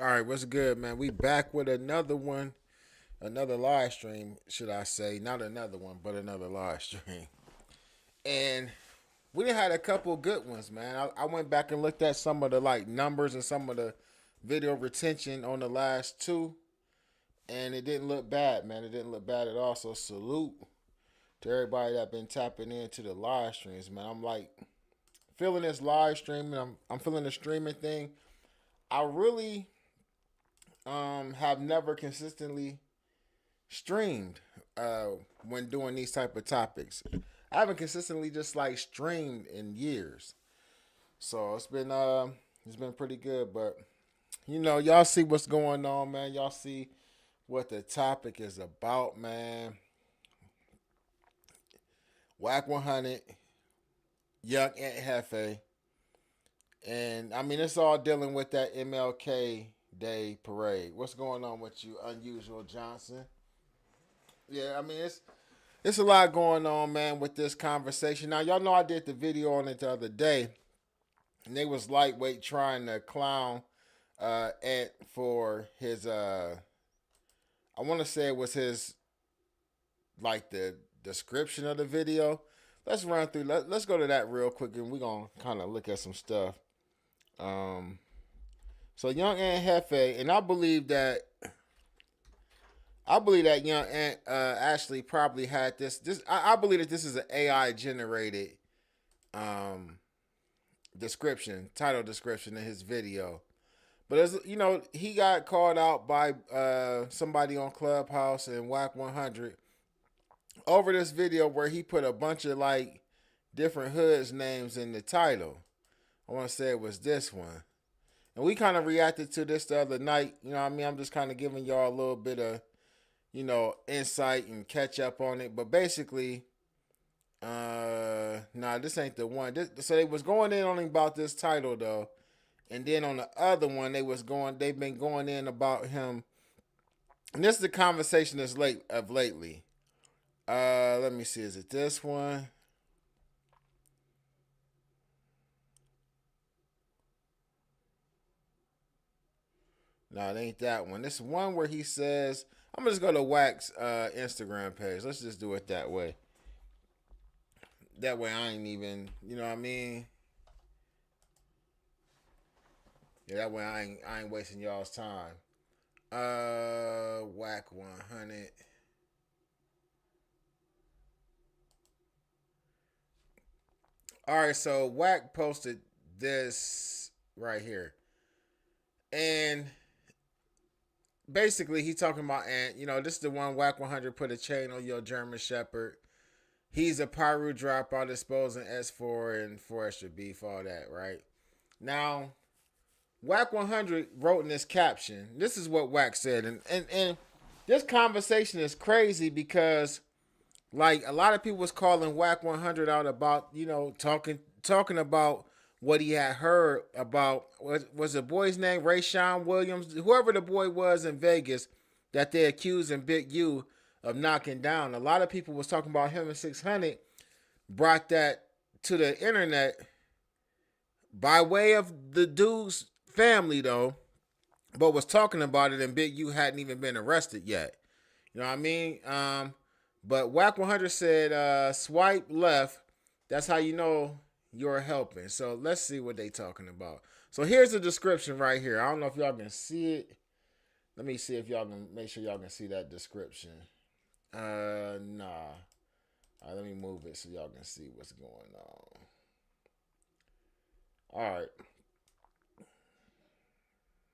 All right, what's good, man? We back with another one, another live stream, should I say? Not another one, but another live stream. And we done had a couple good ones, man. I went back and looked at some of the numbers and some of the video retention on the last two, and it didn't look bad, man. It didn't look bad at all. So salute to everybody that been tapping into the live streams, man. I'm like feeling this live streaming. I'm feeling the streaming thing. I really have never consistently streamed when doing these type of topics. I haven't consistently just like streamed in years, so it's been pretty good. But y'all see what's going on, man. Y'all see what the topic is about, man. Wack 100, Young Ant Jefe, and I mean it's all dealing with that MLK Day parade. What's going on with you, Unusual Johnson? Yeah, I mean it's a lot going on, man, with this conversation. Now y'all know I did the video on it the other day, and they was lightweight trying to clown Ant for his I want to say it was his like the description of the video. Let's run through. Let's go to that real quick, and we're gonna kind of look at some stuff. Um, so Young Ant Jefe, and I believe that Young Ant actually probably had this. I believe that this is an AI generated um, description, title description in his video. But as he got called out by somebody on Clubhouse and Wack 100 over this video where he put a bunch of like different hoods names in the title. I want to say it was this one. And we kind of reacted to this the other night. You know what I mean? I'm just kind of giving y'all a little bit of, insight and catch up on it. But basically, nah, this ain't the one. So they was going in on him about this title though. And then on the other one, they've been going in about him. And this is the conversation that's lately. Let me see, is it this one? No, it ain't that one. This one where he says, I'm gonna just go to Wack's Instagram page. Let's just do it that way. That way I ain't even, you know what I mean? Yeah, that way I ain't wasting y'all's time. Wack 100. All right, so Wack posted this right here. And basically he talking about Ant. This is the one Wack 100 put a chain on your German Shepherd. He's a Pyru dropout exposing S4 and 4 extra beef, all that, right? Now, Wack 100 wrote in this caption, this is what Wack said, and this conversation is crazy because like a lot of people was calling Wack 100 out about, talking about what he had heard about was the boy's name Rayshawn Williams, whoever the boy was in Vegas that they accused in Big U of knocking down. A lot of people was talking about him and 600 brought that to the internet by way of the dude's family though, but was talking about it and Big U hadn't even been arrested yet. You know what I mean? But Wack 100 said swipe left. That's how you know you're helping. So let's see what they talking about. So here's the description right here. I don't know if y'all can see it. Let me see if y'all can make sure y'all can see that description. Nah. All right, let me move it so y'all can see what's going on. All right.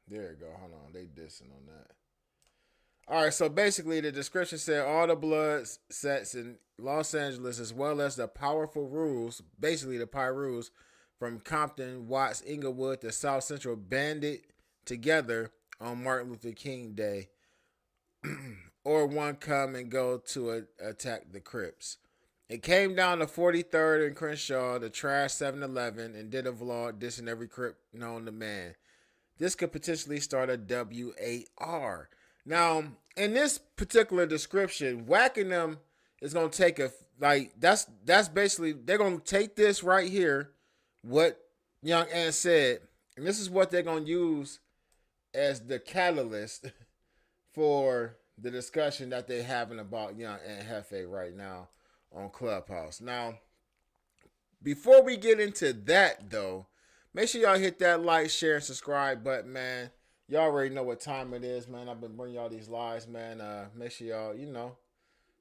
There you go. Hold on. They dissing on that. All right, so basically the description said all the blood sets in Los Angeles as well as the powerful rules, basically the Pyrus from Compton, Watts, Inglewood to South Central banded together on Martin Luther King Day or one come and go to attack the Crips. It came down to 43rd and Crenshaw to trash 7-Eleven and did a vlog dissing every Crip known to man. This could potentially start a WAR. Now, in this particular description, whacking them is gonna take that's basically they're gonna take this right here, what Young Ant said, and this is what they're gonna use as the catalyst for the discussion that they're having about young Ant Jefe right now on Clubhouse. Now, before we get into that though, make sure y'all hit that like, share, and subscribe button, man. Y'all already know what time it is, man. I've been bringing y'all these lives, man. Make sure y'all,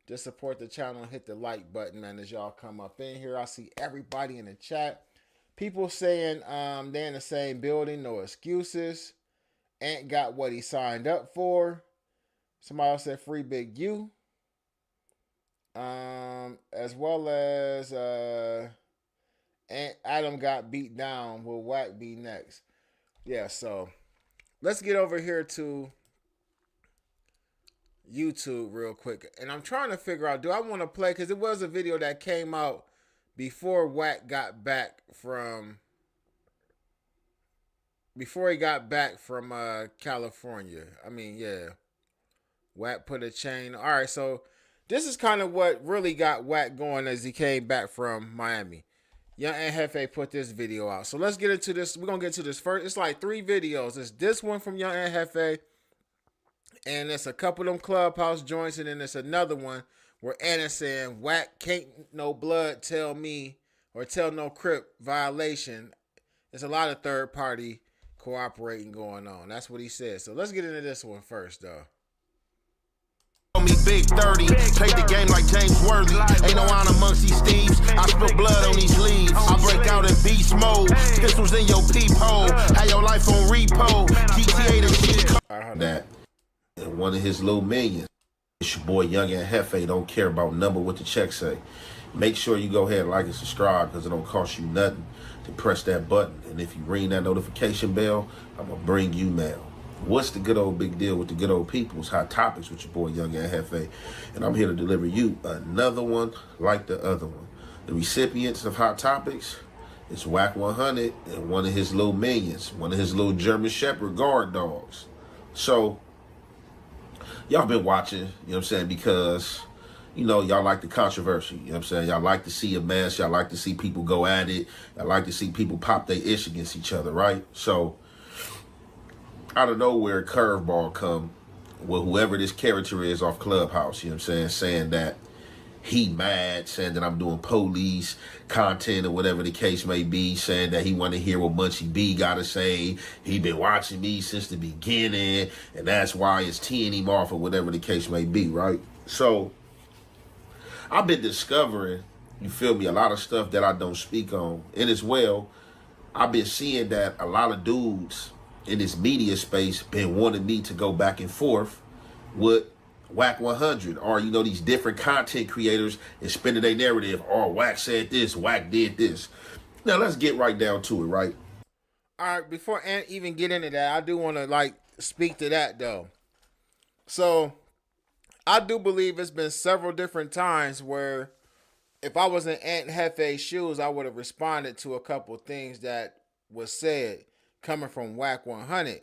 just support the channel and hit the like button, man, as y'all come up in here. I see everybody in the chat. People saying they're in the same building, no excuses. Ant got what he signed up for. Somebody else said free Big U. As well as Ant Adam got beat down. Will Wack be next? Yeah, so let's get over here to YouTube real quick. And I'm trying to figure out, do I want to play? Because it was a video that came out before Wack got back from... Before he got back from California. I mean, yeah. Wack put a chain. All right, so this is kind of what really got Wack going as he came back from Miami. Young Ant Jefe put this video out. So let's get into this. We're going to get to this first. It's like 3 videos. It's this one from Young Ant Jefe. And it's a couple of them Clubhouse joints. And then there's another one where Ant is saying, Wack can't no blood tell me or tell no Crip violation. There's a lot of third party cooperating going on. That's what he said. So let's get into this one first, though. Me big 30, played the game like James Worthy. Ain't no honor amongst these thieves. I spill blood on these leaves. I break out in beast mode. Pistols in your peephole. Have your life on repo. GTA the cheat that. And one of his little minions. It's your boy Young Ant Jefe. Don't care about number what the check say. Make sure you go ahead and like and subscribe because it don't cost you nothing to press that button. And if you ring that notification bell, I'm going to bring you mail. What's the good old big deal with the good old people's hot topics with your boy Young Ant Jefe? And I'm here to deliver you another one like the other one. The recipients of hot topics is Wack 100 and one of his little minions, one of his little German Shepherd guard dogs. So y'all been watching, you know what I'm saying, because y'all like the controversy, you know what I'm saying? Y'all like to see a mess, y'all like to see people go at it, y'all like to see people pop their ish against each other, right? So out of nowhere, a curveball come with whoever this character is off Clubhouse, you know what I'm saying, saying that he mad, saying that I'm doing police content or whatever the case may be, saying that he want to hear what Munchie B got to say. He been watching me since the beginning, and that's why it's teeing him off or whatever the case may be, right? So I've been discovering, you feel me, a lot of stuff that I don't speak on. And as well, I've been seeing that a lot of dudes in this media space been wanting me to go back and forth with Wack 100 or, these different content creators and spinning their narrative. Oh, Wack said this, Wack did this. Now, let's get right down to it, right? All right, before Ant even get into that, I do want to, speak to that, though. So, I do believe it's been several different times where if I was in Ant Jefe's shoes, I would have responded to a couple things that was said coming from Wack 100.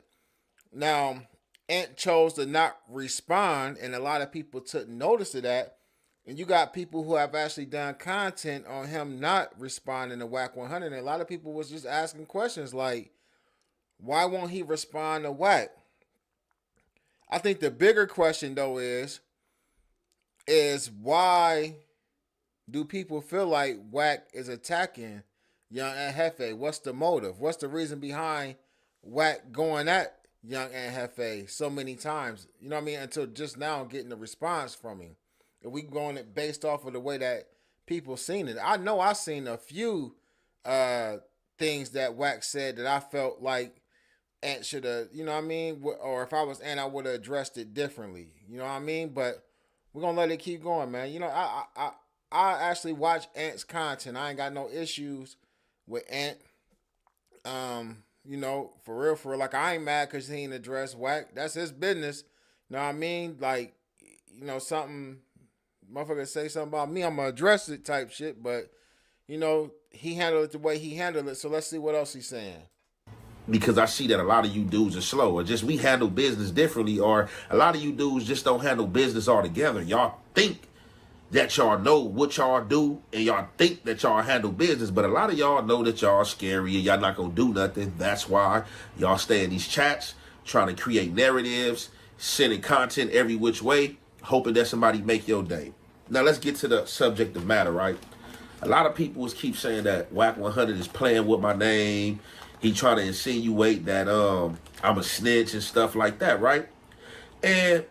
Now, Ant chose to not respond, and a lot of people took notice of that. And you got people who have actually done content on him not responding to Wack 100. And a lot of people was just asking questions like, why won't he respond to Wack? I think the bigger question, though, is why do people feel like Wack is attacking Young Ant Jefe? What's the motive? What's the reason behind Wack going at Young Ant Jefe so many times? You know what I mean? Until just now getting a response from him. If we going it based off of the way that people seen it. I know I seen a few things that Wack said that I felt like Ant should have, you know what I mean? Or if I was Ant, I would have addressed it differently. You know what I mean? But we're going to let it keep going, man. I actually watch Ant's content. I ain't got no issues with Ant. For real. Like, I ain't mad because he ain't addressed Wack. That's his business. You know what I mean? Like, something, motherfucker say something about me, I'm going to address it type shit. But, he handled it the way he handled it. So let's see what else he's saying. Because I see that a lot of you dudes are slow, or just we handle business differently, or a lot of you dudes just don't handle business altogether. Y'all think that y'all know what y'all do, and y'all think that y'all handle business, but a lot of y'all know that y'all scary and y'all not gonna do nothing. That's why y'all stay in these chats trying to create narratives, sending content every which way, hoping that somebody make your day. Now let's get to the subject of matter, right? A lot of people keep saying that Wack 100 is playing with my name. He trying to insinuate that I'm a snitch and stuff like that, right? And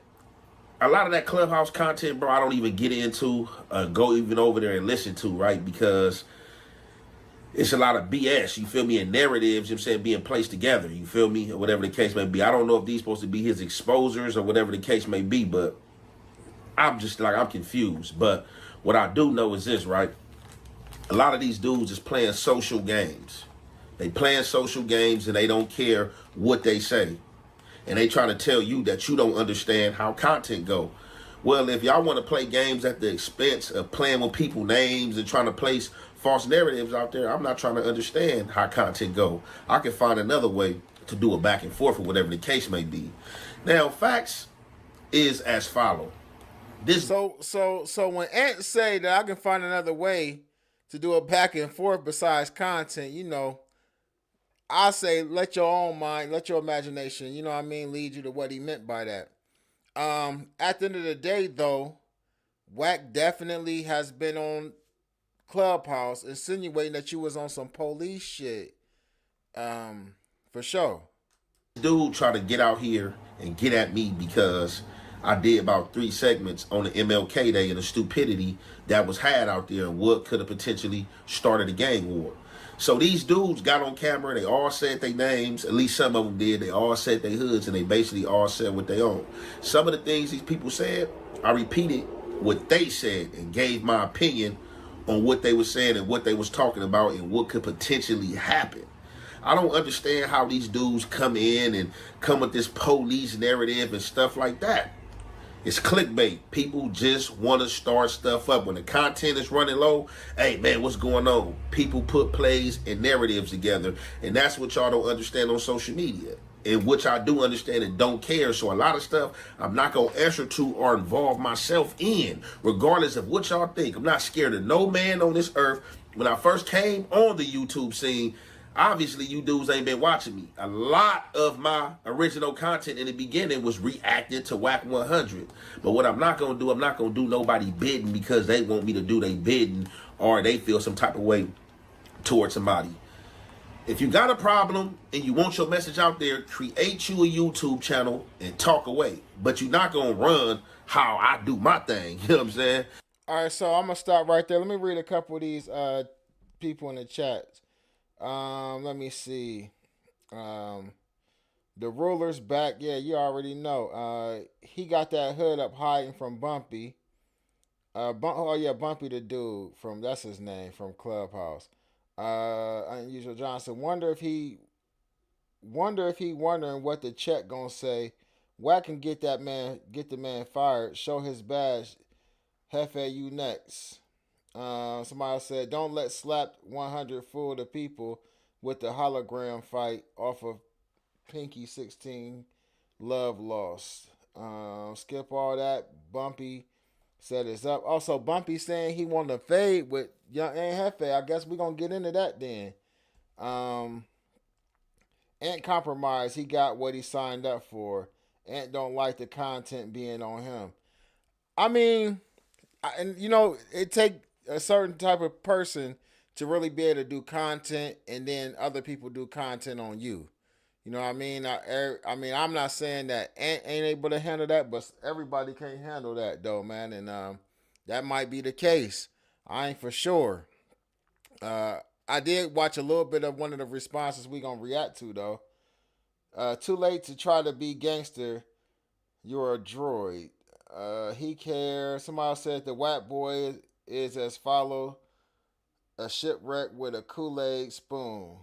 a lot of that Clubhouse content, bro, I don't even get into, go even over there and listen to, right? Because it's a lot of BS, you feel me, and narratives, you know what I'm saying, being placed together, you feel me, or whatever the case may be. I don't know if these supposed to be his exposers or whatever the case may be, but I'm just like, I'm confused. But what I do know is this, right? A lot of these dudes is playing social games. They playing social games and they don't care what they say. And they trying to tell you that you don't understand how content go. Well, if y'all want to play games at the expense of playing with people's names and trying to place false narratives out there, I'm not trying to understand how content go. I can find another way to do a back and forth or whatever the case may be. Now, facts is as follow. So when Ant say that I can find another way to do a back and forth besides content, you know, I say let your own mind, let your imagination, you know what I mean, lead you to what he meant by that. At the end of the day, though, Wack definitely has been on Clubhouse insinuating that you was on some police shit. For sure. Dude try to get out here and get at me because I did about 3 segments on the MLK Day and the stupidity that was had out there and what could have potentially started a gang war. So these dudes got on camera, they all said their names, at least some of them did, they all said their hoods, and they basically all said what they own. Some of the things these people said, I repeated what they said and gave my opinion on what they were saying and what they was talking about and what could potentially happen. I don't understand how these dudes come in and come with this police narrative and stuff like that. It's clickbait. People just want to start stuff up. When the content is running low, hey, man, what's going on? People put plays and narratives together, and that's what y'all don't understand on social media, and which I do understand and don't care. So a lot of stuff I'm not going to answer to or involve myself in, regardless of what y'all think. I'm not scared of no man on this earth. When I first came on the YouTube scene, obviously, you dudes ain't been watching me. A lot of my original content in the beginning was reacting to Wack 100. But what I'm not going to do, I'm not going to do nobody bidding because they want me to do they bidding or they feel some type of way towards somebody. If you got a problem and you want your message out there, create you a YouTube channel and talk away. But you're not going to run how I do my thing. You know what I'm saying? All right, so I'm going to stop right there. Let me read a couple of these people in the chat. Let me see. The ruler's back. Yeah, you already know. He got that hood up hiding from Bumpy. Bumpy the dude from, that's his name, from Clubhouse. Unusual Johnson. Wonder if he wondering what the check gonna say. Wack can get the man fired. Show his badge. Jefe, you next. Somebody said, don't let Slap 100 fool the people with the hologram fight off of Pinky 16 Love Lost. Skip all that. Bumpy said it's up. Also, Bumpy saying he want to fade with Young Ant Jefe. I guess we're going to get into that then. Ant compromised. He got what he signed up for. Ant don't like the content being on him. I mean, and you know, it take a certain type of person to really be able to do content, and then other people do content on you. You know what I mean? I mean, I'm not saying that Ant ain't able to handle that, but everybody can't handle that though, man. And that might be the case. I ain't for sure. I did watch a little bit of one of the responses we gonna react to though. Too late to try to be gangster. You're a droid. He cares. Somebody said the Wack boy is as follow: a shipwreck with a Kool-Aid spoon.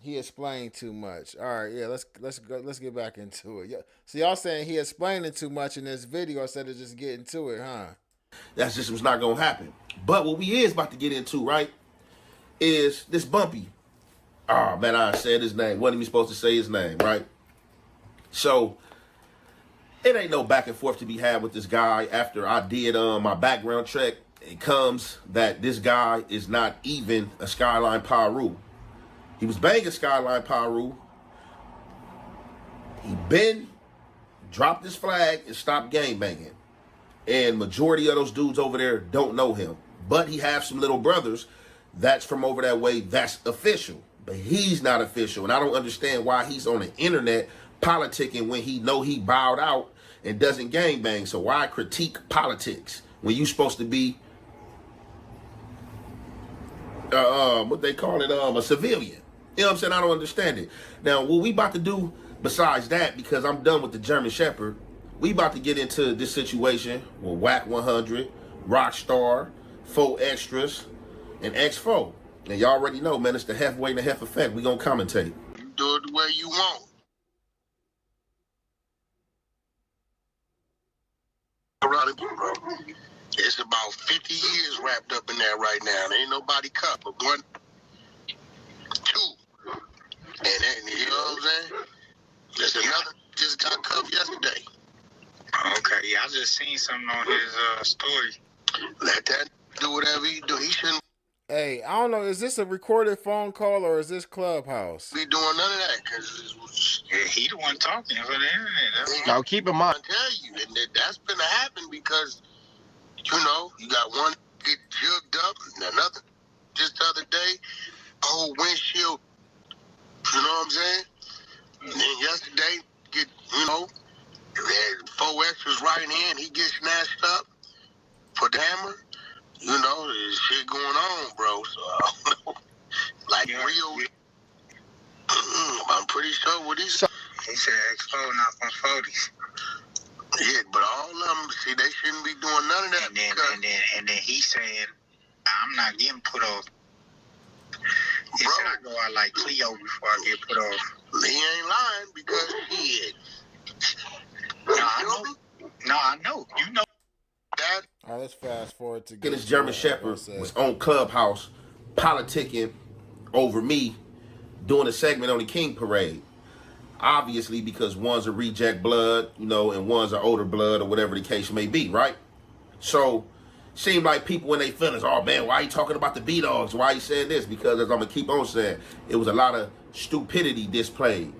He explained too much. All right, yeah, let's get back into it. Yeah, so y'all saying he explaining too much in this video instead of just getting to it, huh? That's just what's not gonna happen. But what we is about to get into, right, is this Bumpy. Oh man, I said his name. Wasn't even supposed to say his name, right? So it ain't no back and forth to be had with this guy after I did my background check it comes that this guy is not even a Skyline Paru. He was banging Skyline Paru. He been dropped his flag and stopped gang banging. And majority of those dudes over there don't know him. But he has some little brothers that's from over that way that's official. But he's not official. And I don't understand why he's on the internet politicking when he know he bowed out and doesn't gang bang. So why critique politics when you supposed to be what they call it, a civilian? You know what I'm saying? I don't understand it. Now, what we about to do besides that, because I'm done with the German Shepherd, we about to get into this situation with Wack 100, Rockstar, 4 Extras, and X4. And y'all already know, man, it's the halfway and the half effect. We gonna commentate. You do it the way you want. It's about 50 years wrapped up in there right now. There ain't nobody cut but 1, 2. And then, you know what I'm saying? There's another just got cuffed yesterday. Okay, yeah, I just seen something on his story. Let that do whatever he do. He shouldn't Hey, I don't know. Is this a recorded phone call or is this Clubhouse? be doing none of that because Yeah, he the one talking for the internet. That's Now keep in mind, I tell you, and that's gonna happen because you know you got one get jugged up, and another just the other day, whole windshield. You know what I'm saying? And then yesterday, get had 4 extras right in. He gets snatched up for the hammer. You know, there's shit going on, bro. So I don't know. Like real. I'm pretty sure what he said. he said X4 not from 40s. Yeah, but all of them, see, they shouldn't be doing none of that. And then, because, and then he's saying, I'm not getting put off. He Bro. said I go out like Cleo before I get put off. he ain't lying because he is. No, I know. No, I know. You know. That All right, let's fast forward to This German Shepherd was on Clubhouse politicking over me doing a segment on the King Parade. Obviously, because one's a reject blood, and one's an older blood or whatever the case may be, right? So, seemed like people in their feelings, oh man, why are you talking about the B-Dogs? Why are you saying this? Because as I'm going to keep on saying, it was a lot of stupidity displayed.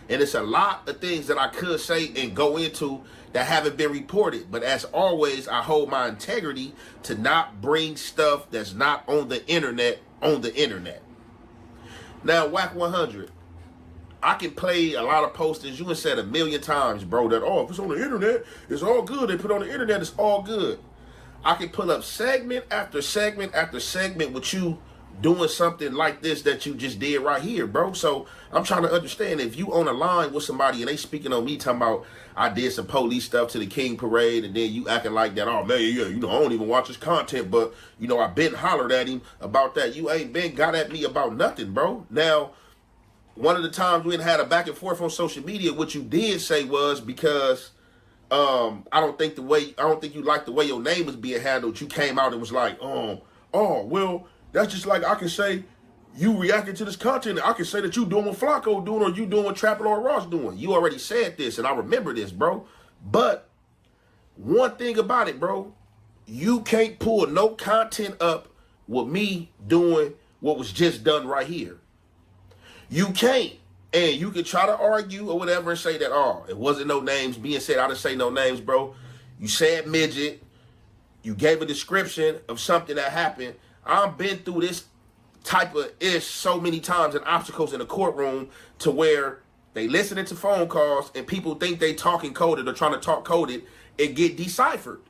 And it's a lot of things that I could say and go into that haven't been reported. But as always, I hold my integrity to not bring stuff that's not on the internet on the internet. Now, Wack 100. I can play a lot of posters. You have said a million times, bro, that, if it's on the internet, it's all good. They put it on the internet, it's all good. I can pull up segment after segment after segment with you doing something like this that you just did right here, bro. So I'm trying to understand, if you on a line with somebody and they speaking on me talking about I did some police stuff to the King Parade, and then you acting like that, oh man, yeah, I don't even watch his content, but I been hollered at him about that. You ain't been got at me about nothing, bro. Now, one of the times we had a back and forth on social media, what you did say was because I don't think you liked the way your name was being handled. You came out and was like, well, that's just like I can say you reacted to this content. I can say that you doing what Flacco doing or you doing what Trapper or Ross doing. You already said this, and I remember this, bro. But one thing about it, bro, you can't pull no content up with me doing what was just done right here. You can't. And you can try to argue or whatever and say that, it wasn't no names being said. I didn't say no names, bro. You said midget. You gave a description of something that happened. I've been through this type of ish so many times and obstacles in the courtroom to where they listening to phone calls and people think they talking coded or trying to talk coded and get deciphered.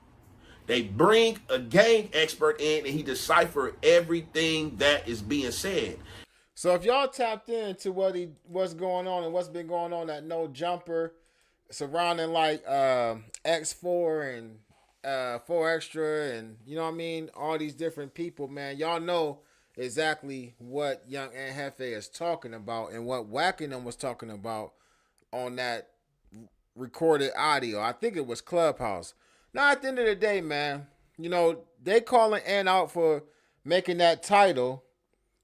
They bring a gang expert in and he decipher everything that is being said. So if y'all tapped into what's going on and what's been going on at No Jumper surrounding like X4 and 4 Extra and all these different people, man, y'all know exactly what young Ant Jefe is talking about and what Wack and them was talking about on that recorded audio. I think it was Clubhouse. Now at the end of the day, man, they calling Ant out for making that title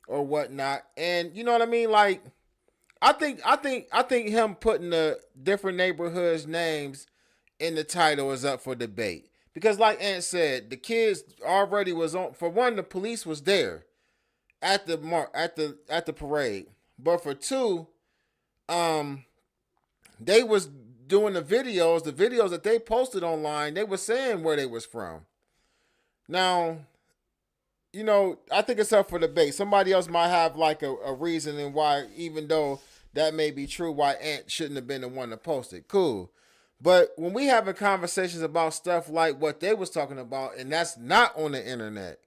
or whatnot, and you know what I mean. Like, I think him putting the different neighborhoods' names in the title is up for debate Because like Ant said, the kids already was on. For one, the police was there at the parade. But for two, they was doing the videos that they posted online. They were saying where they was from. Now, I think it's up for debate. Somebody else might have like a reason and why, even though that may be true, why Ant shouldn't have been the one to post it. Cool. But when we having conversations about stuff like what they was talking about, and that's not on the internet,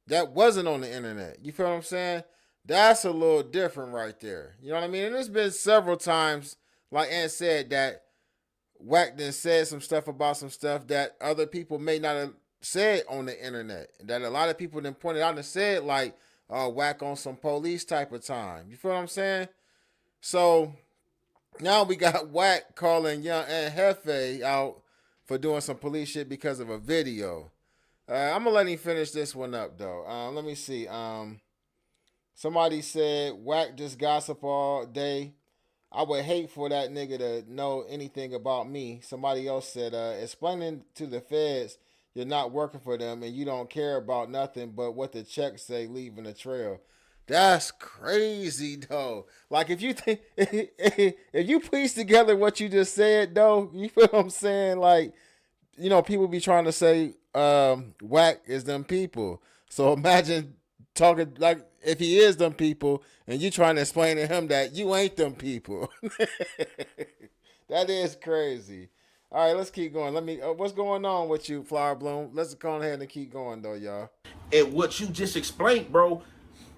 that wasn't on the internet. You feel what I'm saying? That's a little different right there. You know what I mean? And there's been several times, like Ant said, that Wack then said some stuff about some stuff that other people may not have said on the internet. That a lot of people then pointed out and said, like, Wack on some police type of time. You feel what I'm saying? So now we got Wack calling young Ant Jefe out for doing some police shit because of a video. I'm gonna let him finish this one up though. Let me see. Somebody said Wack just gossip all day. I would hate for that nigga to know anything about me. Somebody else said, explaining to the feds you're not working for them and you don't care about nothing but what the checks say, leaving a trail. That's crazy though. Like if you think if you piece together what you just said though, you feel what I'm saying? Like, people be trying to say Wack is them people. So imagine talking like if he is them people and you trying to explain to him that you ain't them people. That is crazy. All right, let's keep going. What's going on with you, Flower Bloom? Let's go ahead and keep going though, y'all. And what you just explained, bro,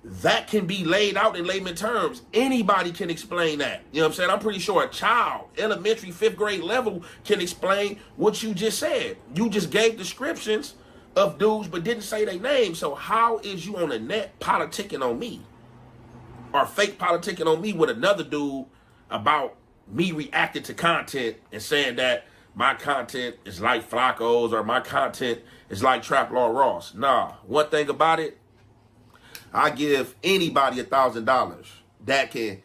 that can be laid out in layman terms. Anybody can explain that. You know what I'm saying? I'm pretty sure a child, elementary, 5th grade level, can explain what you just said. You just gave descriptions of dudes but didn't say their name. So how is you on the net politicking on me? Or fake politicking on me with another dude about me reacting to content and saying that my content is like Flacco's or my content is like Trap Law Ross. Nah, one thing about it, I give anybody $1,000 that can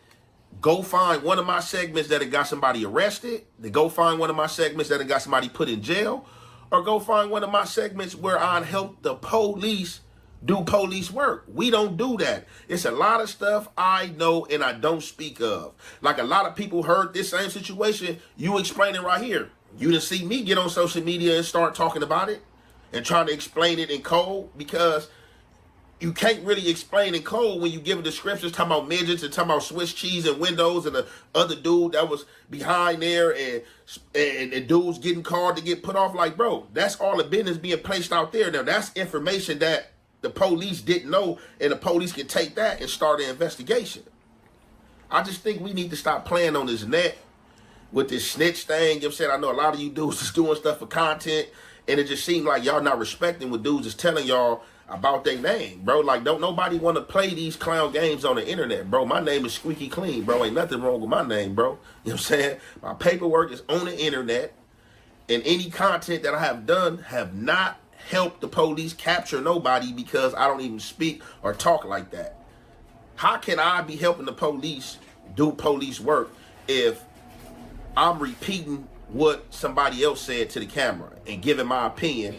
go find one of my segments that have got somebody arrested, to go find one of my segments that have got somebody put in jail, or go find one of my segments where I help the police do police work. We don't do that. It's a lot of stuff I know and I don't speak of. Like a lot of people heard this same situation, you explain it right here. You didn't see me get on social media and start talking about it and trying to explain it in code, because you can't really explain in code when you give a description talking about midgets and talking about Swiss cheese and windows and the other dude that was behind there and dudes getting called to get put off. Like, bro, that's all the business being placed out there. Now, that's information that the police didn't know, and the police can take that and start an investigation. I just think we need to stop playing on this net with this snitch thing. You know what I'm saying? I know a lot of you dudes is doing stuff for content, and it just seems like y'all not respecting what dudes is telling y'all about their name, bro. Like, don't nobody want to play these clown games on the internet, bro. My name is squeaky clean, bro. Ain't nothing wrong with my name, bro. You know what I'm saying? My paperwork is on the internet, and any content that I have done have not helped the police capture nobody, because I don't even speak or talk like that. How can I be helping the police do police work if I'm repeating what somebody else said to the camera and giving my opinion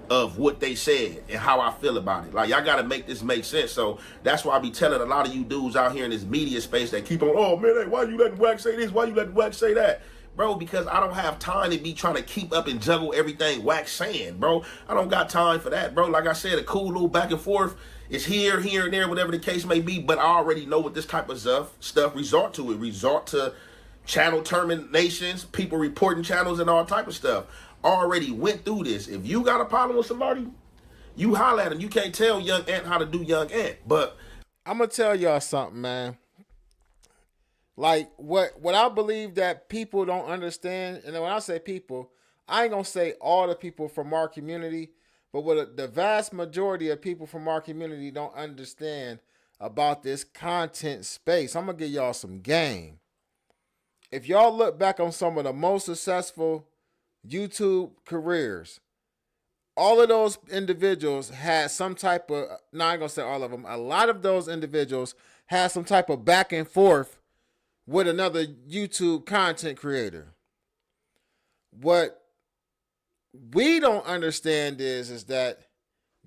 of what they said and how I feel about it? Like, y'all gotta make this make sense. So that's why I be telling a lot of you dudes out here in this media space that keep on, oh man, hey, why you letting Wack say this? Why you letting Wack say that? Bro, because I don't have time to be trying to keep up and juggle everything Wack's saying, bro. I don't got time for that, bro. Like I said, a cool little back and forth is here, and there, whatever the case may be. But I already know what this type of stuff resort to. It resort to channel terminations, people reporting channels and all type of stuff. Already went through this. If you got a problem with somebody, you holler at them. You can't tell young Ant how to do young Ant. But I'm gonna tell y'all something, man. Like what I believe that people don't understand, and when I say people, I ain't gonna say all the people from our community, but what the vast majority of people from our community don't understand about this content space. I'm gonna give y'all some game. If y'all look back on some of the most successful YouTube careers, all of those individuals had some type of, no, I ain't gonna say all of them, a lot of those individuals had some type of back and forth with another YouTube content creator. What we don't understand is that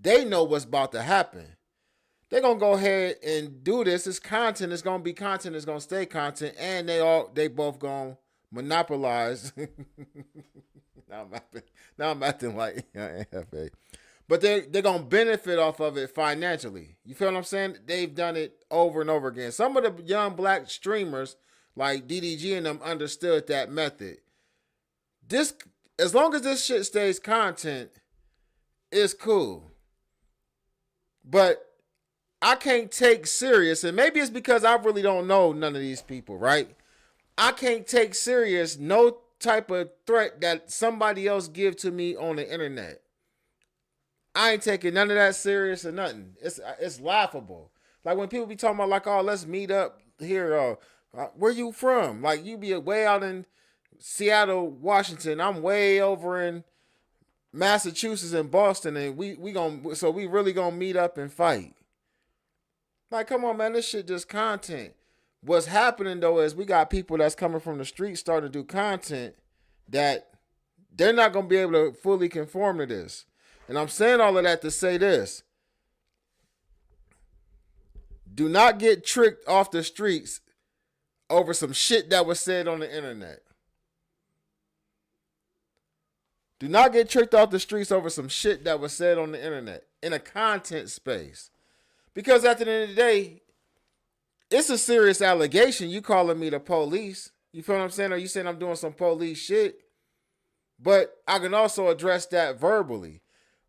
they know what's about to happen. They're gonna go ahead and do this. It's content. It's gonna be content. It's gonna stay content, and they both gonna monopolize. now I'm acting like Ant Jefe. But they're gonna benefit off of it financially. You feel what I'm saying? They've done it over and over again. Some of the young black streamers like DDG and them understood that method. This, as long as this shit stays content, it's cool. But I can't take serious, and maybe it's because I really don't know none of these people, right? I can't take serious no type of threat that somebody else give to me on the internet. I ain't taking none of that serious or nothing. It's laughable. Like when people be talking about like, oh, let's meet up here. Where you from? Like you be way out in Seattle, Washington. I'm way over in Massachusetts and Boston, and we really gonna meet up and fight. Like, come on, man, this shit just content. What's happening though is we got people that's coming from the street starting to do content that they're not gonna be able to fully conform to this. And I'm saying all of that to say this. Do not get tricked off the streets over some shit that was said on the internet. Do not get tricked off the streets over some shit that was said on the internet in a content space. Because at the end of the day, it's a serious allegation. You calling me the police. You feel what I'm saying? Or you saying I'm doing some police shit? But I can also address that verbally.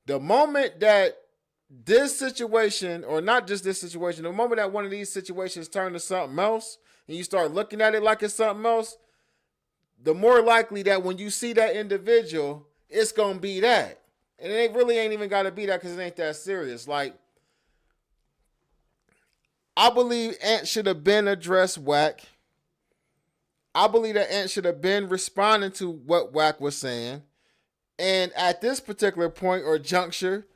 The moment that this situation, or not just this situation, the moment that one of these situations turn to something else, and you start looking at it like it's something else, the more likely that when you see that individual, it's going to be that. And it really ain't even got to be that because it ain't that serious. Like, I believe Ant should have been addressed Wack. I believe that Ant should have been responding to what Wack was saying. And at this particular point or juncture,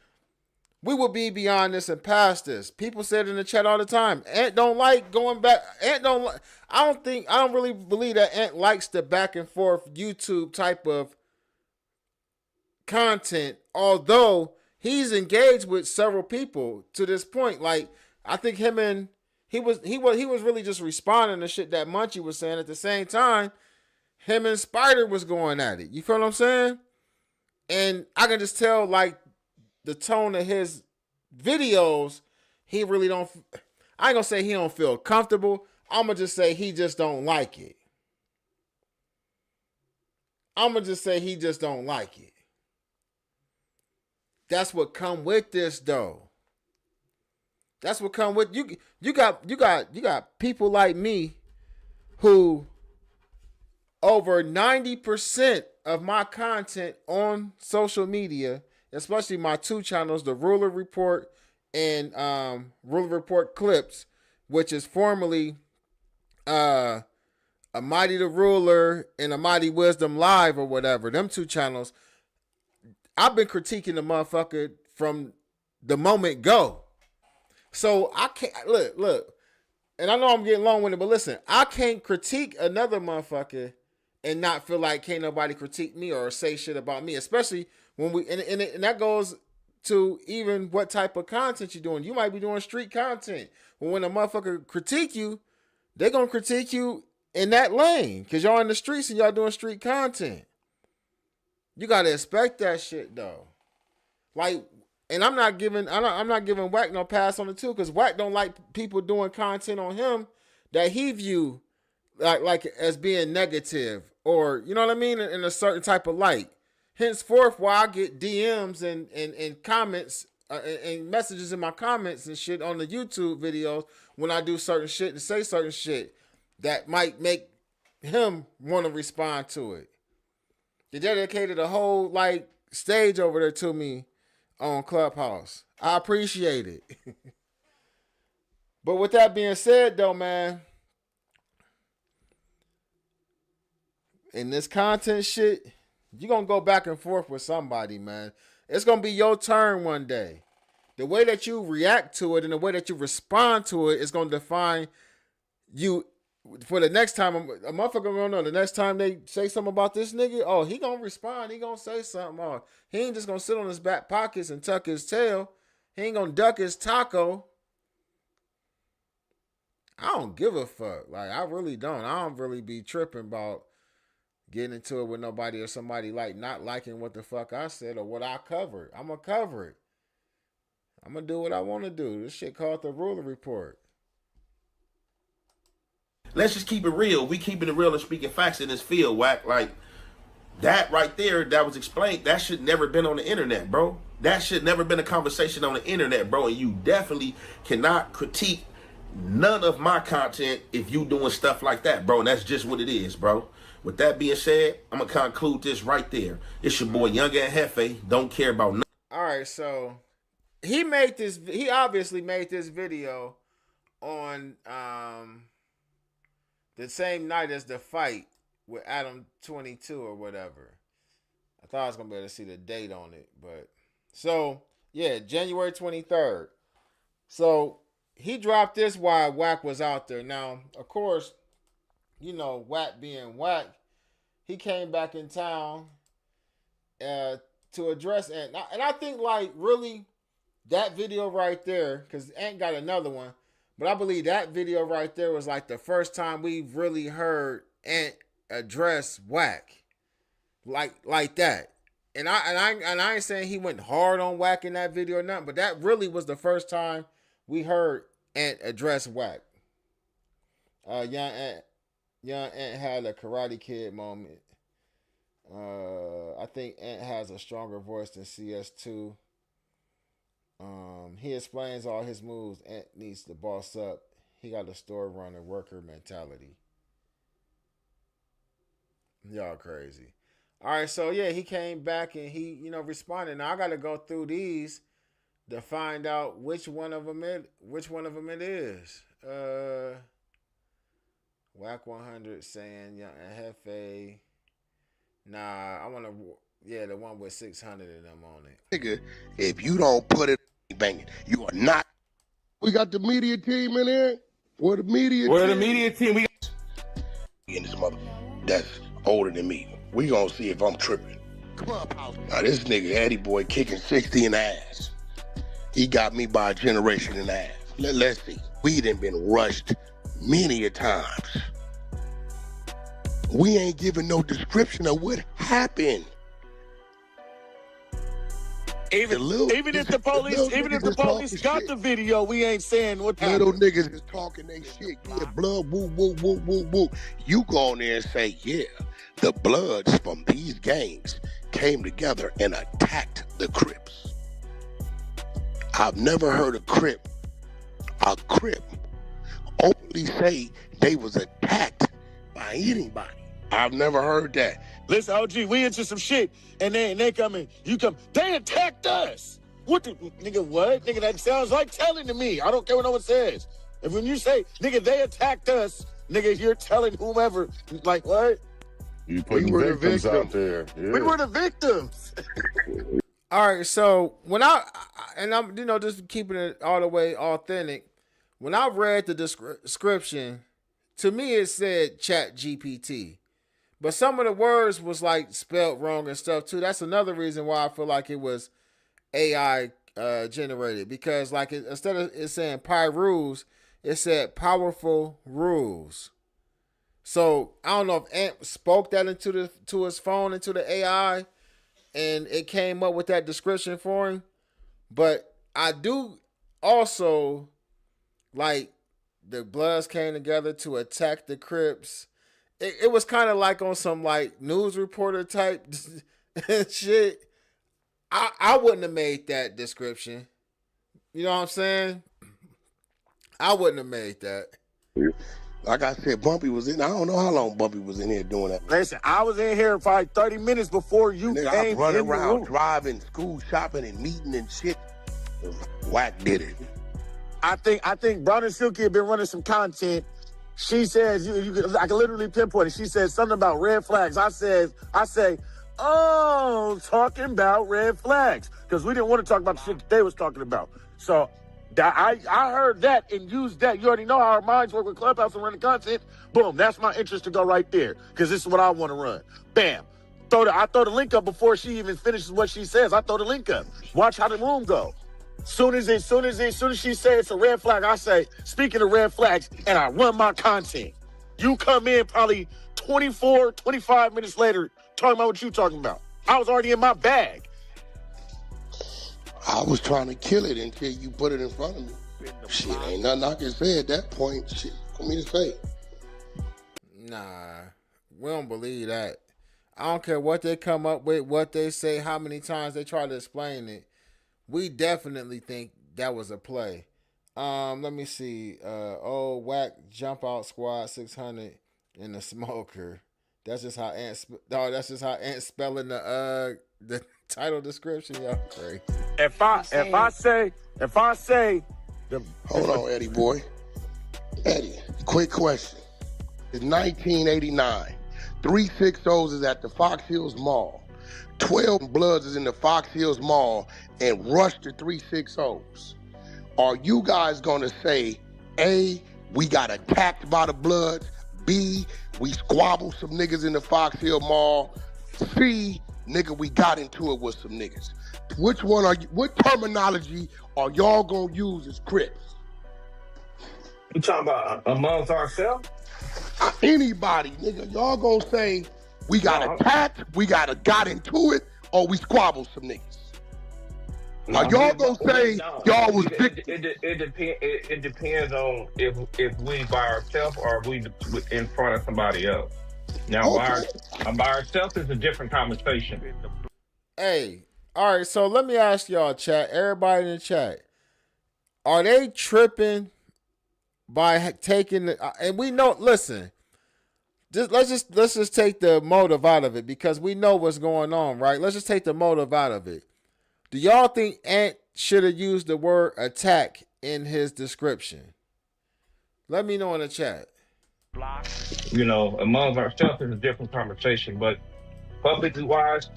we will be beyond this and past this. People said in the chat all the time, Ant don't like going back. Ant don't like, I don't really believe that Ant likes the back and forth YouTube type of content, although he's engaged with several people to this point. Like, I think he was really just responding to shit that Munchie was saying. At the same time, him and Spider was going at it. You feel what I'm saying? And I can just tell, like, the tone of his videos, he really don't, I ain't gonna say he don't feel comfortable. I'm gonna just say he just don't like it. I'm gonna just say he just don't like it. That's what come with this, though. That's what come with you. You got people like me who over 90% of my content on social media, especially my two channels, the Ruler Report and Ruler Report Clips, which is formerly A Mighty the Ruler and A Mighty Wisdom Live or whatever. Them two channels, I've been critiquing the motherfucker from the moment go. So I can't look, and I know I'm getting long-winded, but listen, I can't critique another motherfucker and not feel like can't nobody critique me or say shit about me, especially when we and that goes to even what type of content you're doing. You might be doing street content. But when a motherfucker critique you, they're gonna critique you in that lane because y'all in the streets and y'all doing street content. You gotta expect that shit though. Like, and I'm not giving Wack no pass on it too, because Wack don't like people doing content on him that he view like as being negative, or you know what I mean, in a certain type of light. Henceforth, why I get DMs and comments and messages in my comments and shit on the YouTube videos when I do certain shit and say certain shit that might make him want to respond to it. They dedicated a whole like stage over there to me on Clubhouse. I appreciate it. But with that being said though, man, in this content shit, you're going to go back and forth with somebody, man. It's going to be your turn one day. The way that you react to it and the way that you respond to it is going to define you for the next time, a motherfucker gonna know the next time they say something about this nigga, oh, he gonna respond. He gonna say something. Oh, he ain't just gonna sit on his back pockets and tuck his tail. He ain't gonna duck his taco. I don't give a fuck. Like, I really don't. I don't really be tripping about getting into it with nobody or somebody like not liking what the fuck I said or what I covered. I'm gonna cover it. I'm gonna do what I want to do. This shit called the Ruler Report. Let's just keep it real. We keeping it real and speaking facts in this field, Wack. Like, that right there that was explained, that should never been on the internet, bro. That should never been a conversation on the internet, bro. And you definitely cannot critique none of my content if you doing stuff like that, bro. And that's just what it is, bro. With that being said, I'm going to conclude this right there. It's your boy, Young Ant Jefe. Don't care about nothing. All right, so he obviously made this video on the same night as the fight with Adam 22 or whatever. I thought I was going to be able to see the date on it, but so yeah, January 23rd. So he dropped this while Wack was out there. Now, of course, you know, Wack being Wack, he came back in town to address Ant. And I think, like, really, that video right there, because Ant got another one, but I believe that video right there was, like, the first time we've really heard Ant address Wack. Like that. And I ain't saying he went hard on Wack in that video or nothing, but that really was the first time we heard Ant address Wack. Young Ant had a Karate Kid moment. I think Ant has a stronger voice than CS2. He explains all his moves. Ant needs to boss up. He got a store runner worker mentality. Y'all crazy. All right, so yeah, he came back and he, you know, responded. Now I got to go through these to find out which one of them it is. Wack 100 saying Young Jefe. Nah, I want to. Yeah, the one with 600 of them on it. Nigga, if you don't put it banging, you are not. We got the media team in here. Where the media team? We in this mother that's older than me. We gonna see if I'm tripping. Clubhouse. Now this nigga Eddie boy kicking 60 in the ass. He got me by a generation and a half. Let's see. We done been rushed many a times. We ain't giving no description of what happened. Even if the police got the video, we ain't saying what happened. Little niggas is talking they shit. Yeah, blood, woo, woo, woo, woo, woo. You go on there and say, yeah, the Bloods from these gangs came together and attacked the Crips. I've never heard a Crip openly say they was attacked by anybody. I've never heard that. Listen, OG, we into some shit, and they come in. They attacked us. What the nigga? What nigga? That sounds like telling to me. I don't care what no one says. And when you say, nigga, they attacked us, nigga, you're telling whomever, like what? You putting victims out there. Yeah. We were the victims. All right, so when I'm you know just keeping it all the way authentic. When I read the description, to me it said Chat GPT. But some of the words was like spelled wrong and stuff too. That's another reason why I feel like it was AI generated. Because like instead of it saying Pyrules, it said powerful rules. So I don't know if Ant spoke that into his phone, into the AI, and it came up with that description for him. But I do also like the Bloods came together to attack the Crips. It was kind of like on some like news reporter type shit. I wouldn't have made that description. You know what I'm saying? I wouldn't have made that. Like I said, Bumpy was in. I don't know how long Bumpy was in here doing that. Listen, I was in here probably 30 minutes before you Nigga, came I running in the around, room. driving, school shopping, and meeting and shit. Wack did it. I think Brown and Silky have been running some content. She says I can literally pinpoint it. She said something about red flags. I say, oh, talking about red flags because we didn't want to talk about the shit that they was talking about. So I heard that and used that. You already know how our minds work with Clubhouse and running content. Boom, that's my interest to go right there because this is what I want to run. Bam. I throw the link up before she even finishes what she says. I throw the link up. Watch how the room go. Soon as she says it's a red flag, I say, speaking of red flags, and I run my content. You come in probably 24, 25 minutes later talking about what you talking about. I was already in my bag. I was trying to kill it until you put it in front of me. Shit, ain't nothing I can say at that point. Shit, for me to say. Nah, we don't believe that. I don't care what they come up with, what they say, how many times they try to explain it. We definitely think that was a play. Let me see. Wack jump out squad 600 in the smoker. That's just how Ant spelling the title description. Y'all crazy. If I say hold on, Eddie boy. Eddie, quick question. It's 1989. 360s is at the Fox Hills Mall. 12 Bloods is in the Fox Hills Mall and rush the 360s. Are you guys gonna say, A, we got attacked by the Bloods, B, we squabbled some niggas in the Fox Hill Mall, C, nigga, we got into it with some niggas? What terminology are y'all gonna use as Crips? You talking about amongst ourselves? Anybody, nigga, y'all gonna say we got attacked, we got into it, or we squabbled some niggas? Are y'all gonna say y'all was victims? It depends on if we by ourselves or if we in front of somebody else. Now, by ourselves is a different conversation. Hey, all right, so let me ask y'all, chat, everybody in the chat, are they tripping by taking and we know, listen, let's just take the motive out of it because we know what's going on, right? Let's just take the motive out of it. Do y'all think Ant should have used the word attack in his description? Let me know in the chat. You know, among ourselves is a different conversation, but publicly wise,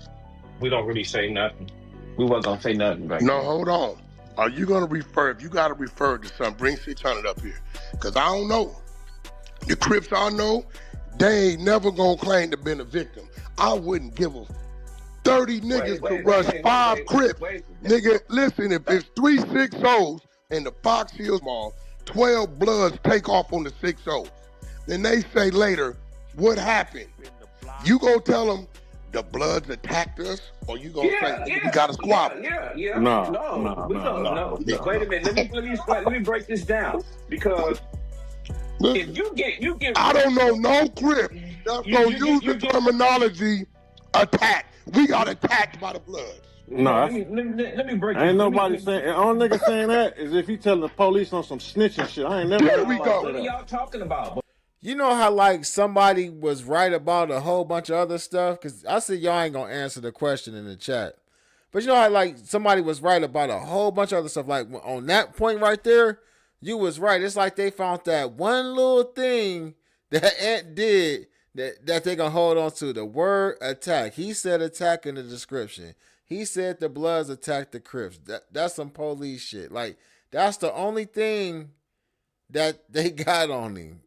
we don't really say nothing. We wasn't gonna say nothing right now. No, hold on. Are you gonna refer, if you gotta refer to something, bring 600 up here. Cause I don't know. The Crips I know, they ain't never gonna claim to been a victim. I wouldn't give a 30 niggas to rush 5 Crips. Nigga, listen, if it's 360s in the Fox Hills Mall, 12 Bloods take off on the 60s. Then they say later, what happened? You gonna tell them the Bloods attacked us, or you gonna say we got a squabble? No. Wait a minute. Let me break this down because listen, if you get, I don't know no Crip that's gonna use the terminology attack. We got attacked by the Bloods. No, let me break. Ain't nobody saying. All nigga saying that is if he telling the police on some snitching shit. I ain't never. There we go. What are y'all talking about? You know how like somebody was right about a whole bunch of other stuff? Because I said y'all ain't gonna answer the question in the chat. But you know how like somebody was right about a whole bunch of other stuff. Like on that point right there, you was right. It's like they found that one little thing that Ant did that they gonna hold on to. The word attack. He said attack in the description. He said the Bloods attacked the Crips. That's some police shit. Like that's the only thing that they got on him.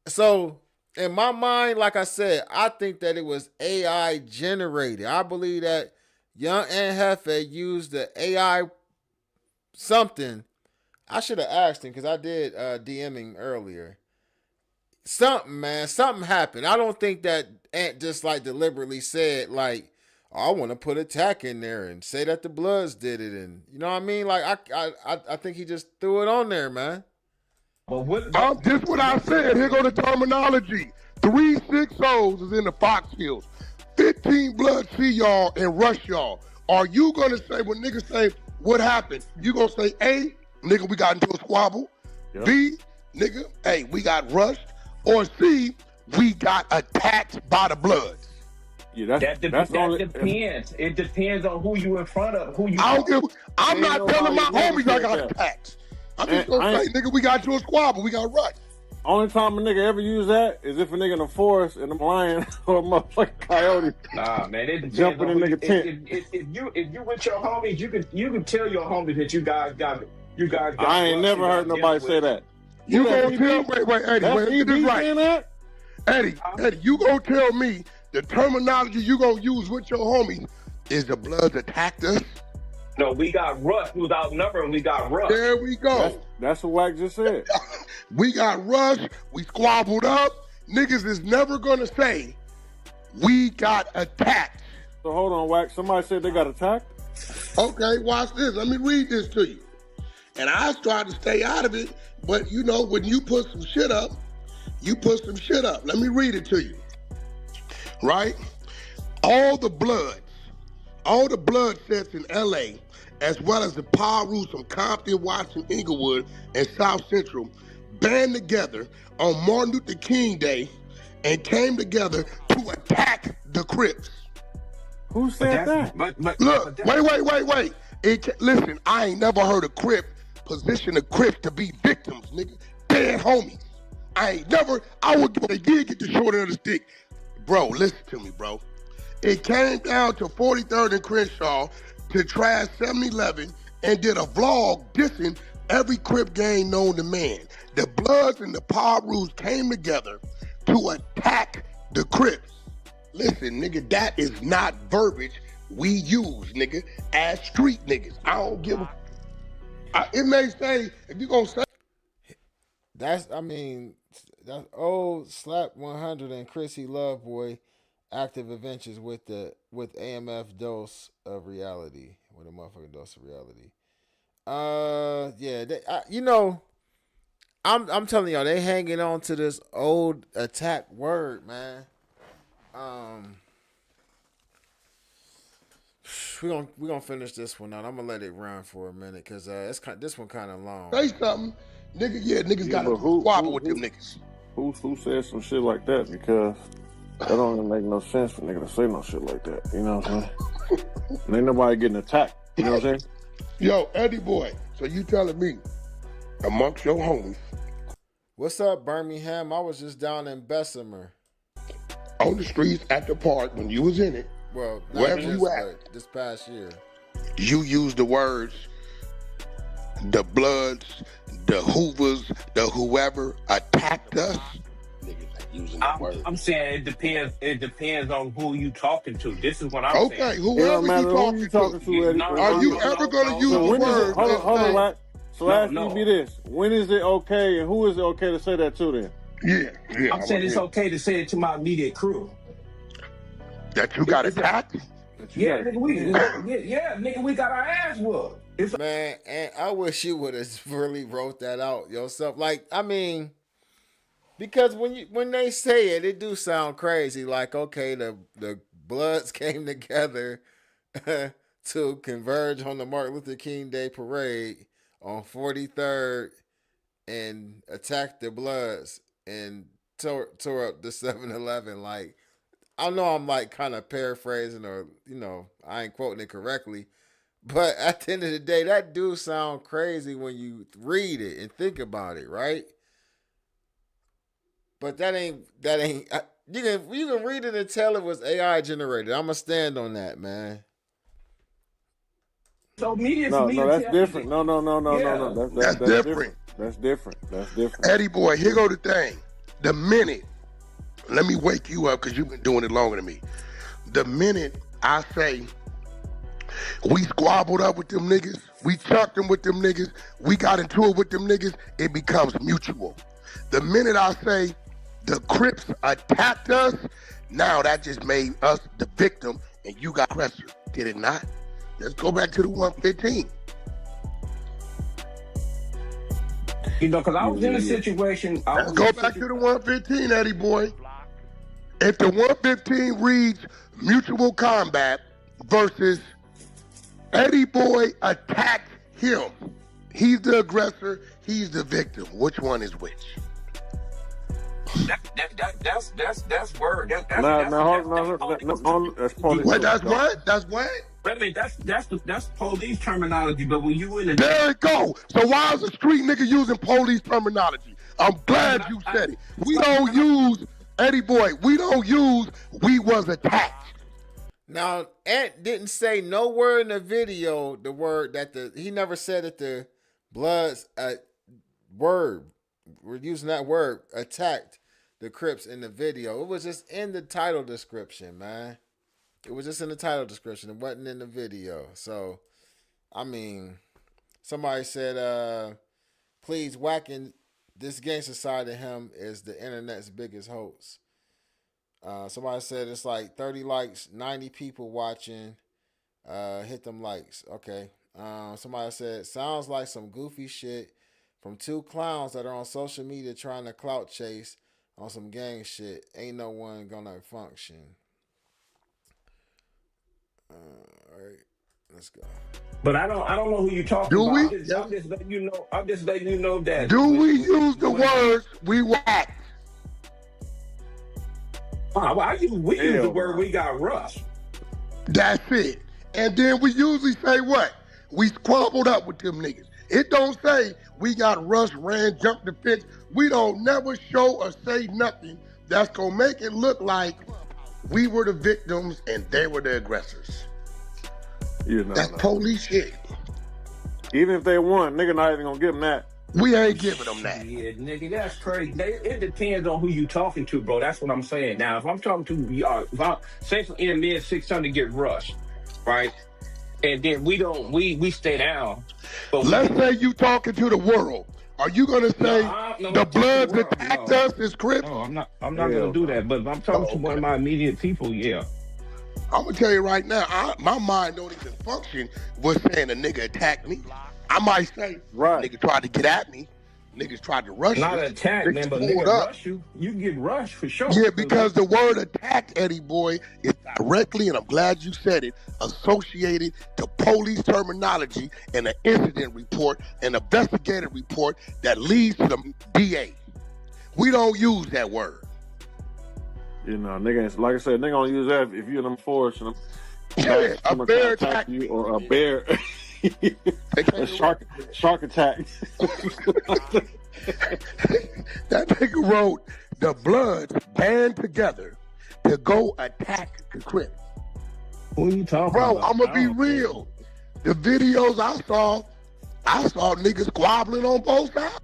So in my mind, like I said, I think that it was AI generated. I believe that young Ant Jefe used the AI something. I should have asked him because I did DM him earlier. Something happened. I don't think that Ant just like deliberately said like, oh, I want to put attack in there and say that the Bloods did it, and you know what I mean. Like I think he just threw it on there, man. Well, just what I said. Here go the terminology. 360s is in the Fox Hills. 15 Bloods see y'all and rush y'all. Are you gonna say when niggas say what happened? You gonna say A, nigga, we got into a squabble. Yep. B, nigga, hey, we got rushed. Or C, we got attacked by the Bloods. Yeah, that depends. It depends on who you in front of. I'm not telling my homies I got attacked. I'm just gonna say, nigga, we got into a squabble. We got rushed. Only time a nigga ever use that is if a nigga in the forest and a lion or a motherfucking coyote. Nah, man, it depends jumping on in who nigga tent. if you with your homies, you can tell your homies that you guys got I ain't rush, never heard nobody say that. You gonna tell? Wait, Eddie. That's Wait, get this EB right. saying that? Eddie, you gonna tell me the terminology you gonna use with your homies is the Bloods attacked us? No, we got rushed. We was outnumbered and we got rushed. There we go. That's what Wack just said. We got rushed. We squabbled up. Niggas is never gonna say we got attacked. So hold on, Wack. Somebody said they got attacked? Okay, watch this. Let me read this to you. And I tried to stay out of it, but you know, when you put some shit up, you put some shit up. Let me read it to you. Right? All the blood sets in LA, as well as the power roots from Compton, Washington, Inglewood, and South Central, band together on Martin Luther King Day and came together to attack the Crips. Who said that? Look, wait. Listen, I ain't never heard a Crip position the Crips to be victims, nigga. Dead homies. I would, they did get the short end of the stick. Bro, listen to me, bro. It came down to 43rd and Crenshaw to trash 7-Eleven and did a vlog dissing every Crip gang known to man. The Bloods and the Power Rules came together to attack the Crips. Listen, nigga, that is not verbiage we use, nigga, as street niggas. I don't give a... it may say, if you gonna say... That's old Slap 100 and Chrissy Loveboy active adventures with AMF dose of reality. With a motherfucking dose of reality. I'm telling y'all, they hanging on to this old attack word, man. We're gonna finish this one out. I'm gonna let it run for a minute because this one kind of long. Say something, nigga. Yeah, niggas gotta squabble with them niggas. Who said some shit like that? Because that don't even make no sense for nigga to say no shit like that. You know what I'm saying? And ain't nobody getting attacked. You know what I'm saying? Yo, Eddie boy. So you telling me, amongst your homies, what's up, Birmingham? I was just down in Bessemer. On the streets at the park when you was in it. Well, wherever you at, this past year, you used the words, the Bloods, the Hoovers, the whoever attacked us. Niggas ain't using the word. I'm saying it depends. It depends on who you talking to. This is what I'm saying. Okay, whoever you talking to, Eddie. Are you ever gonna use the word? Hold on, Wack. So ask me this: when is it okay, and who is it okay to say that to? Then? Yeah. I'm saying it's okay to say it to my immediate crew. That you got attacked? Yeah, nigga, we got our ass whooped. Man, and I wish you would have really wrote that out yourself. Like, I mean, because when they say it, it do sound crazy. Like, okay, the Bloods came together to converge on the Martin Luther King Day parade on 43rd and attacked the Bloods and tore up the 7-Eleven. Like, I know I'm like kind of paraphrasing or, I ain't quoting it correctly. But at the end of the day, that do sound crazy when you read it and think about it, right? But that ain't you can read it and tell it was AI generated. I'm gonna stand on that, man. So media no, that's different. No. That's different. That's different. Eddie boy, here go the thing. The minute, let me wake you up because you've been doing it longer than me. The minute I say we squabbled up with them niggas, we chucked them with them niggas, we got into it with them niggas, it becomes mutual. The minute I say the Crips attacked us, now that just made us the victim and you got aggressor. Did it not? Let's go back to the 115. Because I was in a situation. Let's go back to the 115, Eddie boy. If the 115 reads mutual combat versus Eddie boy attacked him, he's the aggressor, he's the victim. Which one is which? That's word. That's police. What? That's what? I mean, that's police terminology. But when you in the there it go. So why is a street nigga using police terminology? I'm glad you said it. We don't use, Eddie boy, we don't use we was attacked. Now, Ant didn't say no word in the video, the word that he never said that the Bloods word, we're using that word, attacked the Crips in the video. It was just in the title description, man. It was just in the title description. It wasn't in the video. So, I mean, somebody said, please, whacking this gangster side of him is the internet's biggest hoax. Somebody said it's like 30 likes, 90 people watching. Hit them likes. Okay. Somebody said, sounds like some goofy shit from two clowns that are on social media trying to clout chase on some gang shit. Ain't no one gonna function. All right, let's go. But I don't know who you're talking Do about. we? I'm just letting you know. I'm just letting you know that. Do we use the words we whack? We use the word we got rushed. That's it. And then we usually say what? We squabbled up with them niggas. It don't say we got rushed, ran, jumped the fence. We don't never show or say nothing that's gonna make it look like we were the victims and they were the aggressors. That's police shit. Even if they won, nigga not even gonna give them that. We ain't giving them that. Yeah, nigga, that's crazy. It depends on who you talking to, bro. That's what I'm saying. Now, if I'm talking to say some NMN 600 get rushed, right? And then we stay down. But let's say you talking to the world. Are you gonna say the Bloods attacked us as Crips? No, I'm not gonna do that. But if I'm talking to one of my immediate people, yeah. I'm gonna tell you right now, my mind don't even function with saying a nigga attacked me. I might say, nigga tried to get at me. Niggas tried to rush Not you. attack, man, but nigga rush you. You get rushed for sure. Yeah, because the word attacked, Eddie boy, is directly, and I'm glad you said it, associated to police terminology and an incident report, an investigative report that leads to the DA. We don't use that word. You know, nigga, like I said, nigga don't use that if you're in them forest and a bear attack you or a bear. A shark attack. That nigga wrote, the Bloods band together to go attack the Crips. Who you talking Bro, about? I'm gonna be real. The videos I saw niggas squabbling on both sides.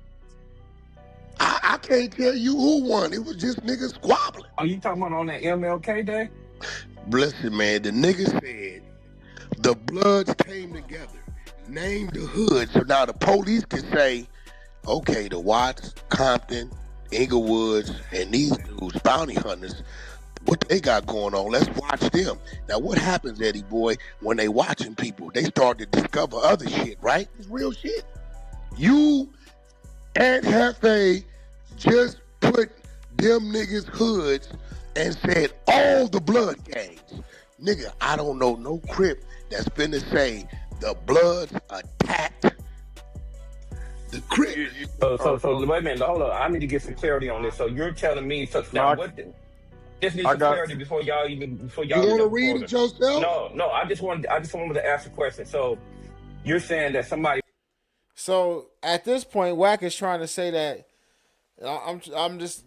I can't tell you who won. It was just niggas squabbling. Are you talking about on that MLK day? Listen, man, the nigga said the Bloods came together, named the hood, so now the police can say, okay, the Watts, Compton, Inglewoods, and these dudes, bounty hunters, what they got going on, let's watch them. Now, what happens, Eddie boy, when they watching people? They start to discover other shit, right? It's real shit. You, Ant Jefe, just put them niggas' hoods and said all the blood gangs. Nigga, I don't know no Crip that's finna say the Bloods attacked the Crips. So wait a minute, hold on. I need to get some clarity on this. So you're telling me just need some clarity before y'all. You want to read it yourself? No. I just wanted to ask a question. So you're saying that somebody. So at this point, Wack is trying to say that I'm just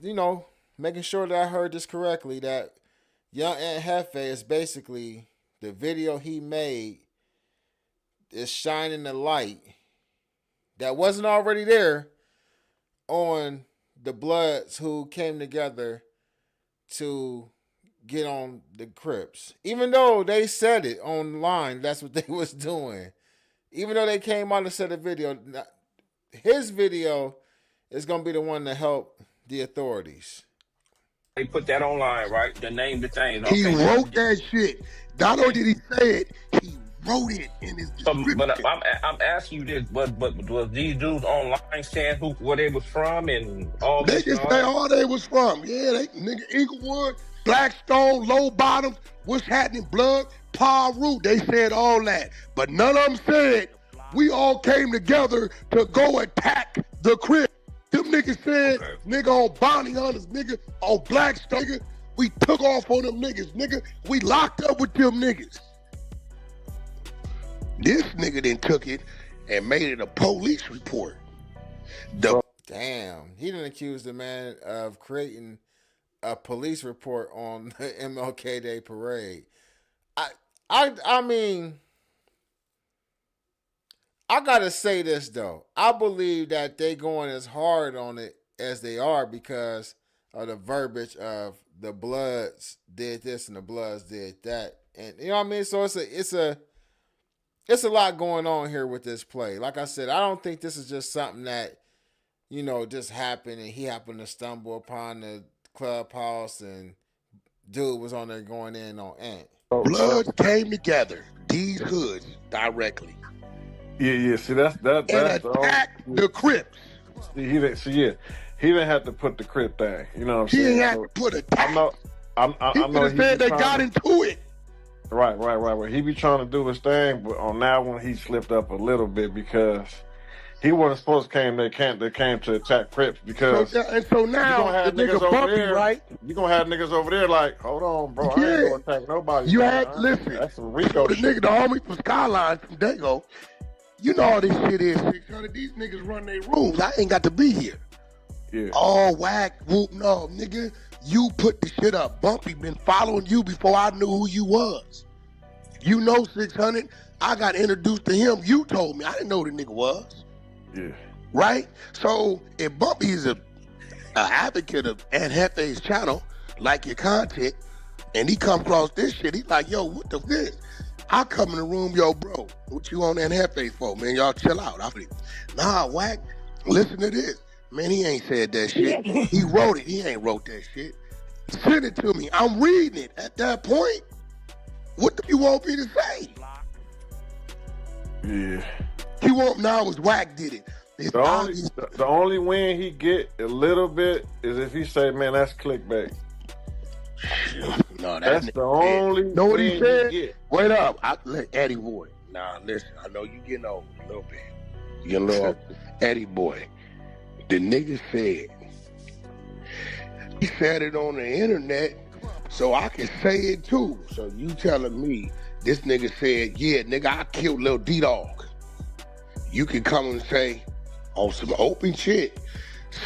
making sure that I heard this correctly. That young Ant Jefe is basically the video he made is shining the light that wasn't already there on the Bloods who came together to get on the Crips. Even though they said it online, that's what they was doing. Even though they came out and said the video, his video is going to be the one to help the authorities. They put that online, right? The name, the thing. Okay. He wrote that shit. Not only did he say it, he wrote it in his description. But I'm asking you this, but was these dudes online saying where they was from and all they this? They just say all they was from. Yeah, they nigga Inglewood, Blackstone, Low Bottoms, what's happening, Blood, Paru. They said all that. But none of them said we all came together to go attack the Crips. Them niggas said, nigga on bounty hunters, nigga on Blackstone, nigga. We took off on them niggas, nigga. We locked up with them niggas. This nigga then took it and made it a police report. Damn, he didn't accuse the man of creating a police report on the MLK Day parade. I, I mean, I gotta say this though. I believe that they going as hard on it as they are because of the verbiage of the Bloods did this and the Bloods did that, and you know what I mean. So it's a lot going on here with this play. Like I said, I don't think this is just something that just happened and he happened to stumble upon the clubhouse and dude was on there going in on Ant. Bloods came together, these hoods directly. Yeah. See, that's and attacked the Crips. He didn't have to put the Crip thing. You know what I'm He saying? didn't have to put a. I know He said they got into it. Right. Well, he be trying to do his thing, but on that one he slipped up a little bit because he wasn't supposed to came. They came to attack Crips because. So now the nigga Bumpy, right? You gonna have niggas over there like, hold on, bro, I ain't gonna attack nobody. You had listen. That's some Rico the shit. Nigga, the homie from Skyline from Dago. You know all this shit is 600. These niggas run their rooms. I ain't got to be here. Yeah. Oh, Wack, whoop, no, nigga. You put the shit up. Bumpy been following you before I knew who you was. You know 600. I got introduced to him. You told me. I didn't know who the nigga was. Yeah. Right? So if Bumpy is a advocate of Ant Jefe's channel, like your content, and he come across this shit, he like, yo, what the this? I come in the room, yo, bro, what you on Ant Jefe for, man? Y'all chill out. I be, nah, Wack, listen to this. Man, he ain't said that shit. He wrote it. He ain't wrote that shit. Send it to me. I'm reading it. At that point, what do you want me to say? Yeah. He won't now is Wack did it. The only win he get a little bit is if he say, man, that's clickbait. No, that's the only. Know what he said? Get. Wait up, Eddie boy. Nah, listen. I know you getting old a little bit. You getting a little old. Eddie boy. The nigga said he said it on the internet, so I can say it too. So you telling me this nigga said, yeah, nigga, I killed Lil D-Dog. You can come and say on some open shit,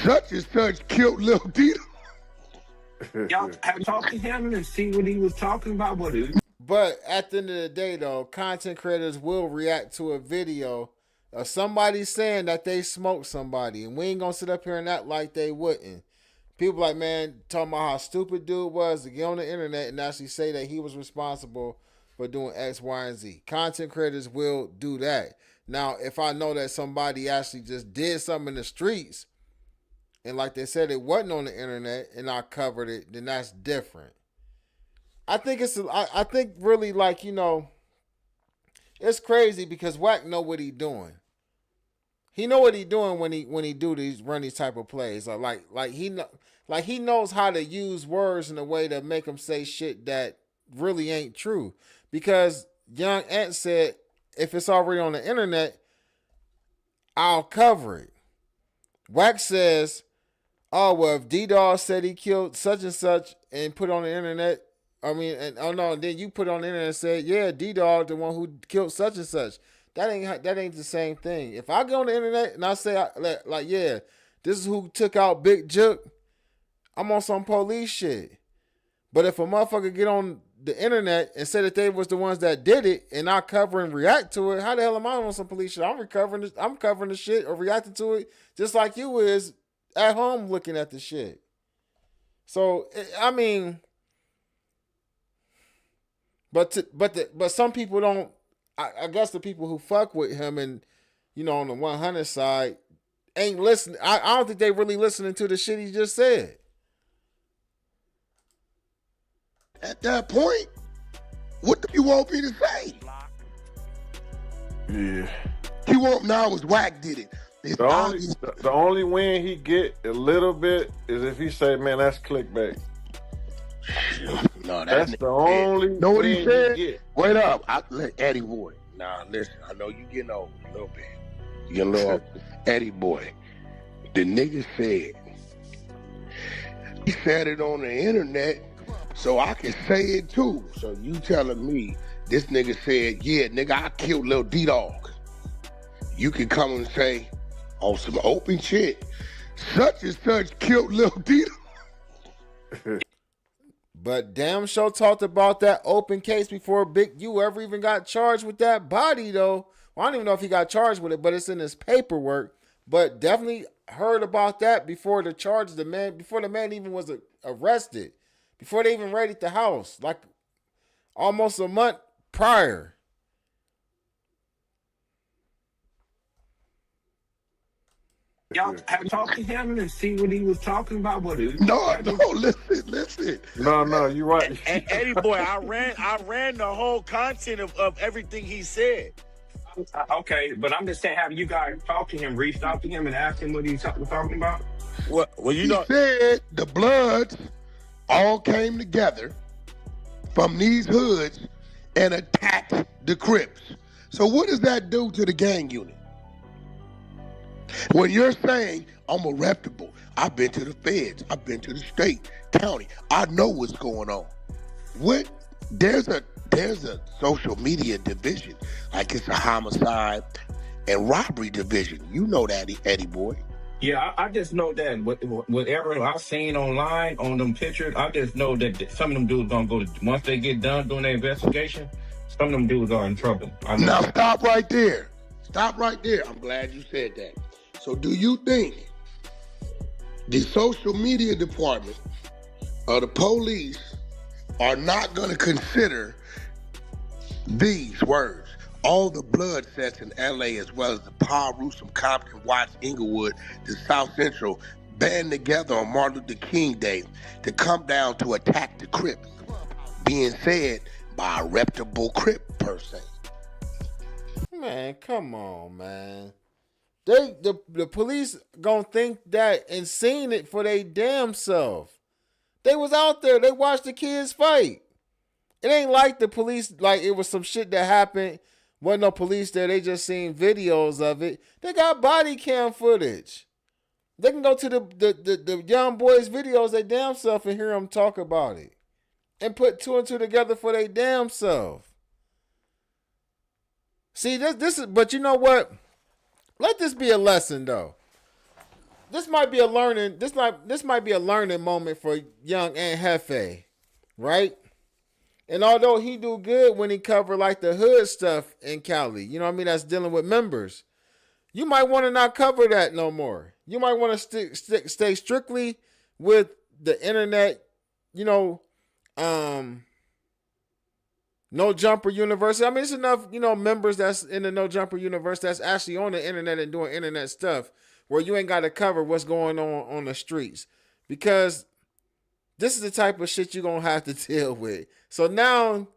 such and such killed Lil D-Dog. Y'all have talked to him and see what he was talking about? But at the end of the day, though, content creators will react to a video of somebody saying that they smoked somebody, and we ain't gonna sit up here and act like they wouldn't. People like, man, talking about how stupid dude was to get on the internet and actually say that he was responsible for doing X, Y, and Z. Content creators will do that. Now, if I know that somebody actually just did something in the streets, and like they said, it wasn't on the internet, and I covered it, then that's different. I think really like, it's crazy because Wack know what he doing. He know what he doing when he run these type of plays. He knows how to use words in a way to make him say shit that really ain't true. Because Young Ant said, if it's already on the internet, I'll cover it. Wack says, oh, well, if D-Dog said he killed such and such and put on the internet, then you put on the internet and said, yeah, D-Dog, the one who killed such and such. That ain't the same thing. If I go on the internet and I say, yeah, this is who took out Big Jook, I'm on some police shit. But if a motherfucker get on the internet and say that they was the ones that did it and I cover and react to it, how the hell am I on some police shit? I'm covering the shit or reacting to it just like you is at home looking at the shit. So, I mean, but some people don't. I guess the people who fuck with him and on the 100 side ain't listening. I don't think they really listening to the shit he just said. At that point, what do you want me to say? Yeah. He won't now is Wack did it. The only win he get a little bit is if he say, man, that's clickbait. No, that's the only. Know what he said? Wait up, Eddie boy. Nah, listen. I know you getting old a little bit. You getting a little old. Eddie boy. The nigga said he said it on the internet, so I can say it too. So you telling me this nigga said, yeah, nigga, I killed Lil D-Dog. You can come and say on some open shit, such and such killed Lil Dito. But damn sure talked about that open case before Big U ever even got charged with that body, though. Well, I don't even know if he got charged with it, but it's in his paperwork. But definitely heard about that before the charge, before the man even was arrested, before they even raided the house, like almost a month prior. Y'all have talked to him and see what he was talking about? No, listen. No, you're right. And Eddie boy, I ran the whole content of everything he said. Okay, but I'm just saying, have you guys talked to him, reached out to him, and asked him what he's talking about? Well, He said the Bloods all came together from these hoods and attacked the Crips. So what does that do to the gang unit? When you're saying, I'm a reputable, I've been to the feds, I've been to the state, county, I know what's going on. There's a social media division, like it's a homicide and robbery division. You know that, Eddie boy. Yeah, I just know that whatever I've seen online on them pictures, I just know that some of them dudes gonna go to, once they get done doing their investigation, some of them dudes are in trouble. Now stop right there. I'm glad you said that. So do you think the social media department or the police are not going to consider these words? All the blood sets in LA, as well as the Paru, from Compton, Watts, Inglewood, the South Central, band together on Martin Luther King Day to come down to attack the Crips, being said by a reputable Crip person. Man, come on, man. The police gonna think that and seen it for they damn self. They was out there. They watched the kids fight. It ain't like the police, like it was some shit that happened. Wasn't no police there. They just seen videos of it. They got body cam footage. They can go to the young boys' videos they damn self and hear them talk about it. And put two and two together for they damn self. See, this is, but you know what? Let this be a lesson, though. This might be a learning. This might be a learning moment for young Ant Jefe, right? And although he do good when he cover like the hood stuff in Cali, you know what I mean? That's dealing with members. You might want to not cover that no more. You might want to stay strictly with the internet. You know, No Jumper University. I mean, it's enough, members that's in the No Jumper Universe that's actually on the internet and doing internet stuff where you ain't got to cover what's going on the streets, because this is the type of shit you're going to have to deal with. So now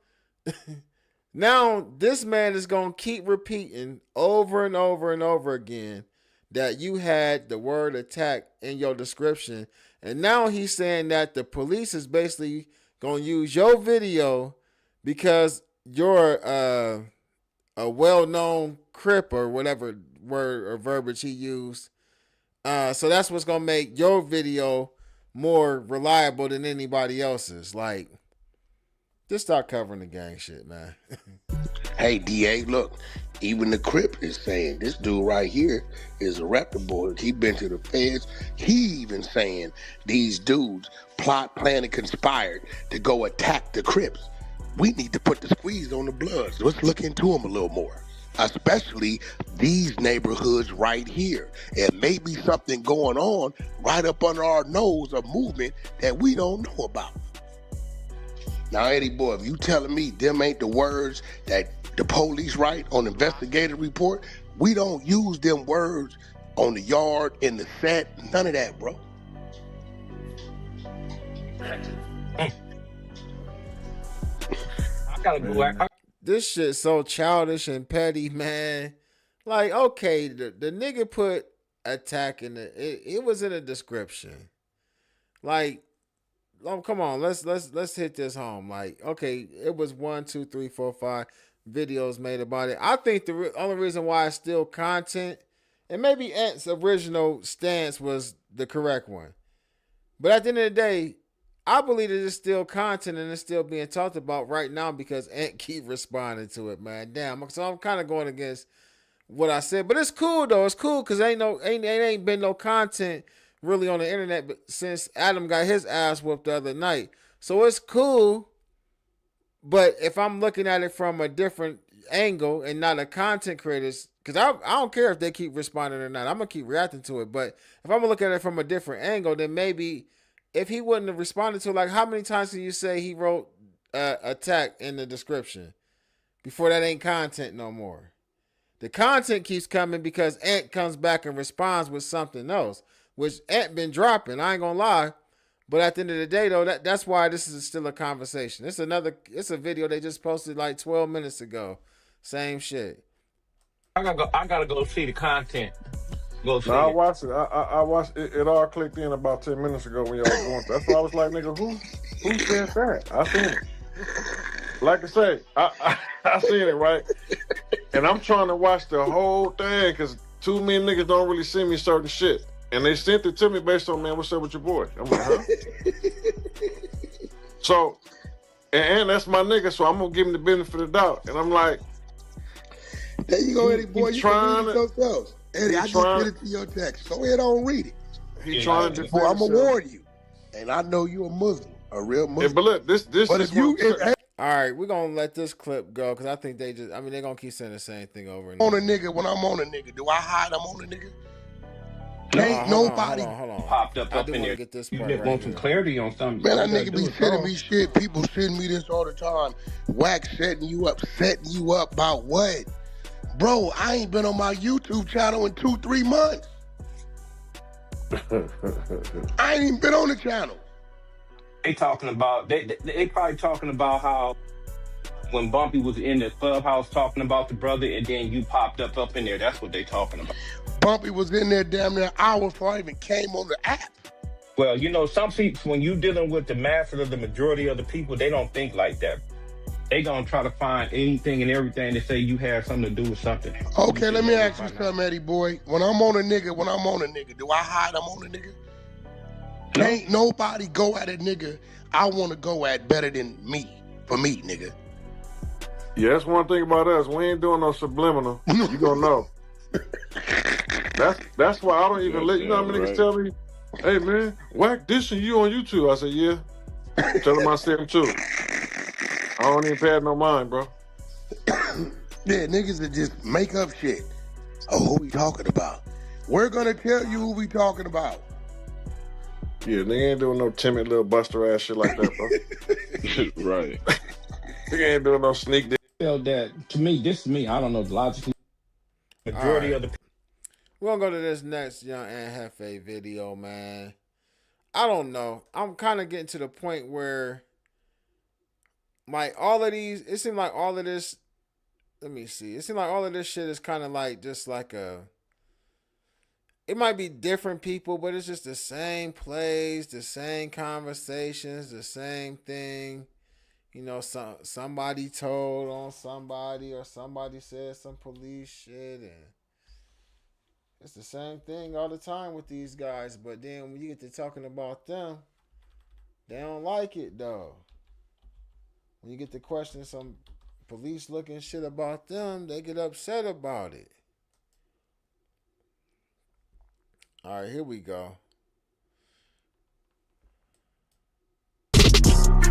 this man is going to keep repeating over and over and over again that you had the word attack in your description. And now he's saying that the police is basically going to use your video because you're a well-known Crip or whatever word or verbiage he used. So that's what's going to make your video more reliable than anybody else's. Like, just start covering the gang shit, man. Hey, DA, look, even the Crip is saying this dude right here is a reputable. He been to the feds. He even saying these dudes plot, plan, and conspired to go attack the Crips. We need to put the squeeze on the Bloods. Let's look into them a little more, especially these neighborhoods right here. And maybe something going on right up under our nose, a movement that we don't know about. Now, Eddie boy, if you telling me them ain't the words that the police write on investigative report, we don't use them words on the yard, in the set, none of that, bro. I gotta go back. This shit so childish and petty, man. Like, okay, the nigga put attack in it was in a description. Like, oh, come on, let's hit this home. Like, okay, it was 1, 2, 3, 4, 5 videos made about it. I think the only reason why it's still content, and maybe Ant's original stance was the correct one, but at the end of the day, I believe that it's still content and it's still being talked about right now because Ant keep responding to it, man. Damn, so I'm kind of going against what I said, but it's cool though. It's cool because ain't been no content really on the internet, but since Adam got his ass whooped the other night. So it's cool, but if I'm looking at it from a different angle and not a content creator's, because I don't care if they keep responding or not. I'm going to keep reacting to it. But if I'm going to look at it from a different angle, then maybe if he wouldn't have responded to it, like how many times can you say he wrote attack in the description before that ain't content no more? The content keeps coming because Ant comes back and responds with something else, which Ant been dropping. I ain't going to lie. But at the end of the day, though, that's why this is still a conversation. It's a video they just posted like 12 minutes ago. Same shit. I gotta go see the content. Go see No, I it. watched it. I watched it. It all clicked in about 10 minutes ago when y'all was going. That's why I was like, nigga, who said that? I seen it. Like I say, I seen it, right? And I'm trying to watch the whole thing because too many niggas don't really see me certain shit. And they sent it to me based on, man, what's up with your boy? I'm like, huh? So, and that's my nigga, so I'm going to give him the benefit of the doubt. And I'm like, there you go, Eddie boy. You can read it to, yourself. Eddie, I just sent it to your text. Go ahead on read it. He trying to boy, I'm going to warn you. And I know you a Muslim, a real Muslim. Yeah, but look, this but is all right, we're going to let this clip go because I think they're going to keep saying the same thing over and over. On a nigga, when I'm on a nigga, do I hide I'm on a nigga? Ain't nobody hold on. Popped up in there. Get this you part just right want some here. clarity on something. Man, that nigga be sending me shit. People send me this all the time. Wack setting you up about what? Bro, I ain't been on my YouTube channel in 2-3 months. I ain't even been on the channel. They talking about they probably talking about how when Bumpy was in the clubhouse talking about the brother and then you popped up in there. That's what they talking about. Bumpy was in there damn near an hour before I even came on the app. Well, you know, some people, when you dealing with the masses of the majority of the people, they don't think like that. They gonna try to find anything and everything to say you have something to do with something. Okay, let me ask you something, Eddie boy. When I'm on a nigga, do I hide I'm on a nigga? No. Ain't nobody go at a nigga I want to go at better than me, for me, nigga. Yeah, that's one thing about us. We ain't doing no subliminal. You gonna know. That's why I don't even let, you know how many niggas tell me, hey man, Wack dissing you on YouTube. I said, yeah. Tell them I said him too. I don't even pay it no mind, bro. Yeah, niggas that just make up shit. Oh, who we talking about? We're gonna tell you who we talking about. Yeah, nigga ain't doing no timid little buster ass shit like that, bro. Right. Nigga ain't doing no sneak dick. Feel that to me, this is me. I don't know the logic. Majority of the we're gonna go to this next Young Ant Jefe video, man. I don't know. I'm kind of getting to the point where, like, all of these, it seems like all of this. Let me see. It seems like all of this shit is kind of like just like a. It might be different people, but it's just the same plays, the same conversations, the same thing. You know, somebody told on somebody or somebody said some police shit, and it's the same thing all the time with these guys. But then when you get to talking about them, they don't like it, though. When you get to question some police looking shit about them, they get upset about it. All right, here we go.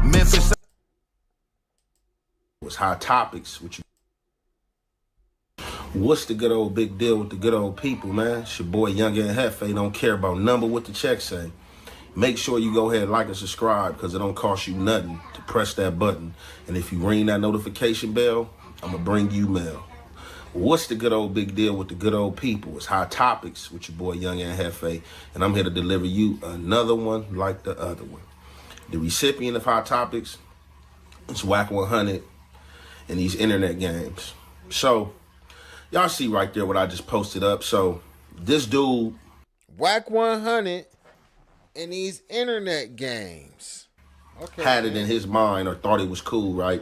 Memphis was hot topics. What's the good old big deal with the good old people, man? It's your boy Young Ant Jefe. Don't care about number what the check say. Make sure you go ahead and like and subscribe because it don't cost you nothing to press that button. And if you ring that notification bell, I'm going to bring you mail. What's the good old big deal with the good old people? It's hot topics with your boy Young Ant Jefe, and I'm here to deliver you another one like the other one. The recipient of hot topics is Wack 100 and these internet games. So y'all see right there what I just posted up. So this dude, Wack 100 and these internet games, had it in his mind or thought it was cool, right,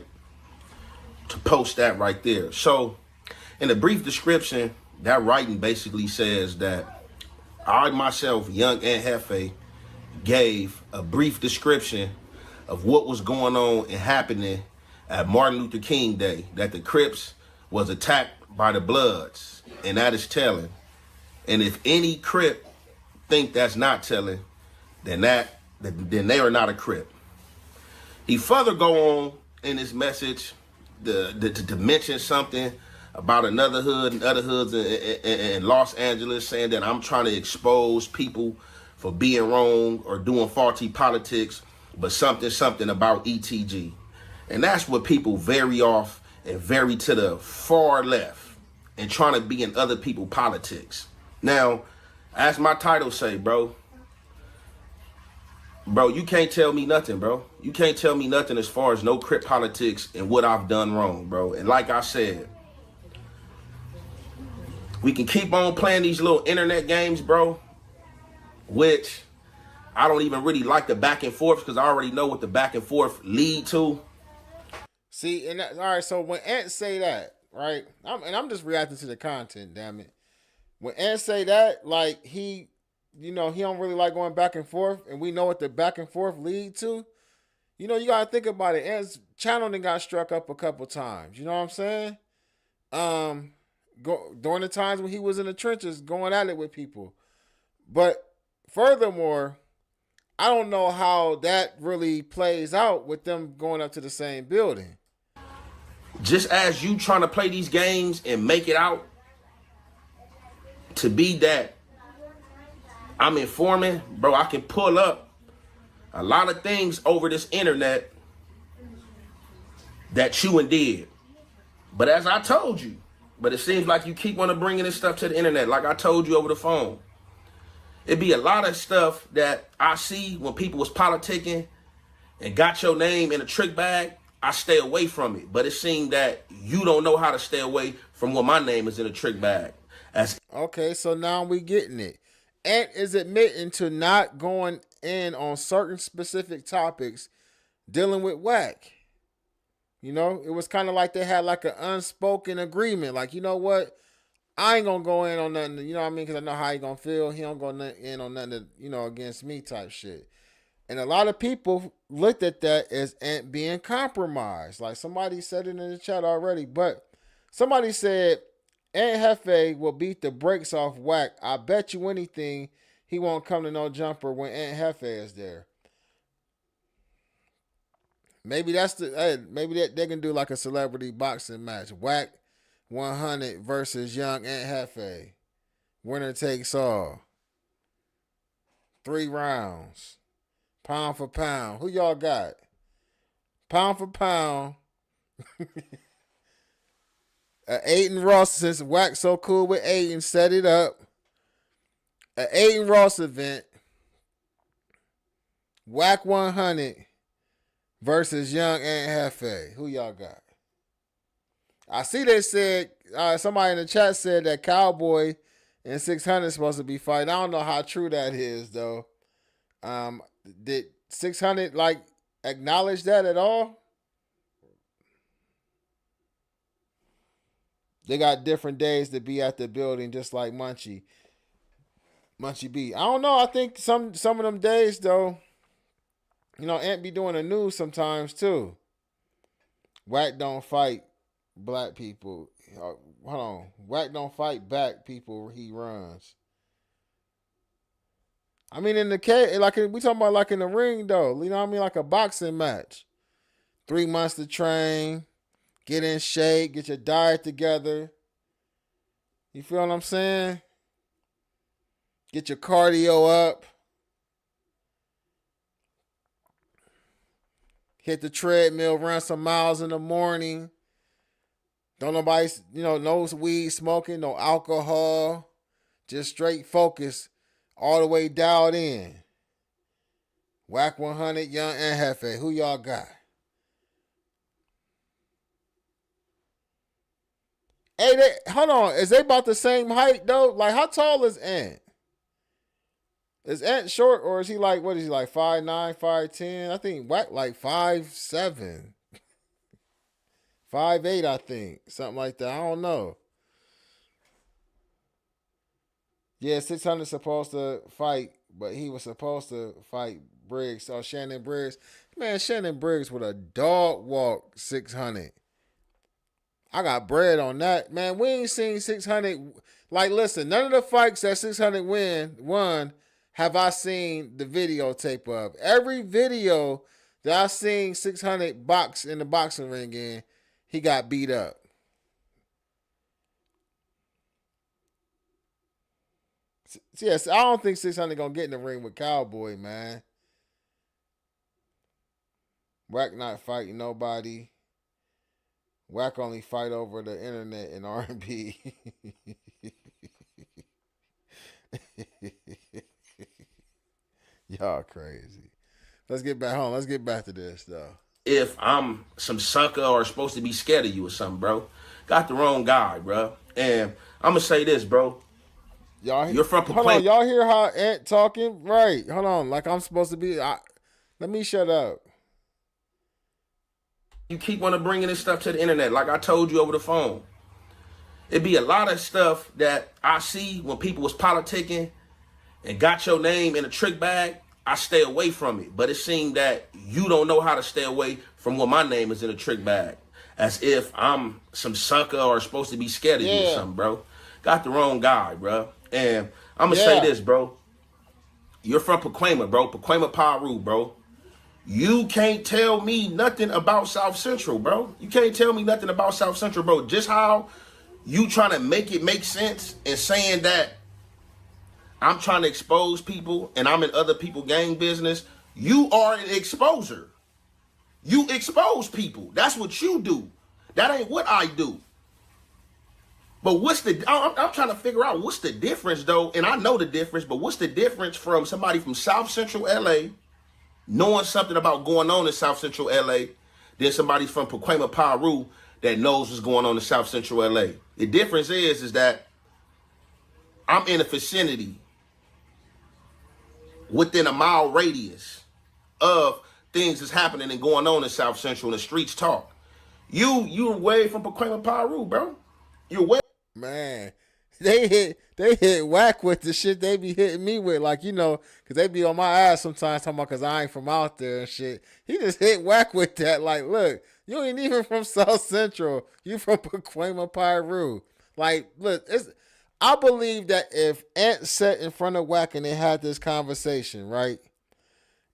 to post that right there. So in a brief description, that writing basically says that I myself, Young Ant Jefe, gave a brief description of what was going on and happening at Martin Luther King Day, that the Crips was attacked by the Bloods, and that is telling. And if any Crip think that's not telling, then they are not a Crip. He further go on in his message to mention something about another hood and other hoods in Los Angeles, saying that I'm trying to expose people for being wrong or doing faulty politics, but something about ETG. And that's what people vary off and vary to the far left and trying to be in other people's politics. Now, as my title say, bro, you can't tell me nothing, bro. You can't tell me nothing as far as no Crip politics and what I've done wrong, bro. And like I said, we can keep on playing these little internet games, bro, which I don't even really like the back and forth because I already know what the back and forth lead to. See, and all right, so when Ant say that, right, I'm just reacting to the content, damn it. When Ant say that, like, he don't really like going back and forth, and we know what the back and forth lead to. You got to think about it. Ant's channel then got struck up a couple times. You know what I'm saying? During the times when he was in the trenches going at it with people. But furthermore, I don't know how that really plays out with them going up to the same building. Just as you trying to play these games and make it out to be that I'm informing, bro, I can pull up a lot of things over this internet that you and did. But as I told you, but it seems like you keep on bringing this stuff to the internet, like I told you over the phone. It'd be a lot of stuff that I see when people was politicking and got your name in a trick bag. I stay away from it. But it seemed that you don't know how to stay away from when my name is in a trick bag. Okay, so now we getting it. Ant is admitting to not going in on certain specific topics dealing with Wack. It was kind of like they had like an unspoken agreement. Like, you know what? I ain't going to go in on nothing, you know what I mean? Because I know how he going to feel. He don't go in on nothing, against me type shit. And a lot of people looked at that as Ant being compromised. Like somebody said it in the chat already. But somebody said, Ant Jefe will beat the brakes off Wack. I bet you anything he won't come to no jumper when Ant Jefe is there. Maybe maybe they can do like a celebrity boxing match. Wack 100 versus young Ant Jefe. Winner takes all. 3 rounds. Pound for pound. Who y'all got? Pound for pound. Aiden Ross, since Wack so cool with Aiden, set it up. An Aiden Ross event. Wack 100 versus young Ant Jefe. Who y'all got? I see they said, somebody in the chat said that Cowboy and 600 is supposed to be fighting. I don't know how true that is, though. Did 600, acknowledge that at all? They got different days to be at the building, just like Munchie B. I don't know. I think some of them days, though, Ant be doing the news sometimes, too. Wack don't fight black people. Hold on. Wack don't fight back people he runs. I mean, in the cage, we talking about like in the ring, though. You know what I mean? Like a boxing match. 3 months to train. Get in shape. Get your diet together. You feel what I'm saying? Get your cardio up. Hit the treadmill. Run some miles in the morning. Don't nobody, no weed smoking. No alcohol. Just straight focus. All the way dialed in. Wack 100, young Ant Jefe. Who y'all got? Hey, hold on. Is they about the same height, though? Like, how tall is Ant? Is Ant short, or is he what is he, 5'9", 5'10"? I think Wack 5'7". 5'8", I think. Something like that. I don't know. Yeah, 600 supposed to fight, but he was supposed to fight Briggs. Or Shannon Briggs. Man, Shannon Briggs with a dog walk 600. I got bread on that. Man, we ain't seen 600. Listen, none of the fights that 600 won have I seen the videotape of. Every video that I seen 600 box in the boxing ring in, he got beat up. Yes, I don't think 600 gonna get in the ring with Cowboy, man. Wack not fighting nobody. Wack only fight over the internet and R&B. Y'all crazy. Let's get back home. Let's get back to this though. If I'm some sucker or supposed to be scared of you or something, bro. Got the wrong guy, bro. And I'm gonna say this, bro. You're from hold on, y'all hear how Ant talking? Right. Hold on. Like I'm supposed to be. Let me shut up. You keep on bringing this stuff to the internet, like I told you over the phone. It'd be a lot of stuff that I see when people was politicking and got your name in a trick bag. I stay away from it. But it seemed that you don't know how to stay away from when my name is in a trick bag. As if I'm some sucker or supposed to be scared of you or something, bro. Got the wrong guy, bro. And I'm going to say this, bro. You're from Pacoima, bro. Pacoima Paru, bro. You can't tell me nothing about South Central, bro. You can't tell me nothing about South Central, bro. Just how you trying to make it make sense and saying that I'm trying to expose people and I'm in other people's gang business. You are an exposer. You expose people. That's what you do. That ain't what I do. But I'm trying to figure out what's the difference, though. And I know the difference, but what's the difference from somebody from South Central LA knowing something about going on in South Central LA than somebody from Pacoima Paru that knows what's going on in South Central LA? The difference is that I'm in a vicinity within a mile radius of things that's happening and going on in South Central and the streets talk. You're way from Pacoima Paru, bro. You're way. Man, they hit Wack with the shit they be hitting me with, like, you know, because they be on my ass sometimes talking about because I ain't from out there and shit. He just hit Wack with that, like, look, you ain't even from South Central. You from Pacoima Paru. Like, look, I believe that if Ant sat in front of Wack and they had this conversation, right,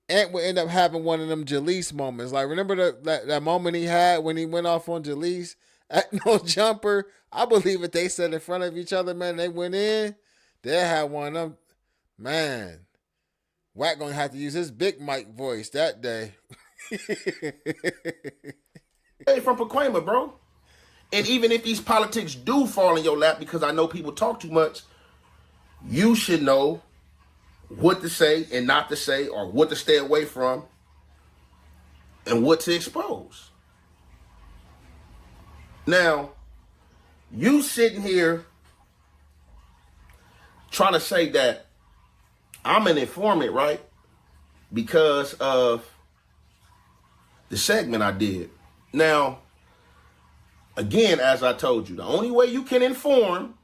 Ant would end up having one of them Jalise moments. Like, remember that moment he had when he went off on Jalise at No Jumper? I believe if they sat in front of each other, man, they went in, they'll have one of them. Man, Wack gonna have to use his big mic voice that day. Hey, from Pacoima, bro. And even if these politics do fall in your lap, because I know people talk too much, you should know what to say and not to say, or what to stay away from and what to expose. Now, you sitting here trying to say that I'm an informant, right? Because of the segment I did. Now, again, as I told you, the only way you can inform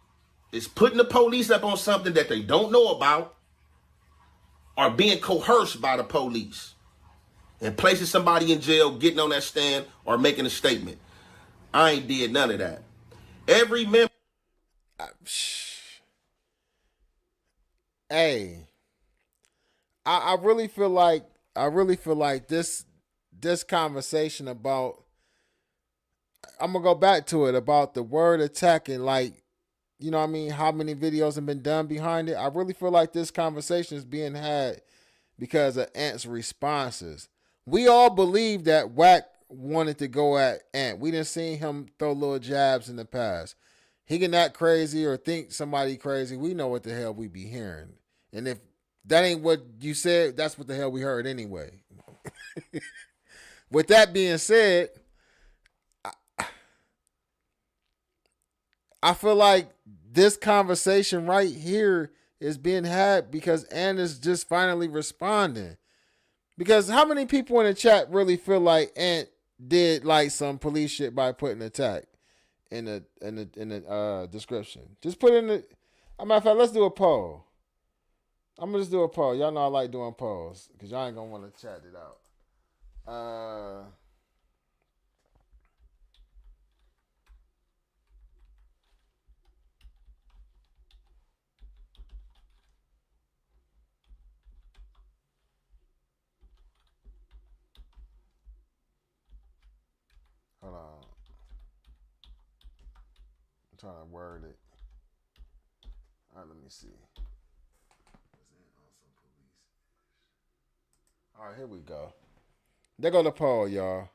is putting the police up on something that they don't know about, or being coerced by the police and placing somebody in jail, getting on that stand, or making a statement. I ain't did none of that. Every member. Hey, I really feel like this conversation about, I'm gonna go back to it, about the word attacking, like, you know what I mean, how many videos have been done behind it. I really feel like this conversation is being had because of Ant's responses. We all believe that Wack wanted to go at Ant. We didn't see him throw little jabs in the past. He can act crazy or think somebody crazy. We know what the hell we be hearing. And if that ain't what you said, that's what the hell we heard anyway. With that being said, I feel like this conversation right here is being had because Ant is just finally responding. Because how many people in the chat really feel like Ant did like some police shit by putting attack in the description? Just put in the. As a matter of fact, let's do a poll. I'm gonna just do a poll. Y'all know I like doing polls because y'all ain't gonna want to chat it out. trying to word it. All right, let me see. All right, here we go. There go the poll, y'all.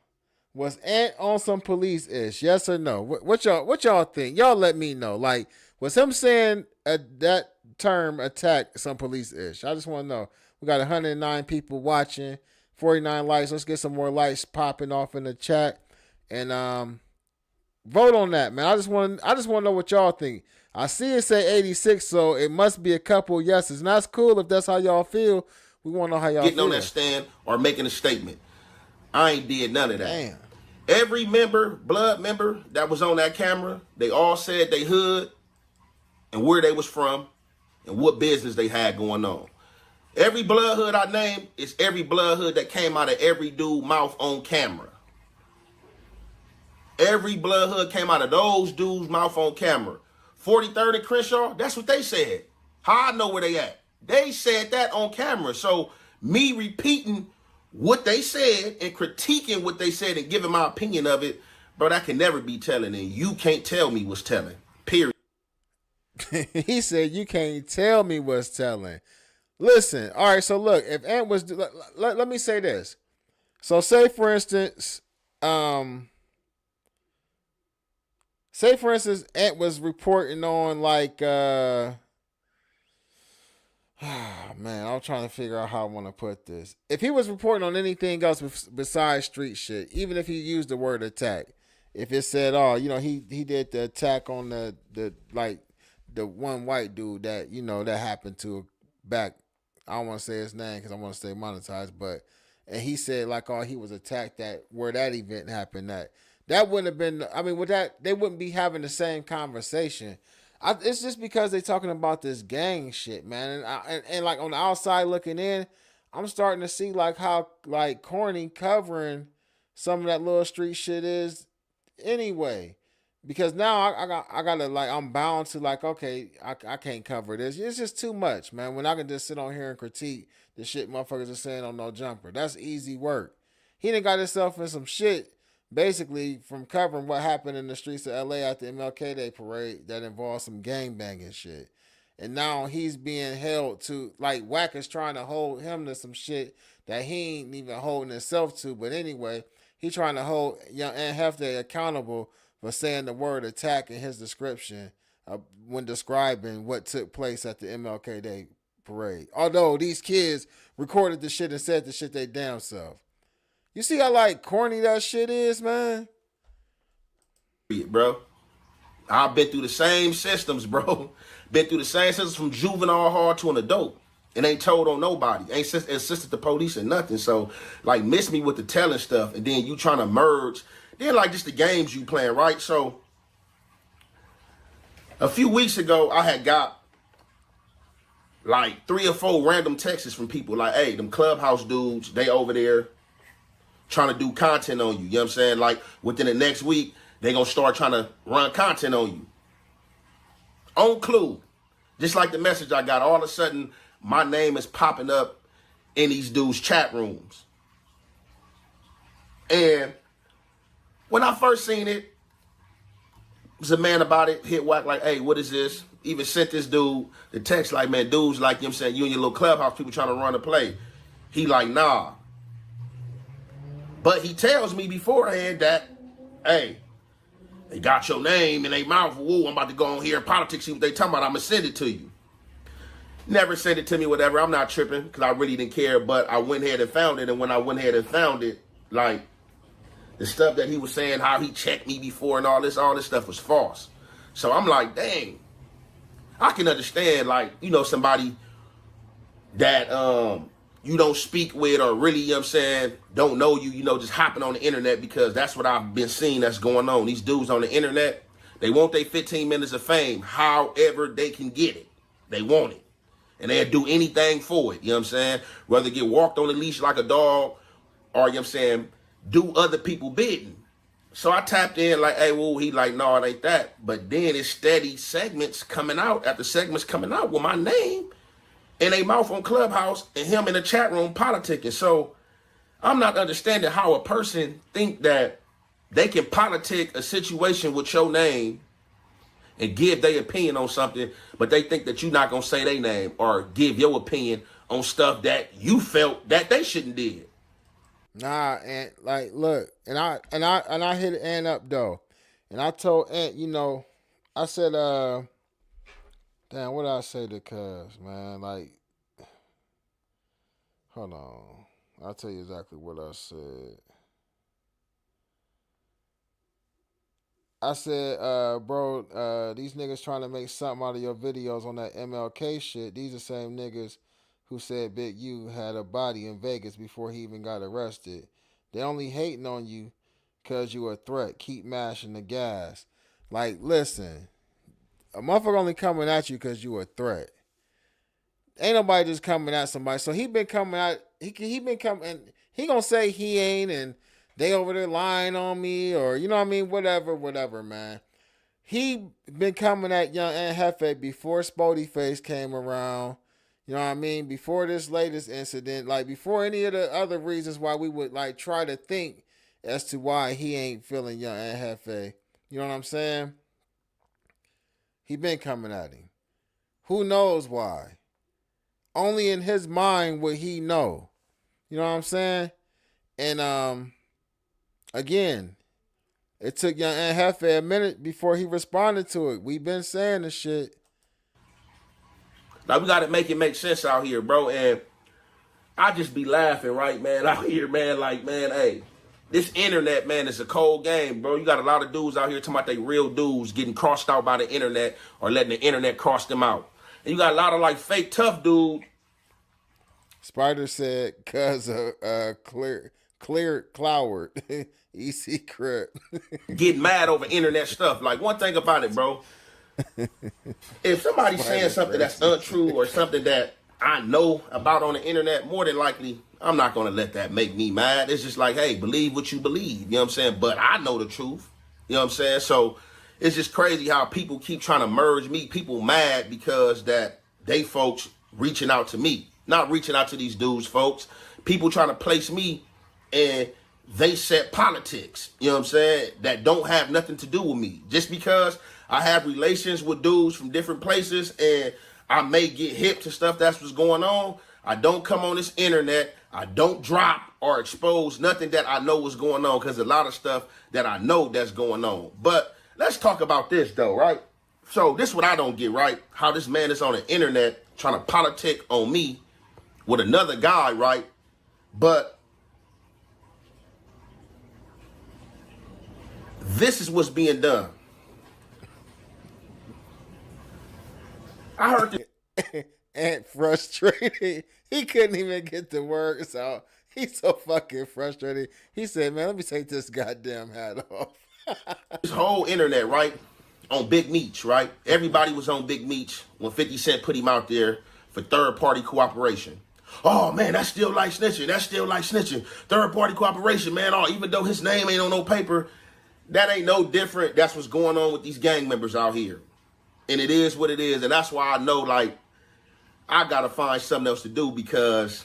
Was Ant on some police ish? Yes or no? What y'all think? Y'all let me know. Like, was him saying that term attack some police ish? I just want to know. We got 109 people watching, 49 likes. Let's get some more likes popping off in the chat, and vote on that, man. I just want to know what y'all think. I see it say 86, so it must be a couple yeses, and that's cool if that's how y'all feel. We want to know how y'all getting feel. on that stand or making a statement. I ain't did none of that. Damn. Every blood member that was on that camera, they all said they hood and where they was from and what business they had going on. Every blood hood I named is every blood hood that came out of every dude mouth on camera. Every blood hood came out of those dudes' mouth on camera. 43rd and Crenshaw, that's what they said. How I know where they at? They said that on camera. So me repeating what they said and critiquing what they said and giving my opinion of it, bro, that can never be telling, and you can't tell me what's telling. Period. He said you can't tell me what's telling. Listen, all right, so look, if Ant was let me say this. So say for instance, Ant was reporting on like man, I'm trying to figure out how I want to put this. If he was reporting on anything else besides street shit, even if he used the word attack, if it said, oh, you know, he did the attack on the one white dude that, you know, that happened to back, I don't want to say his name because I want to stay monetized, but, and he said like, oh, he was attacked at where that event happened, that wouldn't have been, I mean, with that, they wouldn't be having the same conversation. It's just because they talking about this gang shit, man. And like on the outside looking in, I'm starting to see like how like corny covering some of that little street shit is anyway. Because now I gotta like, I'm bound to like, okay, I can't cover this. It's just too much, man. When I can just sit on here and critique the shit motherfuckers are saying on No Jumper. That's easy work. He done got himself in some shit basically from covering what happened in the streets of LA at the MLK Day parade that involved some gangbanging shit. And now he's being held to, like Wack is trying to hold him to some shit that he ain't even holding himself to. But anyway, he trying to hold young Ant Jefe accountable for saying the word attack in his description when describing what took place at the MLK Day parade. Although these kids recorded the shit and said the shit they damn self. You see how like corny that shit is, man? Bro, I've been through the same systems, bro. Been through the same systems from juvenile hall to an adult. And ain't told on nobody. Ain't assisted the police or nothing. So, like, miss me with the telling stuff. And then you trying to merge. Then, like, just the games you playing, right? So, a few weeks ago, I had got, like, 3 or 4 random texts from people. Like, hey, them Clubhouse dudes, they over there trying to do content on you. You know what I'm saying? Like, within the next week, they gonna start trying to run content on you. On clue. Just like the message I got, all of a sudden, my name is popping up in these dudes' chat rooms. And when I first seen it, was a man about it, hit Wack like, hey, what is this? Even sent this dude the text like, man, dudes like, you know what I'm saying, you and your little Clubhouse people trying to run a play. He like, nah. But he tells me beforehand that, hey, they got your name in their mouth. Woo, I'm about to go on here in politics, see what they talking about. I'm going to send it to you. Never sent it to me, whatever. I'm not tripping because I really didn't care. But I went ahead and found it. And when I went ahead and found it, like, the stuff that he was saying, how he checked me before and all this stuff was false. So I'm like, dang, I can understand, like, you know, somebody that you don't speak with or really, you know what I'm saying, don't know you, you know, just hopping on the internet, because that's what I've been seeing that's going on. These dudes on the internet, they want their 15 minutes of fame however they can get it. They want it. And they'll do anything for it, you know what I'm saying? Whether get walked on the leash like a dog or, you know what I'm saying, do other people bidding. So I tapped in like, hey, well, he like, no, it ain't that. But then it's steady segments coming out after segments coming out with my name in a mouth on Clubhouse and him in the chat room politicking. So I'm not understanding how a person think that they can politic a situation with your name and give their opinion on something, but they think that you're not gonna say their name or give your opinion on stuff that you felt that they shouldn't did. Nah, and like, look, and I hit Ant up though, and I told Ant, I said, damn, what did I say to Cuz, man? Like, hold on, I'll tell you exactly what I said. I said, bro, these niggas trying to make something out of your videos on that MLK shit. These are the same niggas who said Big U had a body in Vegas before he even got arrested. They only hating on you because you a threat. Keep mashing the gas. Like, listen, a motherfucker only coming at you because you a threat. Ain't nobody just coming at somebody. So he been coming at, he been coming, and he gonna say he ain't, and they over there lying on me, or you know what I mean, whatever, man. He been coming at young Ant Jefe before Spody Face came around. You know what I mean? Before this latest incident, like before any of the other reasons why we would like try to think as to why he ain't feeling young Ant Jefe. You know what I'm saying? He been coming at him. Who knows why? Only in his mind would he know. You know what I'm saying? And again, it took young Ant Jefe a minute before he responded to it. We've been saying the shit. Like, we gotta make it make sense out here, bro. And I just be laughing, right, man, out here, man. Like, man, hey, this internet, man, is a cold game, bro. You got a lot of dudes out here talking about they real dudes getting crossed out by the internet or letting the internet cross them out. And you got a lot of like fake tough dude. Spider said, "Cuz clear cloud, EC crip." Getting mad over internet stuff. Like, one thing about it, bro. If somebody's saying something that's untrue or something that I know about on the internet, more than likely, I'm not going to let that make me mad. It's just like, hey, believe what you believe. You know what I'm saying? But I know the truth. You know what I'm saying? So it's just crazy how people keep trying to merge me. People mad because that they folks reaching out to me. Not reaching out to these dudes, folks. People trying to place me and they set politics, you know what I'm saying, that don't have nothing to do with me. Just because I have relations with dudes from different places and I may get hip to stuff that's what's going on, I don't come on this internet, I don't drop or expose nothing that I know what's going on, because a lot of stuff that I know that's going on. But let's talk about this though, right? So this is what I don't get, right? How this man is on the internet trying to politic on me with another guy, right? But this is what's being done. I heard this. And frustrated. He couldn't even get the words out. He's so fucking frustrated. He said, man, let me take this goddamn hat off. This whole internet, right? On Big Meech, right? Everybody was on Big Meech when 50 Cent put him out there for third-party cooperation. Oh, man, that's still like snitching. That's still like snitching. Third-party cooperation, man. Oh, even though his name ain't on no paper, that ain't no different. That's what's going on with these gang members out here. And it is what it is. And that's why I know, like, I got to find something else to do, because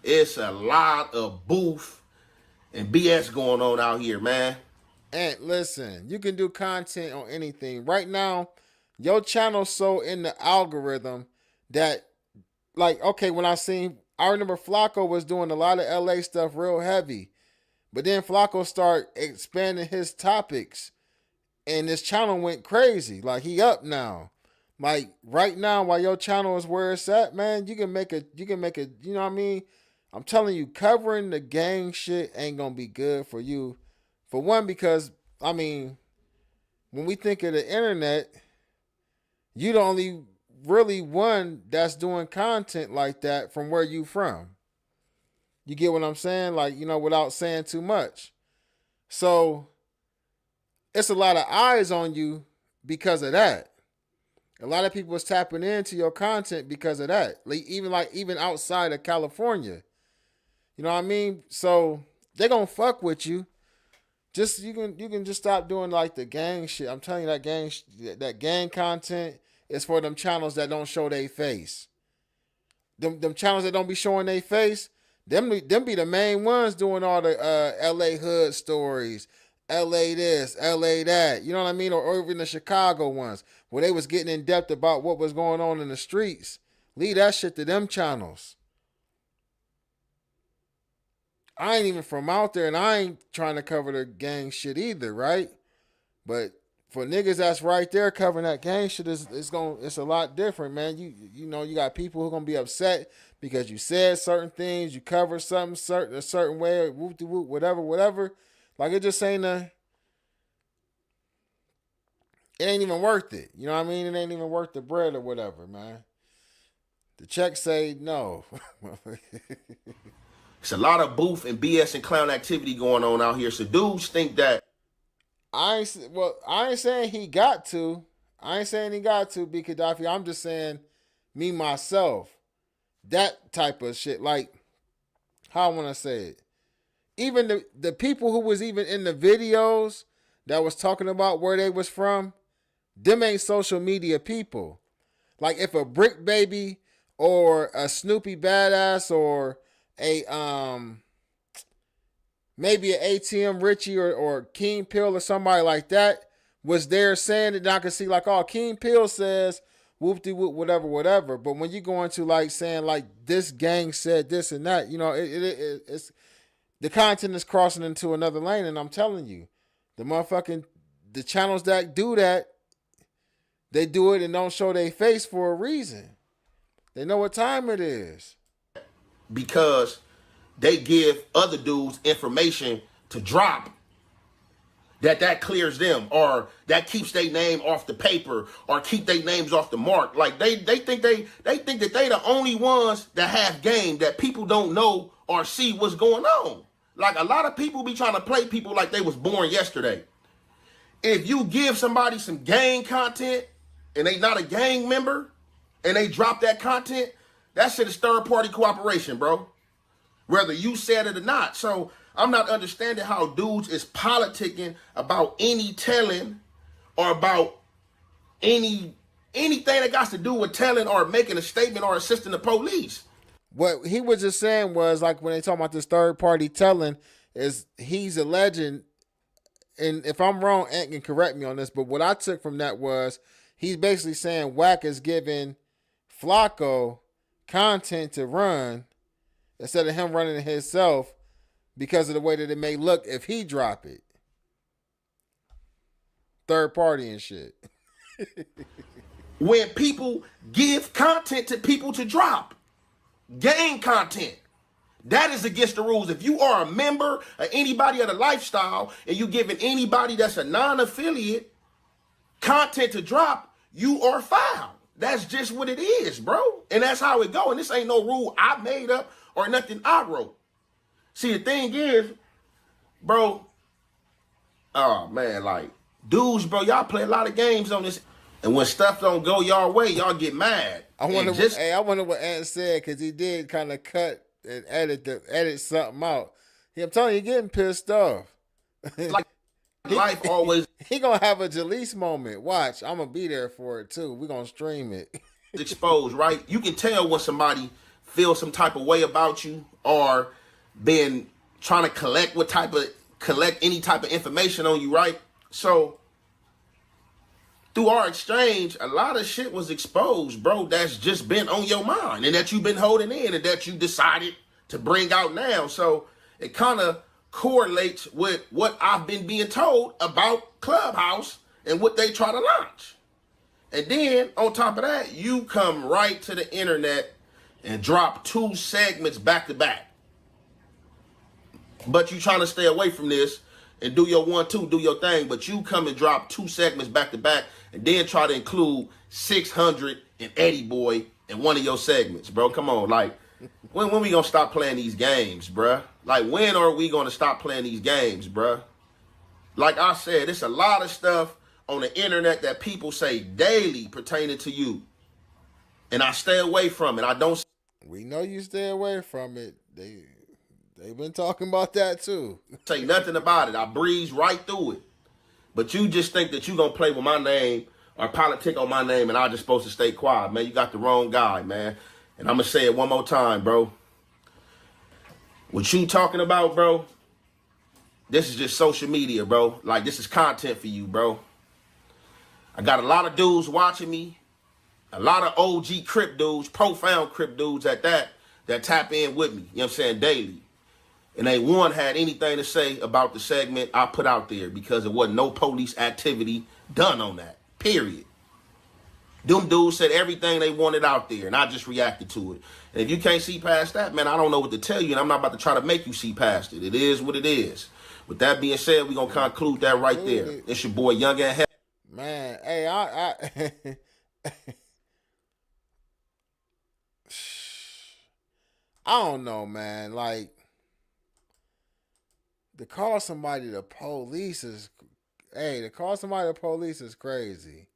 it's a lot of booth and BS going on out here, man. And listen, you can do content on anything. Right now, your channel's so in the algorithm that, like, okay, I remember Flacco was doing a lot of LA stuff real heavy. But then Flacco started expanding his topics, and this channel went crazy. Like, he up now. Like, right now, while your channel is where it's at, man, you can make a, you know what I mean? I'm telling you, covering the gang shit ain't gonna be good for you. For one, because, I mean, when we think of the internet, you the only really one that's doing content like that from where you from. You get what I'm saying? Like, you know, without saying too much. So it's a lot of eyes on you because of that. A lot of people is tapping into your content because of that. Even outside of California. You know what I mean? So they're gonna fuck with you. Just you can just stop doing like the gang shit. I'm telling you, that gang content is for them channels that don't show their face. Them channels that don't be showing their face, them be the main ones doing all the LA hood stories, LA this, LA that. You know what I mean? Or even the Chicago ones where they was getting in depth about what was going on in the streets. Leave that shit to them channels. I ain't even from out there, and I ain't trying to cover the gang shit either, right? But for niggas that's right there covering that gang shit, it's a lot different, man. You know you got people who gonna be upset because you said certain things, you cover something a certain way, whoop de whoop, whatever. Like it just ain't it ain't even worth it. You know what I mean? It ain't even worth the bread or whatever, man. The check say no. It's a lot of booth and BS and clown activity going on out here. So dudes think that I ain't saying he got to. I ain't saying he got to be Gaddafi. I'm just saying me myself. That type of shit. Like, how I want to say it. Even the people who was even in the videos that was talking about where they was from, them ain't social media people. Like if a Brick Baby or a Snoopy Badass or a maybe an ATM Richie or Keen Pill or somebody like that was there saying it, and I could see like, oh, Keen Pill says whoop-de-whoop, whatever. But when you go into like saying like this gang said this and that, you know, it's the content is crossing into another lane, and I'm telling you, the channels that do that, they do it and don't show their face for a reason. They know what time it is. because they give other dudes information to drop that clears them, or that keeps their name off the paper, or keep their names off the mark. Like they think that they the only ones that have game, that people don't know or see what's going on. Like a lot of people be trying to play people like they was born yesterday. If you give somebody some gang content and they not a gang member and they drop that content, that shit is third party cooperation, bro. Whether you said it or not. So I'm not understanding how dudes is politicking about any telling or about anything that got to do with telling or making a statement or assisting the police. What he was just saying was, like, when they talk about this third party telling, is he's alleging, and if I'm wrong, Ant can correct me on this, but what I took from that was he's basically saying Wack is giving Flacco content to run instead of him running it himself because of the way that it may look if he drop it. Third party and shit. When people give content to people to drop, gang content, that is against the rules. If you are a member of anybody of the lifestyle and you giving anybody that's a non-affiliate content to drop, you are foul. That's just what it is, bro. And that's how it go. And this ain't no rule I made up or nothing I wrote. See, the thing is, bro, oh man, like, dudes, bro, y'all play a lot of games on this. And when stuff don't go y'all way, y'all get mad. I wonder what Ant said, because he did kind of cut and edit something out. I'm telling you, getting pissed off. Like life always he gonna have a Jalise moment. Watch, I'm gonna be there for it too. We gonna stream it. exposed, right? You can tell when somebody feels some type of way about you or been trying to collect any type of information on you, right? So through our exchange, a lot of shit was exposed, bro, that's just been on your mind and that you've been holding in and that you decided to bring out now. So it kind of correlates with what I've been being told about Clubhouse and what they try to launch. And then on top of that, you come right to the internet and drop 2 segments back to back. But you trying to stay away from this and do your 1-2, do your thing, but you come and drop 2 segments back to back and then try to include 600 and Eddie Boy in one of your segments, bro. Come on, like, when we gonna stop playing these games, bruh? Like, when are we gonna stop playing these games, bruh? Like I said, it's a lot of stuff on the internet that people say daily pertaining to you. And I stay away from it. I don't. We know you stay away from it. They've been talking about that too. Say nothing about it. I breeze right through it. But you just think that you gonna play with my name or politic on my name and I'm just supposed to stay quiet, man. You got the wrong guy, man. And I'm gonna say it one more time, bro. What you talking about, bro? This is just social media, bro. Like, this is content for you, bro. I got a lot of dudes watching me. A lot of OG Crip dudes, profound Crip dudes at that tap in with me. You know what I'm saying? Daily. And ain't one had anything to say about the segment I put out there because there wasn't no police activity done on that. Period. Them dudes said everything they wanted out there, and I just reacted to it. And if you can't see past that, man, I don't know what to tell you, and I'm not about to try to make you see past it. It is what it is. With that being said, we're going to conclude that right there. It's your boy, Young and Heavy. Man, hey, I I don't know, man. Like, to call somebody the police is, to call somebody the police is crazy.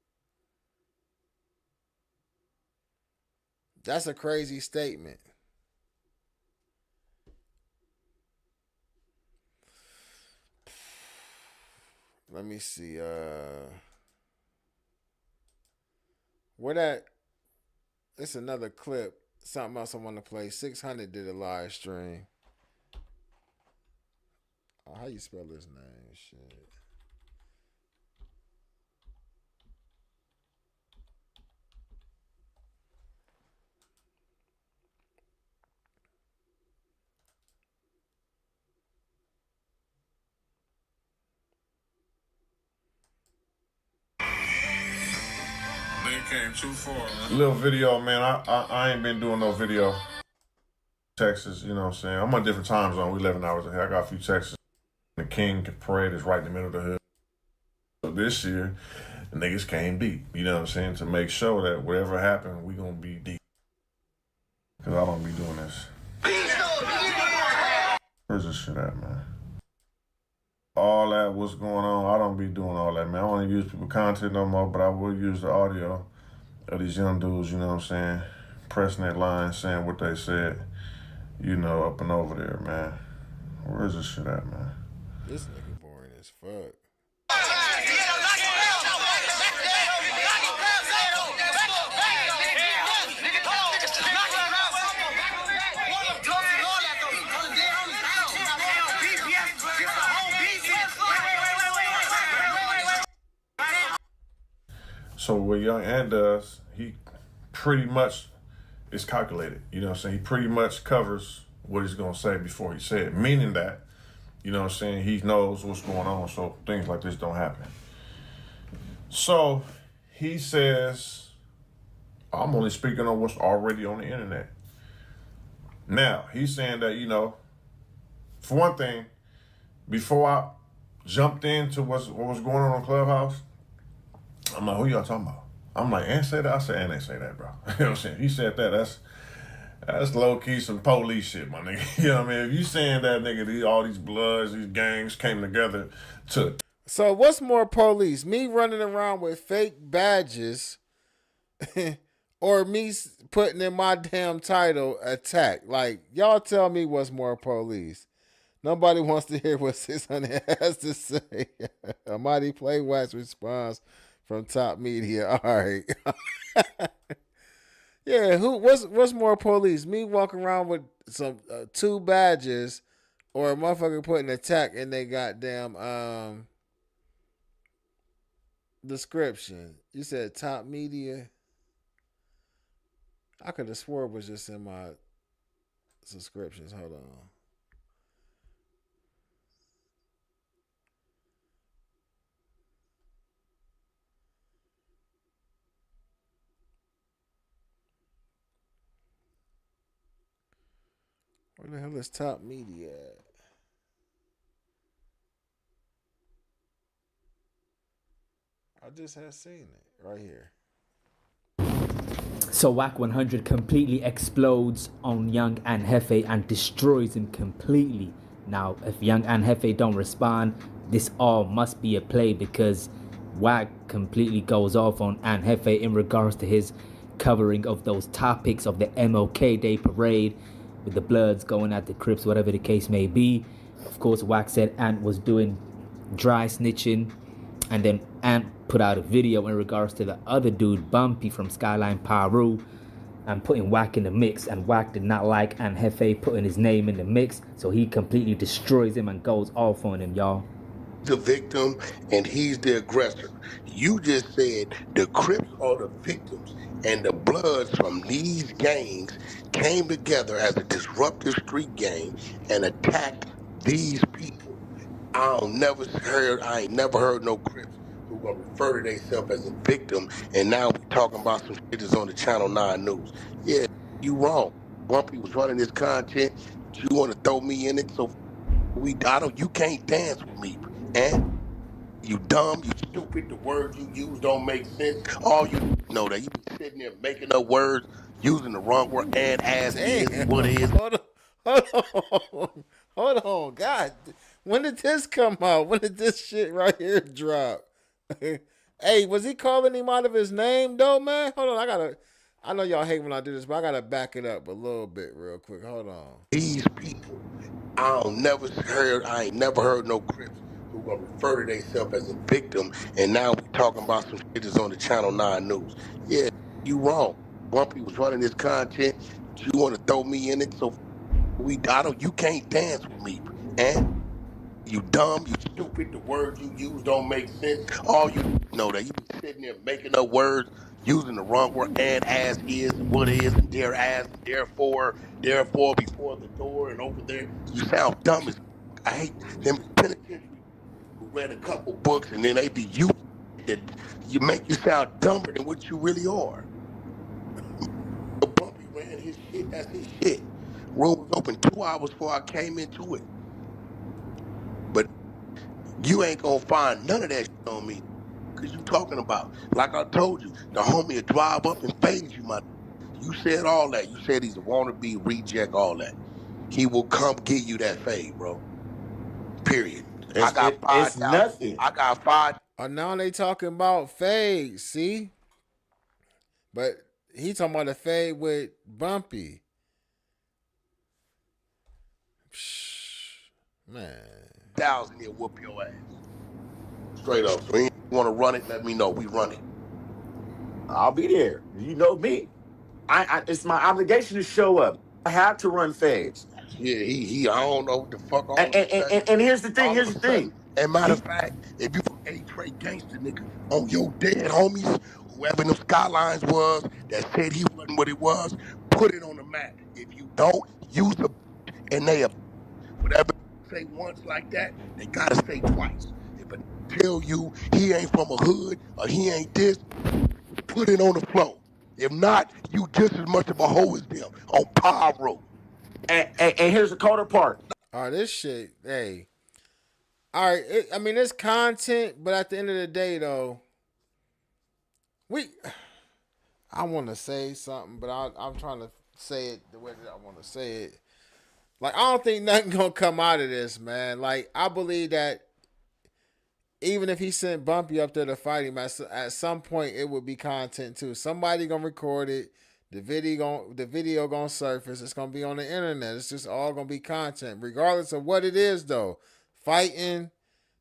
That's a crazy statement. Let me see. Where that? It's another clip. Something else I want to play. 600 did a live stream. Oh, how you spell his name? Shit. Came too far. Man. Little video, man. I ain't been doing no video. Texas, you know what I'm saying? I'm on a different time zone. We 11 hours ahead. I got a few Texas. The King Parade is right in the middle of the hood. So this year, the niggas came deep. You know what I'm saying? To make sure that whatever happened, we gonna be deep. Cause I don't be doing this. Where's this shit at, man? All that, what's going on, I don't be doing all that, man. I don't use people content no more, but I will use the audio of these young dudes, you know what I'm saying? Pressing that line, saying what they said, you know, up and over there, man. Where's this shit at, man? This nigga boring as fuck. So what Young Ant does, he pretty much is calculated. You know what I'm saying? He pretty much covers what he's going to say before he said it. Meaning that, you know what I'm saying, he knows what's going on so things like this don't happen. So he says, I'm only speaking on what's already on the internet. Now, he's saying that, you know, for one thing, before I jumped into what was going on Clubhouse, I'm like, who y'all talking about? I'm like, Ant said that? I said, Ant ain't say that, bro. You know what I'm saying? He said that. That's low-key some police shit, my nigga. You know what I mean? If you saying that, nigga, all these bloods, these gangs came together to... So what's more police? Me running around with fake badges or me putting in my damn title, attack? Like, y'all tell me what's more police. Nobody wants to hear what 600 has to say. A mighty play Wack's response from Top Media. All right. Yeah, what's more police? Me walking around with some 2 badges or a motherfucker putting attack in they goddamn description. You said Top Media. I could have swore it was just in my subscriptions. Hold on. Where the hell is Top Media at? I just had seen it right here. So Wack 100 completely explodes on Young Ant Jefe and destroys him completely. Now, if Young Ant Jefe don't respond, this all must be a play because Wack completely goes off on Ant Jefe in regards to his covering of those topics of the MLK Day parade with the Bloods going at the Crips, whatever the case may be. Of course, Wack said Ant was doing dry snitching, and then Ant put out a video in regards to the other dude, Bumpy from Skyline Peru, and putting Wack in the mix, and Wack did not like Ant Jefe putting his name in the mix, so he completely destroys him and goes off on him, y'all. The victim and he's the aggressor. You just said the Crips are the victims, and the Bloods from these gangs came together as a disruptive street gang and attacked these people. I ain't never heard no Crips who gonna refer to themselves as a victim, and now we talking about some shit that's on the Channel 9 news. Yeah, you wrong. Bumpy was running this content, but you want to throw me in it, so you can't dance with me, and you dumb, you stupid, the words you use don't make sense. All you know that you be sitting there making up words, using the wrong word, and as is, Damn. what is. Hold on. God, when did this come out? When did this shit right here drop? Hey, was he calling him out of his name though, man? Hold on, I know y'all hate when I do this, but I gotta back it up a little bit real quick. Hold on. These people, I ain't never heard no Crips who gonna refer to themselves as a victim, and now we talking about some shit that's on the Channel 9 news. Yeah, you wrong. Bumpy was running this content, but you want to throw me in it, so you can't dance with me, and you dumb, you stupid, the words you use don't make sense. All you know that you be sitting there making up words, using the wrong word, and as is, what is, and there as, and therefore before the door and over there. You sound dumb as I hate them penitentiary who read a couple books and then they be you that you make you sound dumber than what you really are. The Bumpy ran his shit, that's his shit. Room was open 2 hours before I came into it. But you ain't gonna find none of that shit on me. Cause you talking about, like I told you, the homie will drive up and fade you, my. You said all that. You said he's a wannabe, reject, all that. He will come give you that fade, bro. Period. I got 5,000. I got 5. Oh, now they talking about fade, see? But he talking about the fade with Bumpy. Man. 1,000 he'll whoop your ass. Straight up. So you want to run it, let me know. We run it. I'll be there. You know me. It's my obligation to show up. I have to run fades. Yeah, I don't know what the fuck all and here's the thing. And matter of fact, if you from A-Trey gangster, nigga, on your dead homies, whoever them Skylines was that said he wasn't what it was, put it on the map. If you don't, use the and they whatever say once like that, they gotta say twice. If I tell you he ain't from a hood or he ain't this, put it on the floor. If not, you just as much of a hoe as them on pyro. And here's the colder part. Oh, this shit, hey. All right, it's content, but at the end of the day, though, I want to say something, but I'm trying to say it the way that I want to say it. Like, I don't think nothing gonna come out of this, man. Like, I believe that even if he sent Bumpy up there to fight him, at some point it would be content too. Somebody gonna record it. The video gonna surface. It's gonna be on the internet. It's just all gonna be content, regardless of what it is, though. Fighting,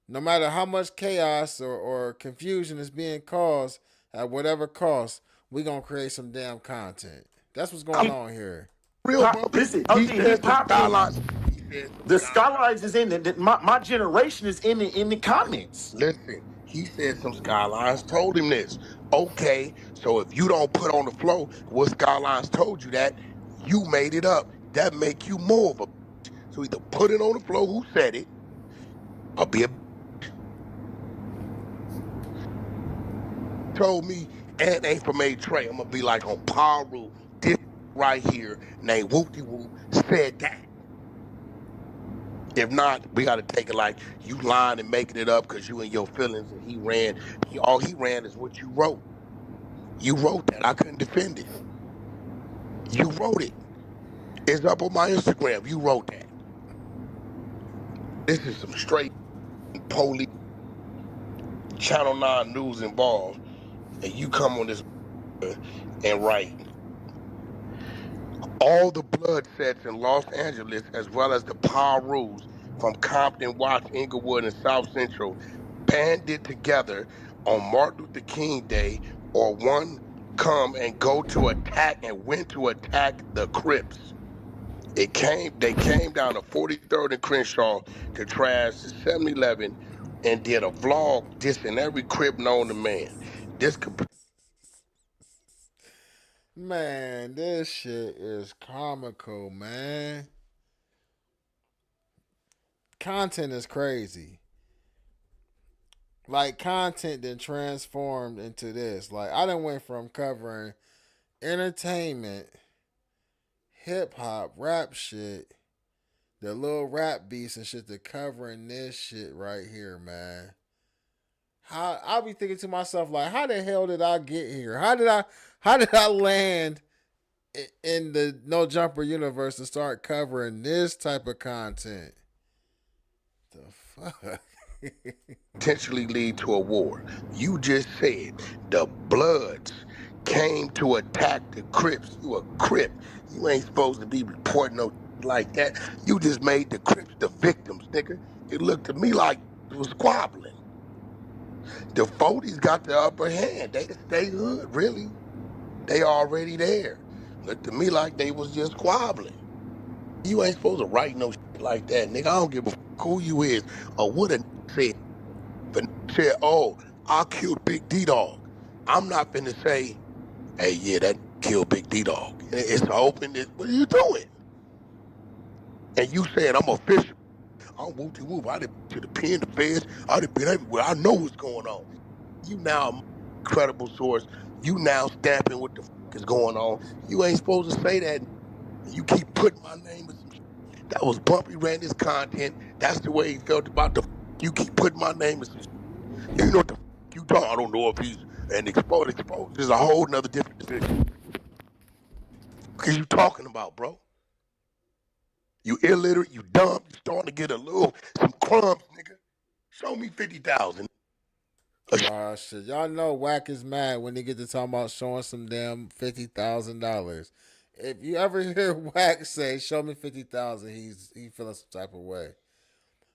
no matter how much chaos or confusion is being caused at whatever cost, we gonna create some damn content. That's what's going on here. Real listen, the Skylines is in it. My generation is in the comments. Listen, he said some Skylines told him this. Okay, so if you don't put on the flow what Skylines told you that, you made it up. That make you more of a bitch. So either put it on the flow who said it, or be a bitch. Told me, Ant ain't from A-Trey. I'm gonna be like on Paru, this right here, named Whoop-de-Whoop, said that. If not, we got to take it like you lying and making it up because you in your feelings and he ran. All he ran is what you wrote. You wrote that. I couldn't defend it. You wrote it. It's up on my Instagram. You wrote that. This is some straight police Channel 9 news involved. And you come on this and write. All the blood sets in Los Angeles, as well as the Parus from Compton, Watts, Inglewood, and South Central, banded together on Martin Luther King Day or one come and go to attack and went to attack the Crips. They came down to 43rd and Crenshaw to trash the 7-Eleven and did a vlog dissing every Crip known to man. Man, this shit is comical, man. Content is crazy. Like, content then transformed into this. Like, I done went from covering entertainment, hip hop, rap shit, the little rap beats and shit, to covering this shit right here, man. I'll be thinking to myself, like, how the hell did I get here? How did I land in the No Jumper universe to start covering this type of content? The fuck? Potentially lead to a war. You just said the Bloods came to attack the Crips. You a Crip. You ain't supposed to be reporting no like that. You just made the Crips the victims, nigga. It looked to me like it was squabbling. The 40s got the upper hand. They the state hood, really. They already there. Looked to me like they was just squabbling. You ain't supposed to write no shit like that, nigga. I don't give a fuck who you is or what a said. If a said, oh, I killed Big D-Dog, I'm not finna say, hey, yeah, that killed Big D-Dog. It's open. What are you doing? And you saying, I'm official. I'm whoop-de-whoop. I done to the pen, the feds. I done been everywhere. I know what's going on. You now a credible source. You now stamping what the fuck is going on. You ain't supposed to say that. You keep putting my name in some shit. That was Bumpy ran this content. That's the way he felt about the you keep putting my name in some shit. You know what the you talking. I don't know if he's an exposed. There's a whole nother different decision. What are you talking about, bro? You illiterate, you dumb, you starting to get some crumbs, nigga. Show me 50,000. Shit. Y'all know Wack is mad when they get to talking about showing some damn $50,000. If you ever hear Wack say, show me 50,000, he feeling some type of way.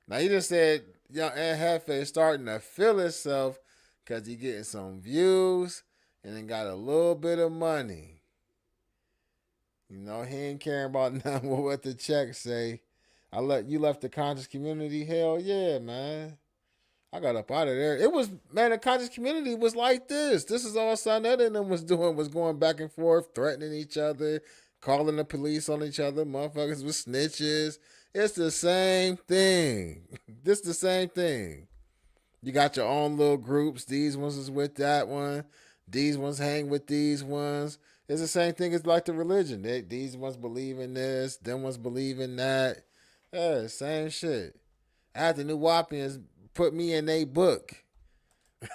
Now he just said young Ant Jefe is starting to feel himself because he getting some views and then got a little bit of money. You know, he ain't caring about nothing what the check say. You left the conscious community. Hell yeah, man. I got up out of there. It was, man, the conscious community was like this. This is all Sonetta and them was doing, was going back and forth, threatening each other, calling the police on each other. Motherfuckers with snitches. It's the same thing. This the same thing. You got your own little groups. These ones is with that one. These ones hang with these ones. It's the same thing as like the religion. These ones believe in this. Them ones believe in that. Yeah, same shit. I had the New Wapians put me in a book.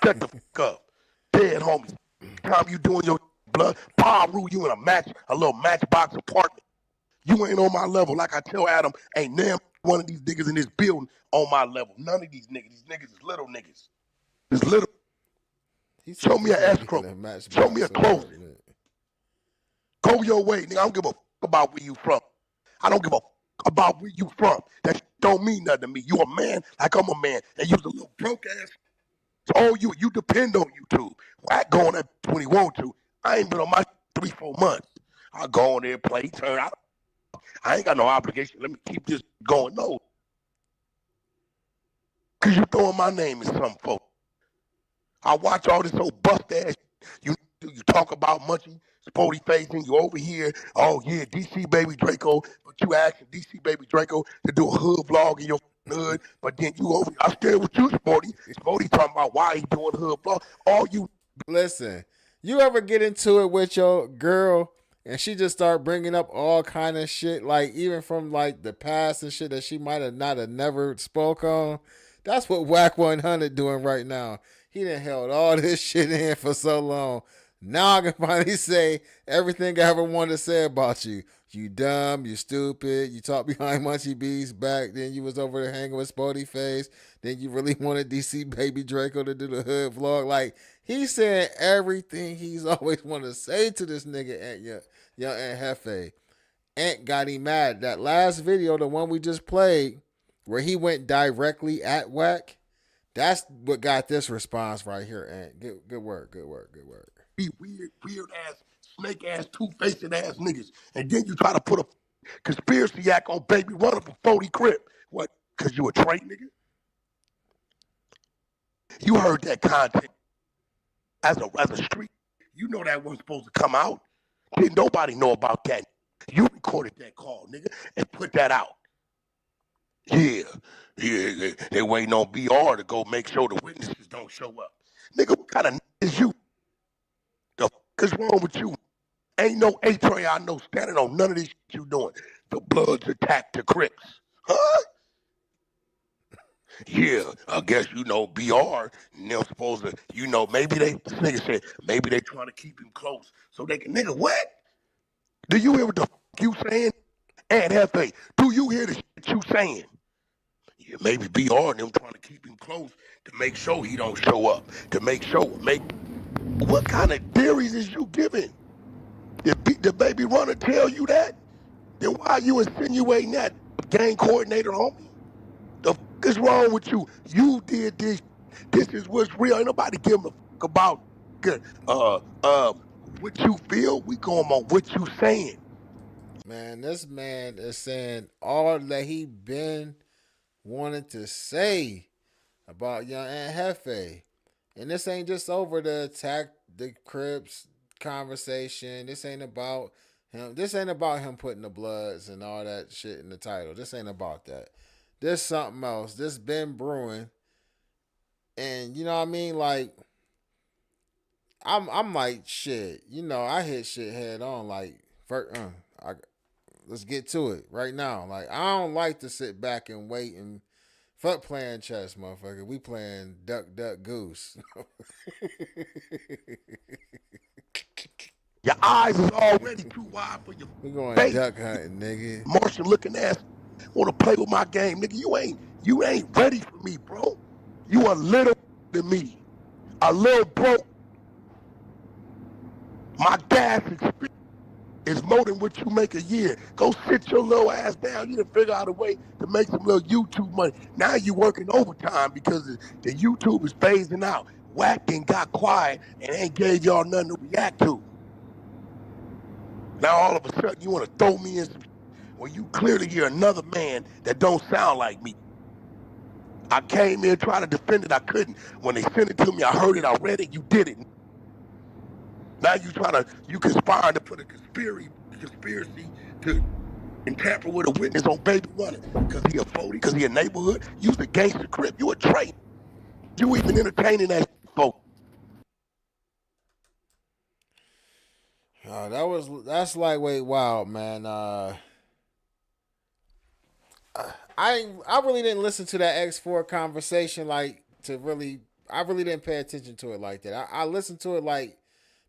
Shut the fuck up. Dead homies. Time you doing your blood, Paul rule you in a little matchbox apartment. You ain't on my level. Like I tell Adam, ain't damn one of these niggas in this building on my level. None of these niggas. These niggas is little niggas. It's little. Show me an escrow. Show me a closing. Go your way, nigga. I don't give a fuck about where you from. I don't give a fuck about where you from. That don't mean nothing to me. You a man like I'm a man. And you's a little broke ass. Oh, you depend on YouTube. I go on that when he want to. I ain't been on my 3-4 months. I go on there, play, turn out. I ain't got no obligation. Let me keep this going. No. Because you throwing my name in some folks. I watch all this old bust ass. You talk about Munchie, Spody facing. You over here. Oh, yeah, DC Baby Draco. But you asking DC Baby Draco to do a hood vlog in your hood. But then you over here. I'm scared with you, Spody. Spody talking about why he doing hood vlog. All you. Listen, you ever get into it with your girl and she just start bringing up all kind of shit, like even from like the past and shit that she might have not have never spoke on? That's what Wack 100 doing right now. He done held all this shit in for so long. Now I can finally say everything I ever wanted to say about you. You dumb, you stupid, you talk behind Munchie B's back, then you was over there hanging with Spody Face, then you really wanted DC Baby Draco to do the hood vlog. Like, he said everything he's always wanted to say to this nigga at young Ant Jefe. Ant got him mad. That last video, the one we just played, where he went directly at Wack, that's what got this response right here, Ant. Good work, good work, good work. be weird ass, snake ass, two-faced ass niggas. And then you try to put a conspiracy act on Baby Runner for 40 Crip. What? Because you a trade nigga? You heard that content as a street. You know that wasn't supposed to come out. Didn't nobody know about that. You recorded that call, nigga, and put that out. Yeah, they waiting on BR to go make sure the witnesses don't show up. Nigga, what kind of is you? The fuck is wrong with you? Ain't no A-Tray I know standing on none of this shit you doing. The Bloods attacked the Crips. Huh? Yeah, I guess, BR, and they're supposed to, maybe this nigga said, maybe they trying to keep him close so they can, nigga, what? Do you hear what the fuck you saying? Ant Jefe, do you hear the shit you saying? Yeah, maybe BR and them trying to keep him close to make sure he don't show up, to make sure, what kind of theories is you giving? Did the Baby Runner tell you that? Then why are you insinuating that? Gang coordinator, homie? The fuck is wrong with you? You did this. This is what's real. Ain't nobody giving a fuck about what you feel. We going on what you saying. Man, this man is saying all that he been wanting to say about young Ant Jefe. And this ain't just over the attack the Crips conversation. This ain't about him. This ain't about him putting the Bloods and all that shit in the title. This ain't about that. There's something else. This been brewing. And you know what I mean? Like, I'm like, shit. I hit shit head on. Like, let's get to it right now. Like, I don't like to sit back and wait and fuck playing chess, motherfucker. We playing duck, duck, goose. Your eyes is already too wide for your We going face. duck hunting, nigga. Martian looking ass want to play with my game, nigga. You ain't ready for me, bro. You a little than me. A little broke. My gas experience is more than what you make a year. Go sit your little ass down. You done figure out a way to make some little YouTube money. Now you working overtime because the YouTube is phasing out. Wack and got quiet and ain't gave y'all nothing to react to. Now all of a sudden you want to throw me in some when you clearly hear another man that don't sound like me. I came in trying to defend it. I couldn't. When they sent it to me, I heard it. I read it. You did it. Now you conspiring to put a conspiracy to and tamper with a witness on Baby Runner because he a 40, because he a neighborhood. You's a gangster Crip. You a traitor. You even entertaining that folk. That's lightweight wild, man. I really didn't listen to that X4 conversation I really didn't pay attention to it like that. I listened to it like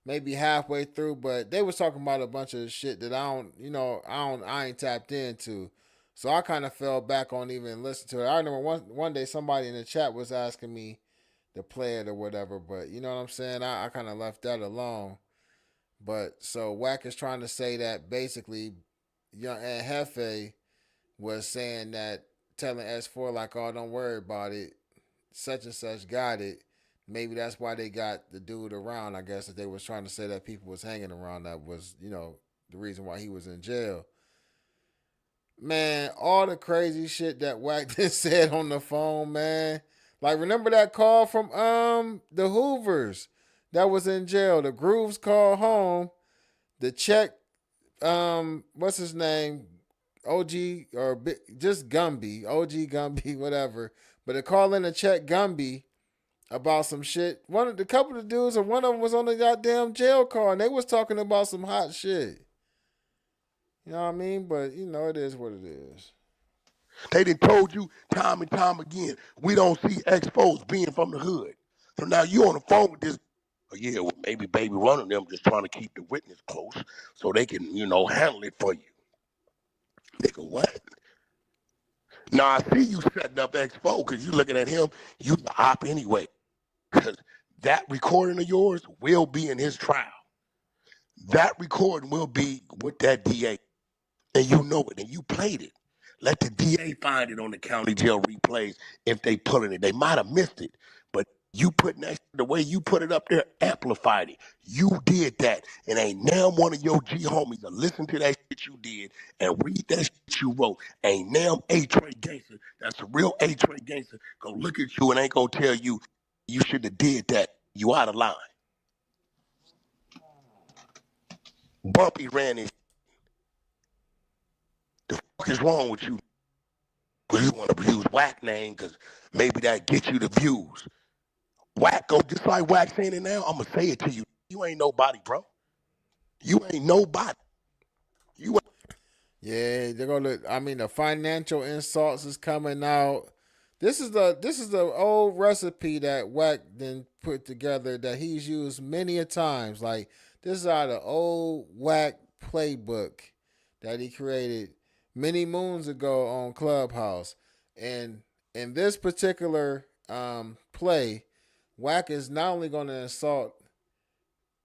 maybe halfway through, but they was talking about a bunch of shit that I ain't tapped into. So I kind of fell back on even listening to it. I remember one day somebody in the chat was asking me to play it or whatever, but you know what I'm saying? I kind of left that alone. But so Wack is trying to say that basically young Ant Jefe was saying that, telling S4 like, oh, don't worry about it, such and such got it. Maybe that's why they got the dude around. I guess that they was trying to say that people was hanging around. That was, the reason why he was in jail. Man, all the crazy shit that Wack just said on the phone, man. Like, remember that call from the Hoovers that was in jail? The Grooves called home. The check, what's his name? OG or just Gumby, OG Gumby, whatever. But they call in to check Gumby about some shit. One of the couple of dudes, or one of them was on the goddamn jail call, and they was talking about some hot shit. You know what I mean? But it is what it is. They done told you time and time again, we don't see exposed being from the hood. So now you on the phone with this. Oh, yeah, well, maybe Baby Runner and them just trying to keep the witness close so they can, handle it for you. Nigga, what? Now, I see you setting up Expo because you looking at him, you the op anyway. Because that recording of yours will be in his trial. That recording will be with that DA. And you know it, and you played it. Let the DA find it on the county jail replays if they pulling it. They might have missed it, but You putting that the way you put it up there amplified it. You did that, and ain't now one of your G homies to listen to that shit you did and read that shit you wrote. Ain't now A-Trey Gangster. That's a real A-Trey Gangster. Go look at you and ain't gonna tell you you should have did that. You out of line. Bumpy ran his. The fuck is wrong with you? Well, you want to use Wack name because maybe that gets you the views. Wack go just like Wack saying it now. I'm gonna say it to you. You ain't nobody, bro. You ain't nobody. You ain't. Yeah, they're gonna. I mean, the financial insults is coming out. This is the old recipe that Wack then put together that he's used many a times. Like this is out of old Wack playbook that he created many moons ago on Clubhouse. And in this particular play, Wack is not only going to insult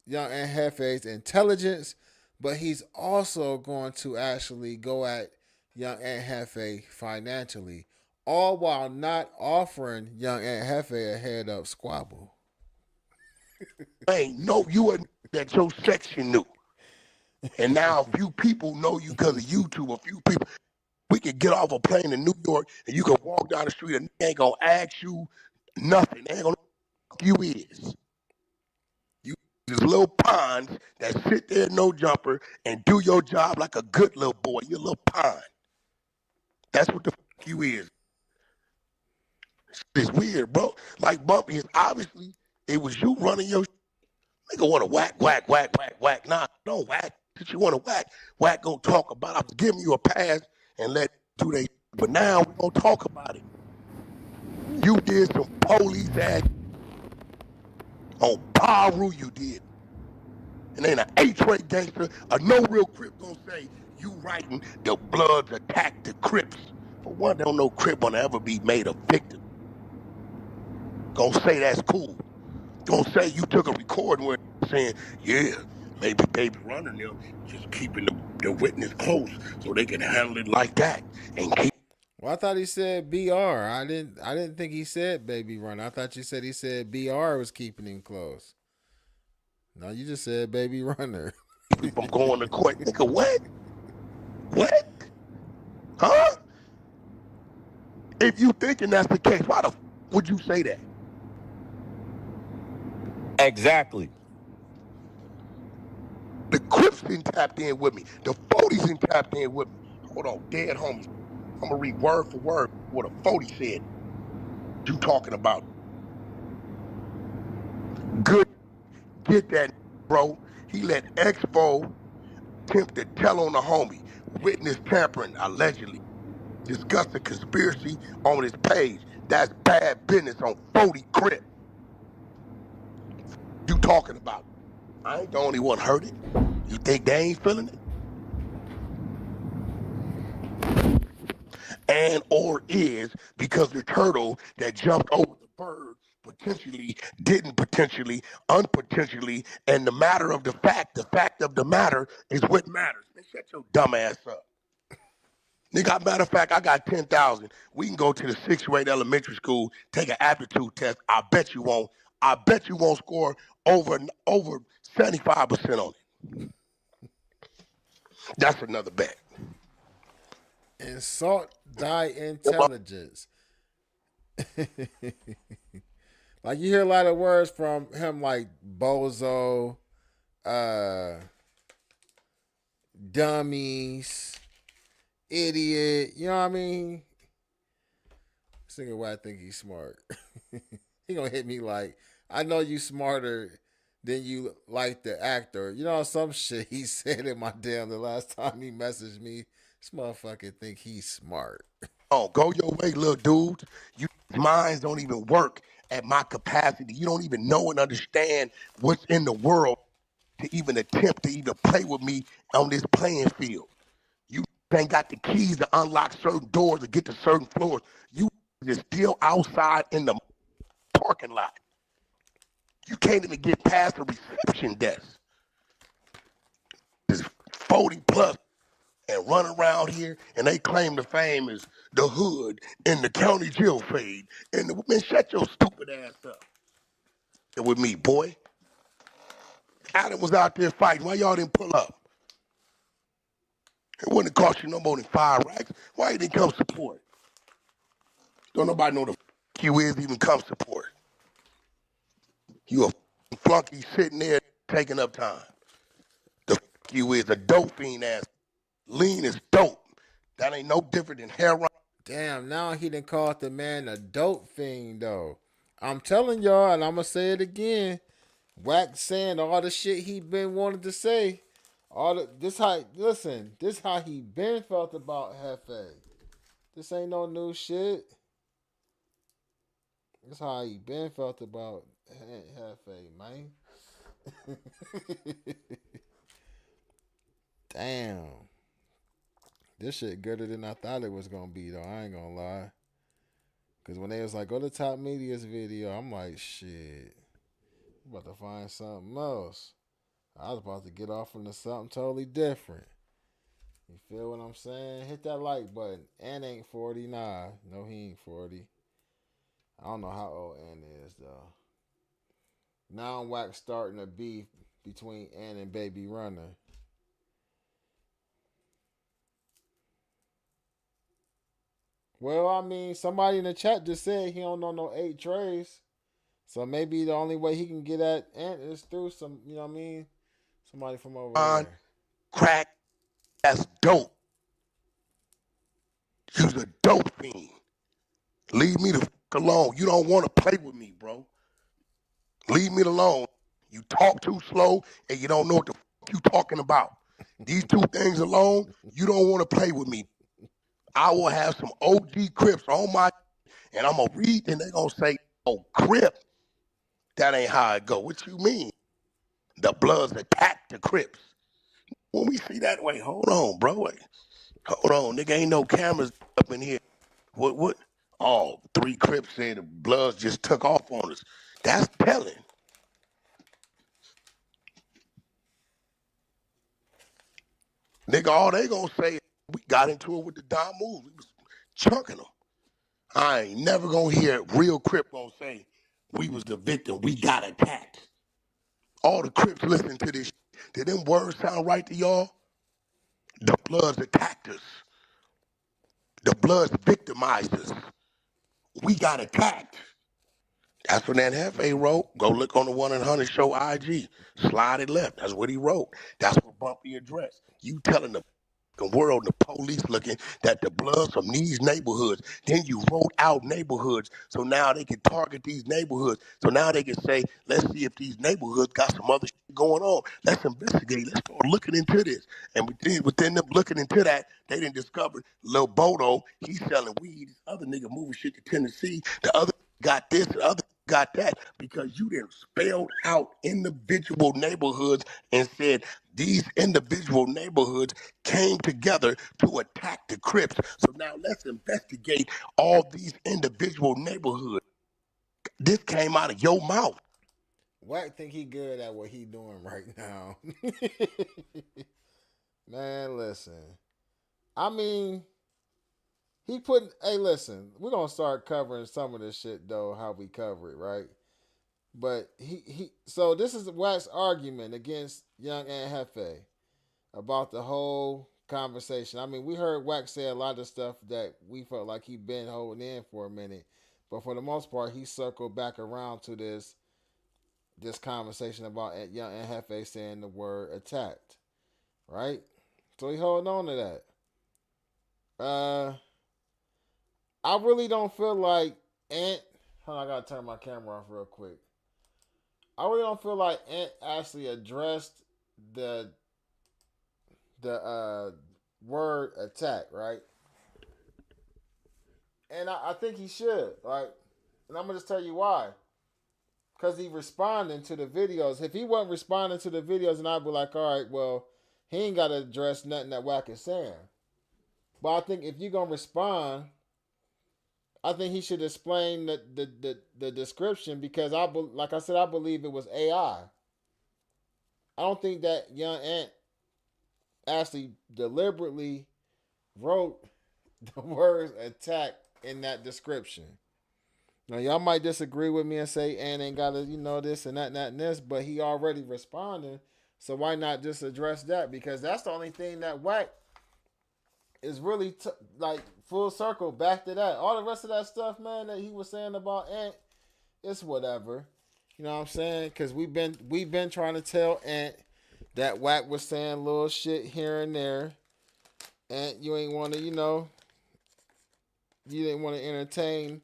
Young Ant Jefe's intelligence, but he's also going to actually go at Young Ant Jefe financially, all while not offering Young Ant Jefe a head up squabble. Ain't no you ain't that your section knew. And now a few people know you because of YouTube. A few people, we can get off a plane in New York and you can walk down the street and they ain't gonna ask you nothing. They ain't gonna know who you is. You just little pawns that sit there no jumper and do your job like a good little boy. You're a little pawn. That's what the fuck you is. It's weird, bro. Like Bumpy is obviously it was you running your nigga want to whack. Nah, don't whack. That you want to whack. Whack gonna talk about. I'm giving you a pass and let do they. But now we gonna talk about it. You did some police ass on Baru. You did, and ain't an A-Trey Gangster, a no real Crip gonna say you writing the Bloods attack the Crips. For one, don't no Crip wanna ever be made a victim. Gonna say that's cool. Gonna say you took a recording where saying, yeah, maybe Baby Runner them just keeping the witness close so they can handle it like that and keep. Well, I thought he said BR. I didn't think he said Baby Runner. I thought you said he said BR was keeping him close. No, you just said Baby Runner. From going to court. Nigga, what? What? Huh? If you thinking that's the case, why the f would you say that? Exactly. The Crips didn't tapped in with me. The 40s didn't tapped in with me. Hold on, dead homies. I'm gonna read word for word what a 40 said. You talking about? Good, get that, bro. He let Expo attempt to tell on the homie. Witness tampering, allegedly. Discuss the conspiracy on his page. That's bad business on 40 Crip. You talking about? I ain't the only one heard it. You think they ain't feeling it? And or is because the turtle that jumped over the bird potentially didn't potentially, unpotentially, and the matter of the fact of the matter is what matters. Man, shut your dumb ass up. Nigga, matter of fact, I got 10,000. We can go to the 6th grade elementary school, take an aptitude test. I bet you won't. I bet you won't score over 75% on it. That's another bet. Insult thy intelligence. Like you hear a lot of words from him like bozo, dummies, idiot. You know what I mean? This nigga why I think he's smart. He gonna hit me like, I know you smarter than you like the actor. You know some shit he said in my damn the last time he messaged me. This motherfucker think he's smart. Oh, go your way, little dudes. You minds don't even work at my capacity. You don't even know and understand what's in the world to even attempt to even play with me on this playing field. You ain't got the keys to unlock certain doors to get to certain floors. You is still outside in the parking lot. You can't even get past the reception desk. This 40 plus and run around here and they claim the fame is the hood and the county jail fade. And man, shut your stupid ass up. with me, boy. Adam was out there fighting. Why y'all didn't pull up? It wouldn't cost you no more than 5 racks. Why you didn't come support? Don't nobody know the you is even come support. You a flunky sitting there taking up time. The you is a dope fiend ass. Lean is dope. That ain't no different than heroin. Damn, now he done called the man a dope fiend though. I'm telling y'all, and I'm gonna say it again. Wack saying all the shit he been wanting to say. This how he been felt about Hefe. This ain't no new shit. This how he been felt about Hefe, man. Damn. This shit gooder than I thought it was gonna be though. I ain't gonna lie. Cause when they was like, go to Top Media's video, I'm like, shit. I'm about to find something else. I was about to get off into something totally different. You feel what I'm saying? Hit that like button. Ant ain't 40. Nah, no, he ain't 40. I don't know how old Ant is, though. Now Wack starting a beef between Ant and Baby Runner. Well, I mean, somebody in the chat just said he don't know no 8 trays. So maybe the only way he can get at Ant is through some, you know what I mean? Somebody from over there. Crack, that's dope. You's a dope fiend. Leave me the fuck alone. You don't want to play with me, bro. Leave me alone. You talk too slow and you don't know what the fuck you talking about. These 2 things alone, you don't want to play with me. I will have some OG Crips on my and I'm going to read and they going to say, oh, Crip. That ain't how it go. What you mean? The Bloods attack the Crips. When we see that, wait, hold on, bro. Wait. Hold on, nigga, ain't no cameras up in here. What? Oh, 3 Crips said the Bloods just took off on us. That's telling. Nigga, all they gonna say is we got into it with the Damu. We was chunking them. I ain't never gonna hear real Crip gonna say we was the victim. We got attacked. All the Crips listening to this. Did them words sound right to y'all? The Bloods attacked us. The Bloods victimized us. We got attacked. That's what that Hefe wrote. Go look on the 100 show IG. Slide it left. That's what he wrote. That's what Bumpy addressed. You telling the world, the police looking that the Bloods from these neighborhoods. Then you wrote out neighborhoods so now they can target these neighborhoods. So now they can say, let's see if these neighborhoods got some other shit going on. Let's investigate. Let's start looking into this. And within them looking into that, they didn't discover Lil Bodo. He's selling weed. This other nigga moving shit to Tennessee. The other got this. The other got that because you didn't spelled out individual neighborhoods and said these individual neighborhoods came together to attack the Crips. So now let's investigate all these individual neighborhoods. This came out of your mouth. Wack think he good at what he doing right now. Man, listen. I mean, hey, listen, we're gonna start covering some of this shit though, how we cover it, right? But so this is Wack's argument against Young Ant Jefe about the whole conversation. I mean, we heard Wack say a lot of stuff that we felt like he been holding in for a minute, but for the most part, he circled back around to this conversation about Young Ant Jefe saying the word attacked, right? So he holding on to that. I really don't feel like Ant. Hold on, I gotta turn my camera off real quick. I really don't feel like Ant actually addressed the word attack, right? And I think he should, right? And I'm gonna just tell you why. Because he responding to the videos. If he wasn't responding to the videos, then I'd be like, all right, well, he ain't got to address nothing that Wack is saying. But I think if you're gonna respond, I think he should explain the description because like I said, I believe it was AI. I don't think that Young Ant actually deliberately wrote the words attack in that description. Now y'all might disagree with me and say Ant ain't gotta, this and that and that and this, but he already responding. So why not just address that? Because that's the only thing that Wack is really like full circle back to that. All the rest of that stuff, man, that he was saying about Ant, it's whatever. You know what I'm saying? Because we've been trying to tell Ant that Wack was saying little shit here and there. Ant, you ain't want to, you didn't want to entertain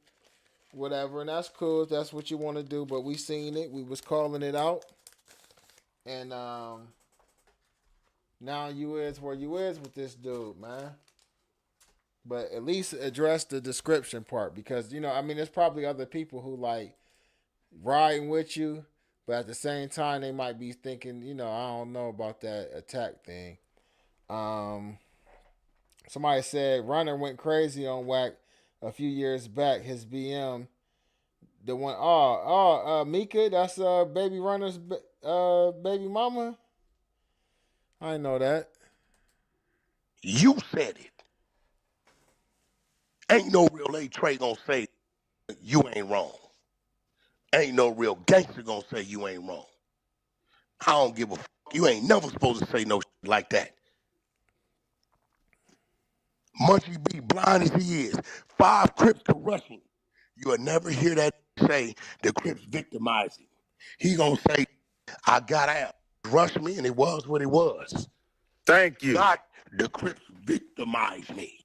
whatever, and that's cool if that's what you want to do. But we seen it, we was calling it out, and now you is where you is with this dude, man. But at least address the description part, because there's probably other people who like riding with you, but at the same time they might be thinking, I don't know about that attack thing. Somebody said Runner went crazy on Wack a few years back. His BM, the one, Mika, that's Baby Runner's baby mama. I didn't know that. You said it. Ain't no real A Trey gonna say you ain't wrong. Ain't no real gangster gonna say you ain't wrong. I don't give a fuck. You ain't never supposed to say no shit like that. Munchie be blind as he is. 5 Crips to rushing. You will never hear that say the Crips victimized him. He gonna say, I got out. Rushed me and it was what it was. Thank you. Not the Crips victimized me.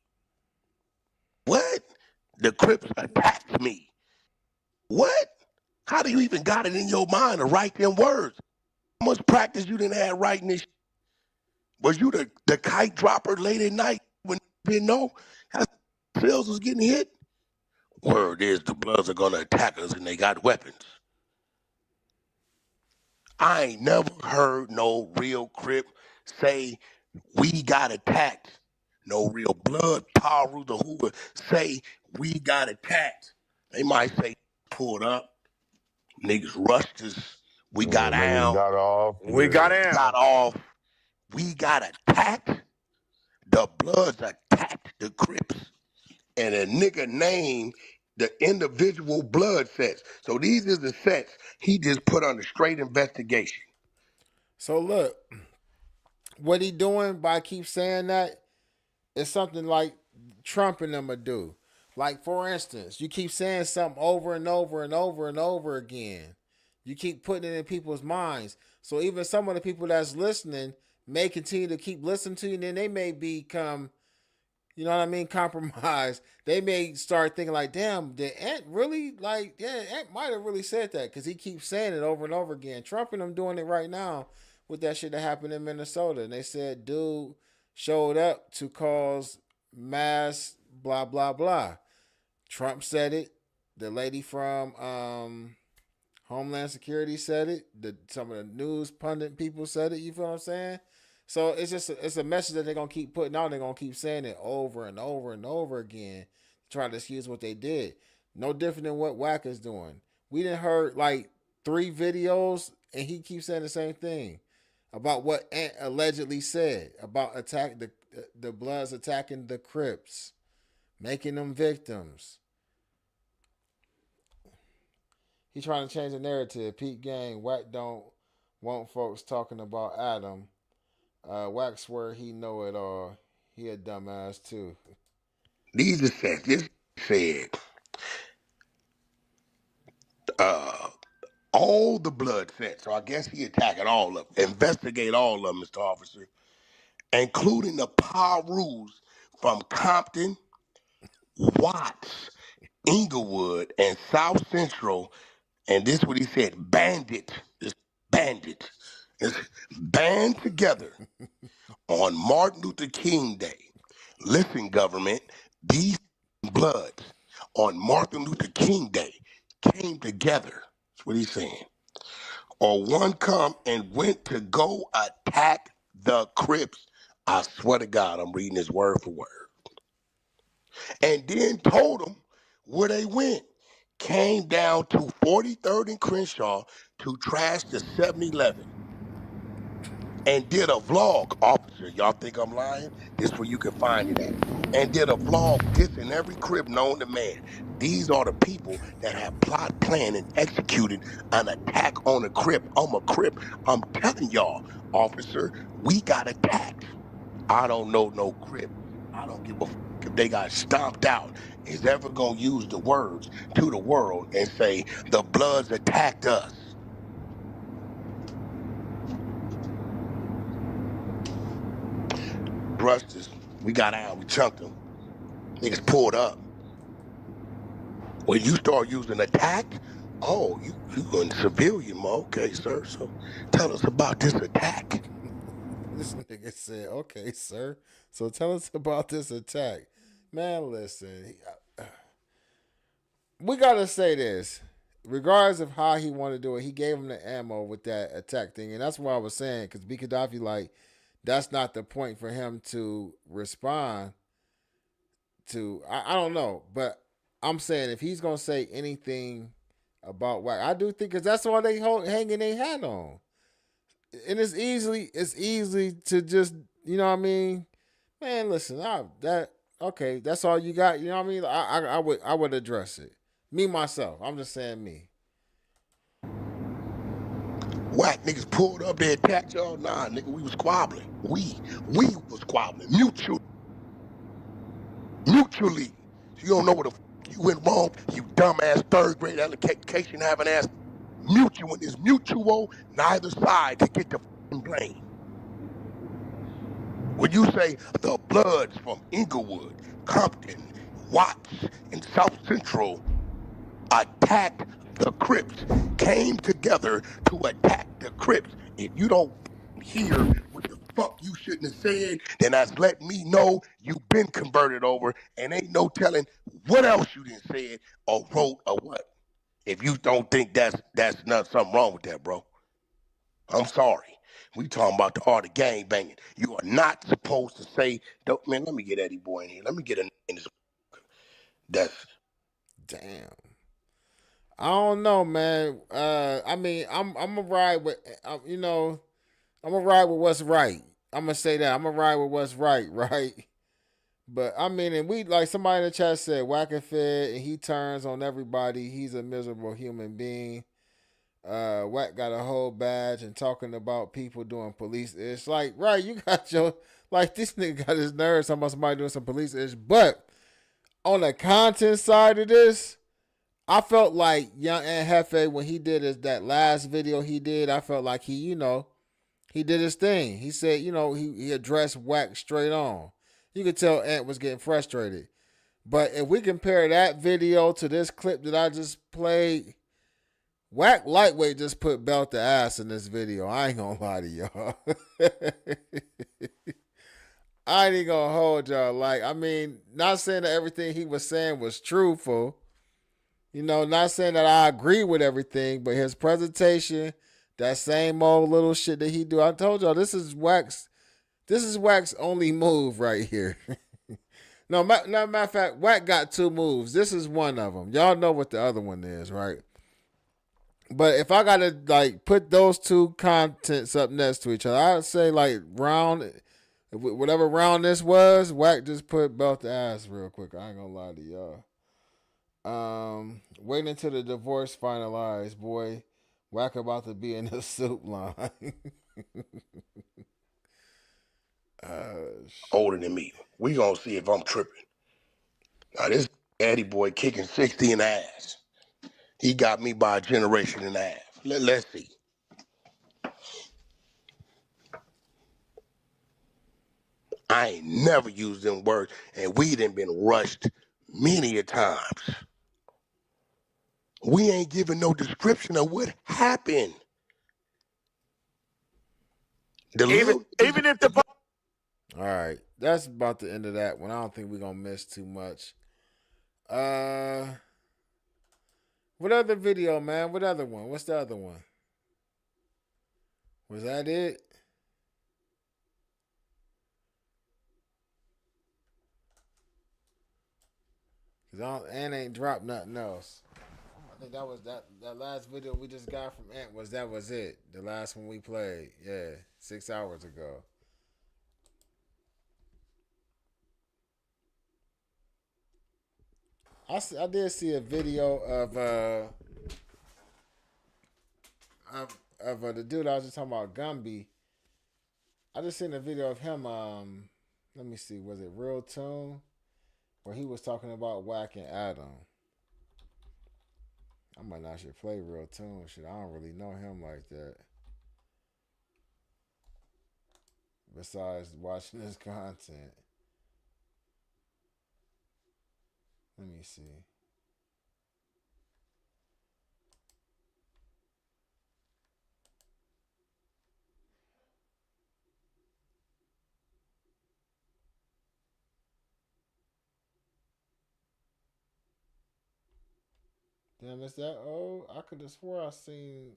What? The Crips attacked me. What? How do you even got it in your mind to write them words? How much practice you didn't have writing this? Was you the kite dropper late at night when you didn't know how Phils was getting hit? Word is the Bloods are gonna attack us and they got weapons. I ain't never heard no real Crip say we got attacked. No real Blood Power Rooter who would say we got attacked. They might say pulled up, niggas rushed us, we got out, Got off. We got in. got off, we got attacked. The Bloods attacked the Crips. And a nigga named the individual blood sets. So these is the sets he just put under straight investigation. So look, what he doing by keep saying that is something like Trump and them would do. Like, for instance, you keep saying something over and over and over and over again. You keep putting it in people's minds. So even some of the people that's listening may continue to keep listening to you, and then they may become, compromised. They may start thinking like, damn, did Ant really, Ant might have really said that, because he keeps saying it over and over again. Trump and them doing it right now with that shit that happened in Minnesota. And they said, dude showed up to cause mass blah, blah, blah. Trump said it. The lady from Homeland Security said it. Some of the news pundit people said it. You feel what I'm saying? So it's a message that they're going to keep putting out. They're going to keep saying it over and over and over again to try to excuse what they did. No different than what Wack is doing. We didn't heard like 3 videos and he keeps saying the same thing about what Ant allegedly said about the Bloods attacking the Crips, making them victims. He trying to change the narrative. Pete Gang, Wack don't want folks talking about Adam. Wack swear he know it all. He a dumbass too. These are sets. This said all the blood sets. So I guess he attacking all of them. Investigate all of them, Mr. Officer, including the power rules from Compton, Watts, Inglewood, and South Central. And this is what he said, bandit. This bandit is band together on Martin Luther King Day. Listen, government, these Bloods on Martin Luther King Day came together. That's what he's saying. Or one come and went to go attack the Crips. I swear to God, I'm reading this word for word. And then told them where they went. Came down to 43rd and Crenshaw to trash the 7-Eleven and did a vlog, officer. officer. Y'all think I'm lying? This where you can find it at. And did a vlog dissing every crib known to man. These are the people that have plot, planned, and executed an attack on a crib. I'm a crib. I'm telling y'all, officer, we got attacked. I don't know no crib. I don't give a fuck if they got stomped out. Is ever gonna use the words to the world and say the Bloods attacked us? Brushed us. We got out. We chunked them. Niggas pulled up. When you start using attack, oh, you in civilian mode. Okay, sir. So tell us about this attack. This nigga said, okay, sir. So tell us about this attack. Man, listen. We got to say this. Regardless of how he wanted to do it, he gave him the ammo with that attack thing. And that's what I was saying. Because B. Gaddafi, like, that's not the point for him to respond to. I don't know. But I'm saying if he's going to say anything about Wack, I do think, because that's all they hanging their hat on. And it's easy to just, you know what I mean? Man, listen, okay, that's all you got. You know what I mean? I would address it. Me, myself. I'm just saying me. Wack niggas pulled up, they attacked y'all. Nah, nigga, we was squabbling. We was squabbling. Mutually. You don't know what the you went wrong, you dumbass third grade education having ass. Mutual is mutual, neither side to get the blame. When you say the Bloods from Inglewood, Compton, Watts, and South Central attacked the Crips, came together to attack the Crips, if you don't hear what the fuck you shouldn't have said, then that's letting me know you've been converted over and ain't no telling what else you done said or wrote or what. If you don't think that's not something wrong with that, bro. I'm sorry. We talking about the art of gang banging. You are not supposed to say, man, let me get Eddie Boy in here. Let me get a in this. That's damn. I don't know, man. I mean, I'm gonna ride with, I'm gonna ride with what's right. I'm gonna say that I'm gonna ride with what's right, right? But I mean, and we like somebody in the chat said, Wack and Fed, and he turns on everybody. He's a miserable human being. Wack got a whole badge and talking about people doing police ish. Like, right, you got your, like, this nigga got his nerves talking about somebody doing some police ish. But on the content side of this, I felt like Young Ant Jefe, when he did that last video he did, I felt like he did his thing. He said, he addressed Wack straight on. You could tell Ant was getting frustrated. But if we compare that video to this clip that I just played, Wack Lightweight just put belt to ass in this video. I ain't gonna lie to y'all. I ain't gonna hold y'all. Like, I mean, not saying that everything he was saying was truthful. Not saying that I agree with everything, but his presentation, that same old little shit that he do. I told y'all, this is Wack's only move right here. No, matter of fact, Wack got two moves. This is one of them. Y'all know what the other one is, right? But if I gotta like put those two contents up next to each other, I'd say like whatever round this was, Wack just put belt to ass real quick. I ain't gonna lie to y'all. Waiting until the divorce finalized, boy. Wack about to be in the soup line. older than me. We gonna see if I'm tripping. Now this Eddie Boy kicking 60 in the ass. He got me by a generation and a half. Let's see. I ain't never used them words, and we done been rushed many a times. We ain't giving no description of what happened. Even if the all right, that's about the end of that one. I don't think we're gonna miss too much. What other video, man? What other one? What's the other one? Was that it? Cause Ant ain't dropped nothing else. I think that was that last video we just got from Ant was it. The last one we played. Yeah, 6 hours ago. I did see a video of the dude I was just talking about, Gumby. I just seen a video of him. Let me see, was it Real Tune, where he was talking about Wack and Adam. I might not should play Real Tune. Shit, I don't really know him like that. Besides watching his content. Let me see. Damn, is that old? I could have swore I seen.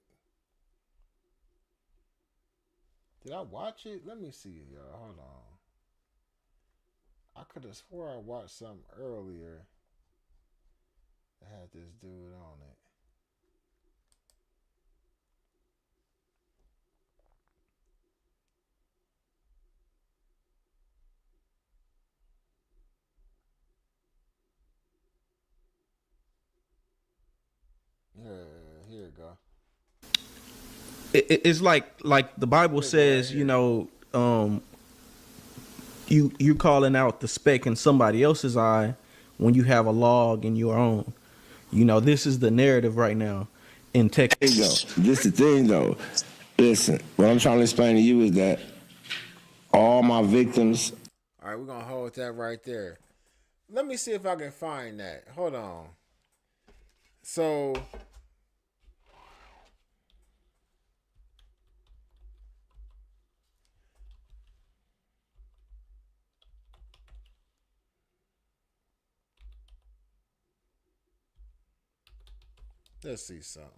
Did I watch it? Let me see, y'all. Hold on. I could have swore I watched something earlier that had this dude on it. Yeah, here it go. It's like the Bible says, you know, you calling out the speck in somebody else's eye when you have a log in your own. You know, this is the narrative right now in Texas. There you go. This the thing though. Listen, what I'm trying to explain to you is that all my victims. All right, we're gonna hold that right there. Let me see if I can find that. Hold on. So let's see something.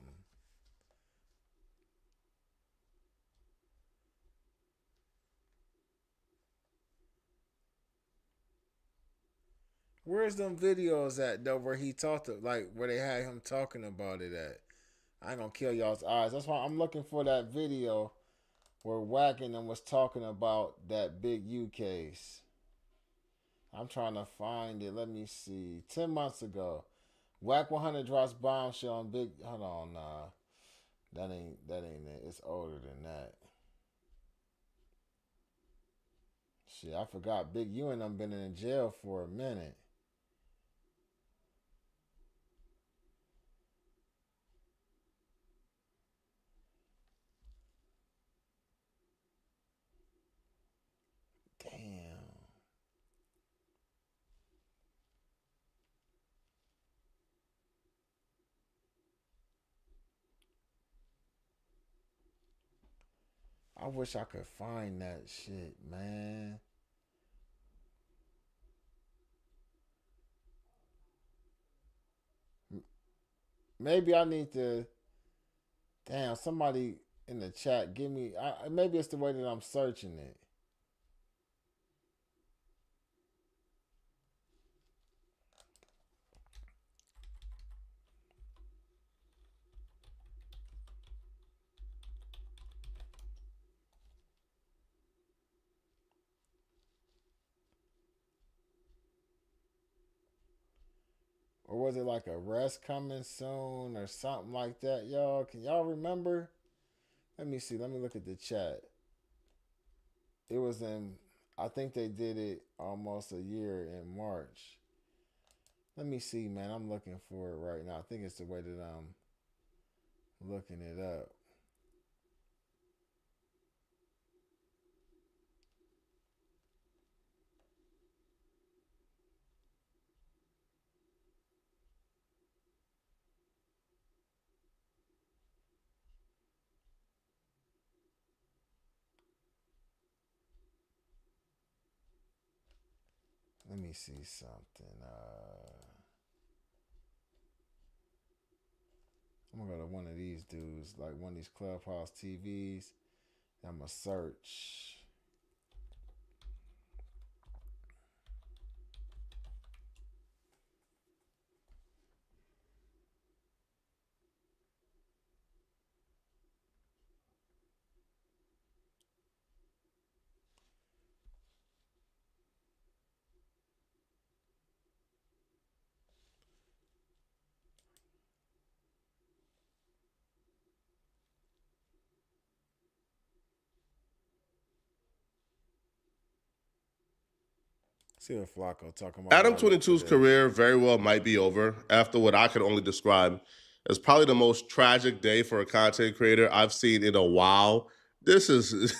Where's them videos at though where he talked like where they had him talking about it at? I ain't gonna kill y'all's eyes. That's why I'm looking for that video where Wack and them was talking about that big U case. I'm trying to find it. Let me see. 10 months ago. Wack 100 drops bombshell on big. Hold on, nah. That ain't it. It's older than that. Shit, I forgot. Big U and them been in jail for a minute. Damn. I wish I could find that shit, man. Maybe I need to. Damn, somebody in the chat give me. Maybe it's the way that I'm searching it. Or was it like a rest coming soon or something like that, y'all? Can y'all remember? Let me see. Let me look at the chat. It was in, I think they did it almost a year in March. Let me see, man. I'm looking for it right now. I think it's the way that I'm looking it up. Let me see something. I'm gonna go to one of these dudes, like one of these Clubhouse TVs. I'm gonna search. See what Flacco talking about. Adam 22's career very well might be over after what I could only describe as probably the most tragic day for a content creator I've seen in a while. This is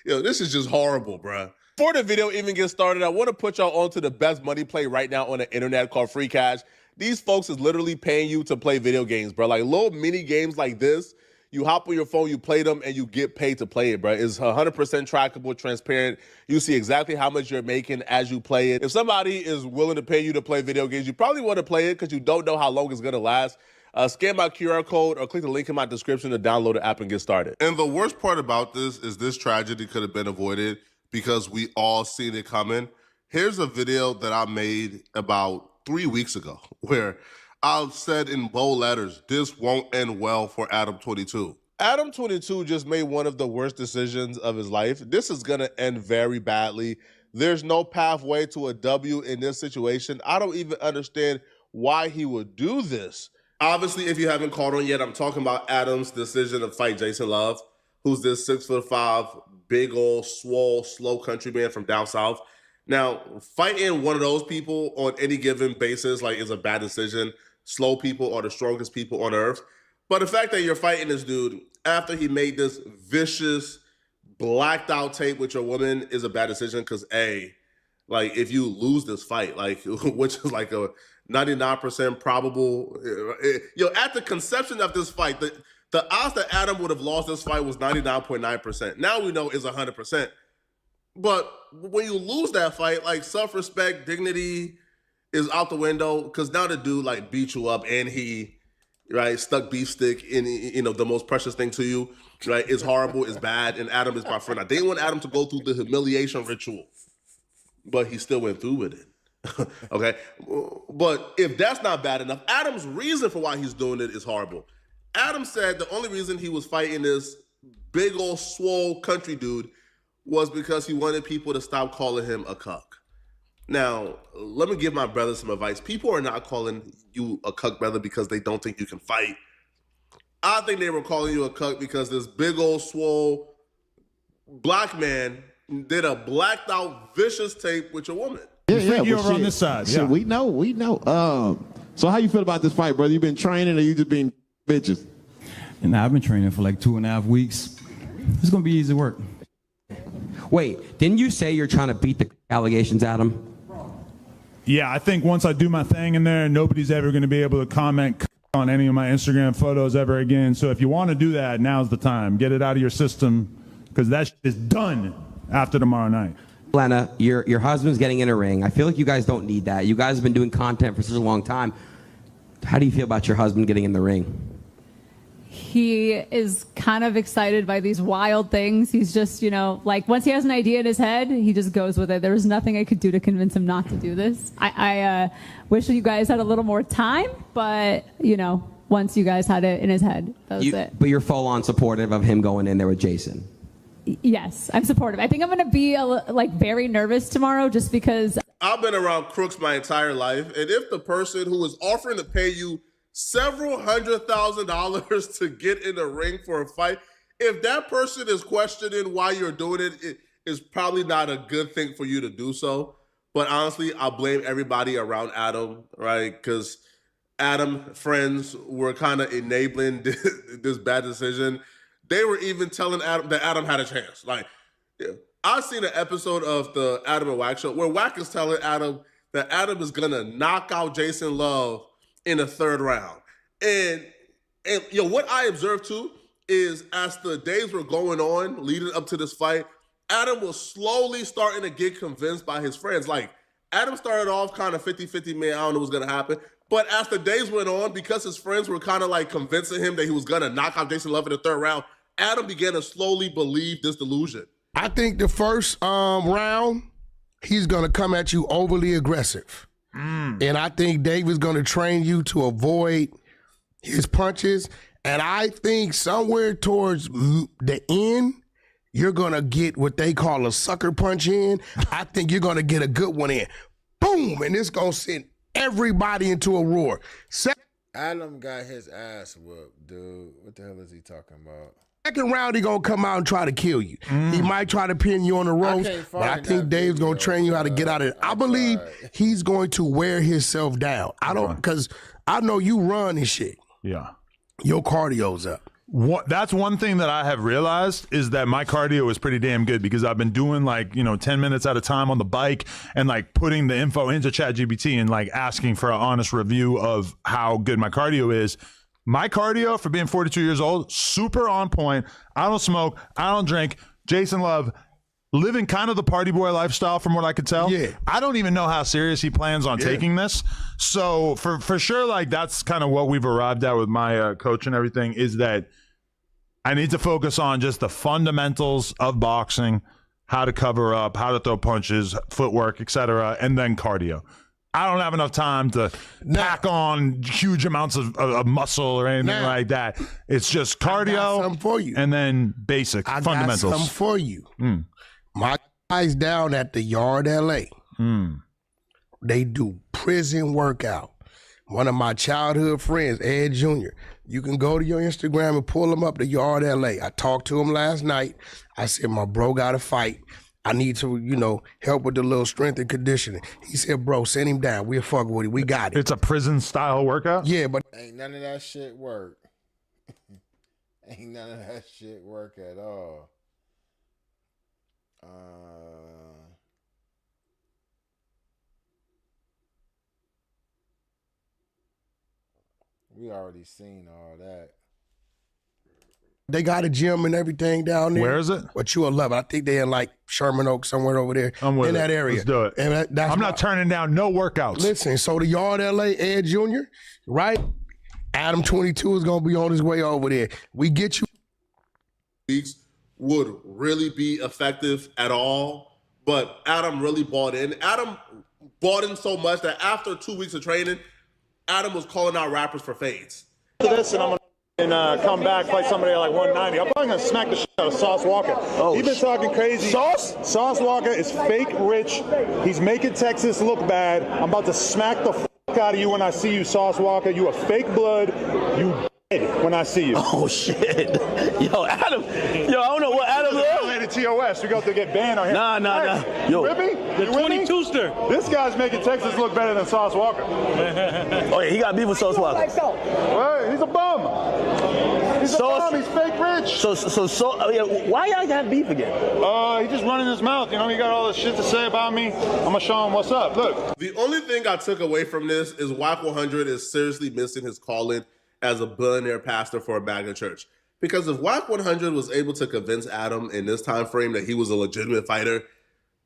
just horrible, bruh. Before the video even gets started, I want to put y'all onto the best money play right now on the internet called Free Cash. These folks is literally paying you to play video games, bro. Like little mini games like this. You hop on your phone, you play them, and you get paid to play it, bro. It's 100% trackable, transparent. You see exactly how much you're making as you play it. If somebody is willing to pay you to play video games, you probably want to play it because you don't know how long it's going to last. Scan my QR code or click the link in my description to download the app and get started. And the worst part about this is this tragedy could have been avoided because we all seen it coming. Here's a video that I made about 3 weeks ago where I said in bold letters, this won't end well for Adam 22. Adam 22 just made one of the worst decisions of his life. This is going to end very badly. There's no pathway to a W in this situation. I don't even understand why he would do this. Obviously, if you haven't caught on yet, I'm talking about Adam's decision to fight Jason Love, who's this 6'5", big old, swole, slow country man from down south. Now, fighting one of those people on any given basis is a bad decision. Slow people are the strongest people on earth. But the fact that you're fighting this dude after he made this vicious, blacked out tape with your woman is a bad decision because if you lose this fight, which is like a 99% probable, at the conception of this fight, the odds that Adam would have lost this fight was 99.9%. Now we know it's 100%. But when you lose that fight, self-respect, dignity is out the window because now the dude beat you up and he stuck beef stick in the most precious thing to you. It's horrible, it's bad, and Adam is my friend. I didn't want Adam to go through the humiliation ritual, but he still went through with it. Okay? But if that's not bad enough, Adam's reason for why he's doing it is horrible. Adam said the only reason he was fighting this big old swole country dude was because he wanted people to stop calling him a cuck. Now, let me give my brother some advice. People are not calling you a cuck, brother, because they don't think you can fight. I think they were calling you a cuck because this big old swole black man did a blacked out vicious tape with your woman. Yeah, you over on this side. Shit, Yeah. we know. So how you feel about this fight, brother? You been training or you just been bitches? And I've been training for 2.5 weeks. It's gonna be easy work. Wait, didn't you say you're trying to beat the allegations, Adam? Yeah, I think once I do my thing in there, nobody's ever going to be able to comment on any of my Instagram photos ever again. So if you want to do that, now's the time. Get it out of your system because that shit is done after tomorrow night. Lena, your husband's getting in a ring. I feel like you guys don't need that. You guys have been doing content for such a long time. How do you feel about your husband getting in the ring? He is kind of excited by these wild things. He's just, once he has an idea in his head, he just goes with it. There was nothing I could do to convince him not to do this. I wish you guys had a little more time, but, once you guys had it in his head, that was it. But you're full on supportive of him going in there with Jason. Yes, I'm supportive. I think I'm going to be very nervous tomorrow just because I've been around crooks my entire life, and if the person who is offering to pay you several $100,000 to get in the ring for a fight, if that person is questioning why you're doing it, it is probably not a good thing for you to do so. But honestly, I blame everybody around Adam, right? Because Adam friends were kind of enabling this bad decision. They were even telling Adam that Adam had a chance. I've seen an episode of the Adam and Wack show where Wack is telling Adam that Adam is gonna knock out Jason Love in the third round. And what I observed too is as the days were going on leading up to this fight, Adam was slowly starting to get convinced by his friends. Adam started off kind of 50-50, man, I don't know what's gonna happen. But as the days went on, because his friends were kind of convincing him that he was gonna knock out Jason Love in the third round, Adam began to slowly believe this delusion. I think the first round, he's gonna come at you overly aggressive. And I think David's going to train you to avoid his punches. And I think somewhere towards the end, you're going to get what they call a sucker punch in. I think you're going to get a good one in. Boom! And it's going to send everybody into a roar. Adam got his ass whooped, dude. What the hell is he talking about? second round, he gonna come out and try to kill you. He might try to pin you on the ropes, but I think Dave's gonna train you how to get out of it. I believe he's going to wear himself down. I don't, because I know you run and shit. Yeah. Your cardio's up. That's one thing that I have realized is that my cardio is pretty damn good because I've been doing 10 minutes at a time on the bike and like putting the info into ChatGPT and like asking for an honest review of how good my cardio is. My cardio for being 42 years old, super on point. I don't smoke. I don't drink. Jason Love, living kind of the party boy lifestyle from what I could tell. Yeah. I don't even know how serious he plans on taking this. So for sure, like that's kind of what we've arrived at with my coach and everything is that I need to focus on just the fundamentals of boxing, how to cover up, how to throw punches, footwork, etc., and then cardio. I don't have enough time to pack on huge amounts of muscle or anything like that. It's just cardio for you. And then basic fundamentals. I got something for you. My guys down at the Yard LA, they do prison workout. One of my childhood friends, Ed Jr., you can go to your Instagram and pull him up, the Yard LA. I talked to him last night. I said, my bro got to fight. I need to, help with the little strength and conditioning. He said, bro, send him down. We'll fuck with it. We got it. It's a prison-style workout? Yeah, but ain't none of that shit work. Ain't none of that shit work at all. We already seen all that. they got a gym and everything down there. Where is it? But you will love it. I think they're in like Sherman Oaks, somewhere over there in that area. Let's do it. And that's I'm not turning down no workouts. Listen, so the Yard LA, Ed Jr., right? Adam 22 is going to be on his way over there. We get you. Leagues would really be effective at all, but Adam really bought in. Adam bought in so much that after 2 weeks of training, Adam was calling out rappers for fades. This and I'm gonna come back, fight somebody at like 190. I'm probably gonna smack the shit out of Sauce Walker. He's been talking crazy. Sauce Walker is fake rich. He's making Texas look bad. I'm about to smack the fuck out of you when I see you, Sauce Walker. You a fake blood. You dead when I see you. Oh shit. Yo, Adam. Yo, I don't know what Adam is. TOS. We got to get banned on here. Nah. You with me? The 22-ster. This guy's making Texas look better than Sauce Walker. Oh yeah, he got beef with Sauce Walker. Hey, he's a bum. He's a bum. He's fake rich. So why y'all got beef again? He's just running his mouth. You know, he got all this shit to say about me. I'm gonna show him what's up. Look. The only thing I took away from this is Wack 100 is seriously missing his calling as a billionaire pastor for a MAGA church. Because if Wack 100 was able to convince Adam in this time frame that he was a legitimate fighter,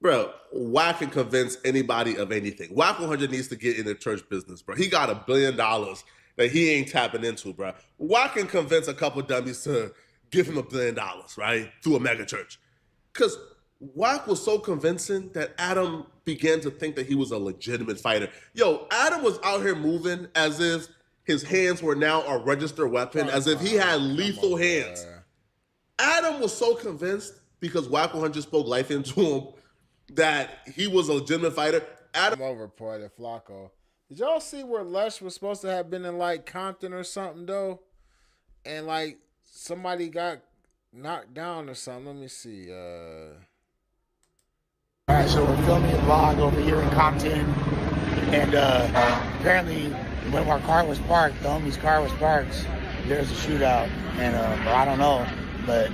bro, Wack can convince anybody of anything. Wack 100 needs to get in the church business, bro. He got $1 billion that he ain't tapping into, bro. Wack can convince a couple dummies to give him $1 billion, right, through a mega church. Because Wack was so convincing that Adam began to think that he was a legitimate fighter. Yo, Adam was out here moving as if his hands were now a registered weapon, as if he had lethal hands. Adam was so convinced, because Wack 100 spoke life into him, that he was a legitimate fighter. Adam overreported Flacco. Did y'all see where Lush was supposed to have been in like Compton or something though? And like somebody got knocked down or something. Let me see. All right, so we're filming a vlog over here in Compton. And apparently when our car was parked, the homie's car was parked, there was a shootout. And I don't know, but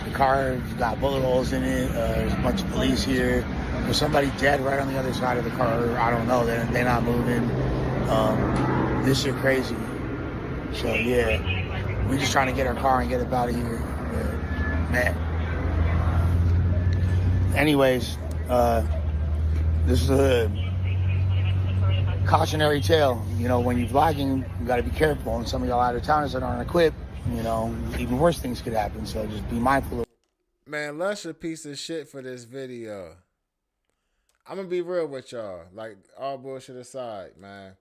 the car got bullet holes in it. There's a bunch of police here. There's somebody dead right on the other side of the car. I don't know. They're not moving. This shit crazy. So yeah, we're just trying to get our car and get up out of here. Man. Anyways, this is a cautionary tale. You know, when you're vlogging, you got to be careful. And some of y'all out of towners that aren't equipped, you know, even worse things could happen. So just be mindful of. Man, Lush a piece of shit for this video. I'm gonna be real with y'all. Like, all bullshit aside, man.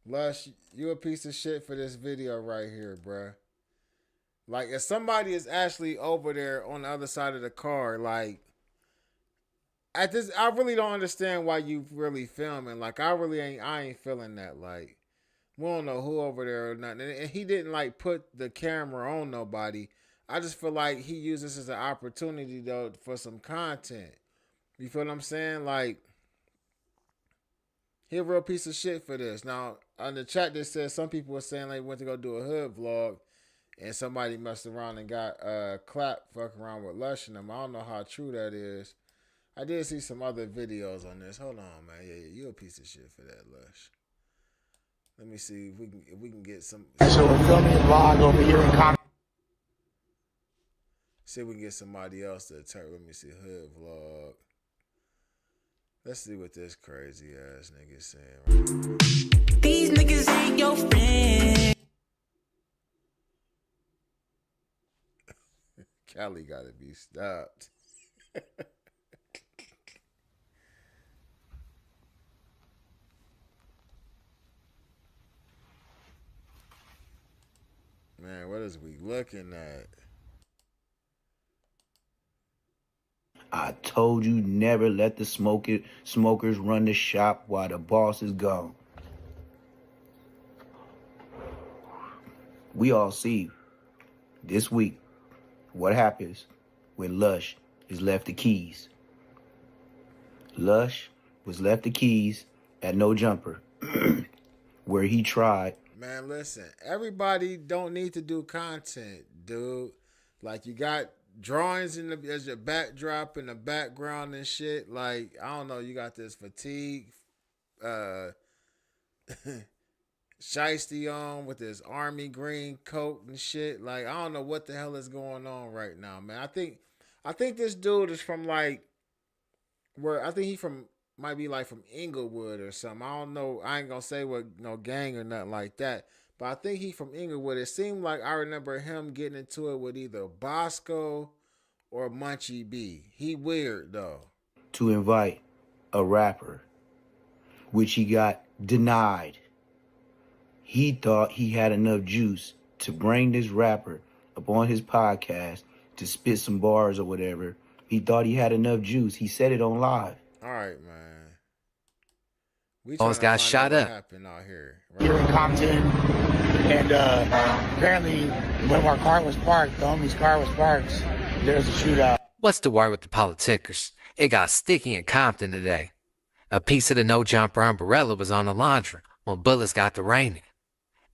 Lush, you a piece of shit for this video right here, bruh. Like, if somebody is actually over there on the other side of the car, like, at this, I really don't understand why you really filming. Like, I ain't feeling that. Like, we don't know who over there or nothing. And he didn't, like, put the camera on nobody. I just feel like he used this as an opportunity though for some content. You feel what I'm saying? Like, he a real piece of shit for this. Now, on the chat that says some people were saying they went to go do a hood vlog and somebody messed around and got clapped fucking around with Lush and them. I don't know how true that is. I did see some other videos on this. Hold on, man. Yeah, you a piece of shit for that, Lush. Let me see if we can get some. So we're filming a vlog over here in Compton. See if we can get somebody else to turn. Let me see, hood vlog. Let's see what this crazy ass nigga saying. Right? These niggas ain't your friend. Cali gotta be stopped. Man, what is we looking at? I told you never let the smokers run the shop while the boss is gone. We all see this week what happens when Lush is left the keys. Lush was left the keys at No Jumper, where he tried. Man, listen, everybody don't need to do content, dude. Like, you got drawings as your backdrop in the background and shit. Like, I don't know, you got this fatigue shiesty on with this army green coat and shit. Like, I don't know what the hell is going on right now, man. I think this dude is from like where I think he might be like from Inglewood or something. I don't know. I ain't gonna say what no gang or nothing like that. But I think he from Inglewood. It seemed like I remember him getting into it with either Bosco or Munchie B. He weird though. To invite a rapper, which he got denied. He thought he had enough juice to bring this rapper up on his podcast to spit some bars or whatever. He thought he had enough juice. He said it on live. All right, man. We Almost got shot up. Happened out here, right? Here in Compton, and apparently when our car was parked, the homie's car was parked, there was a shootout. What's the word with the politickers? It got sticky in Compton today. A piece of the No Jumper umbrella was on the laundry when bullets got to raining.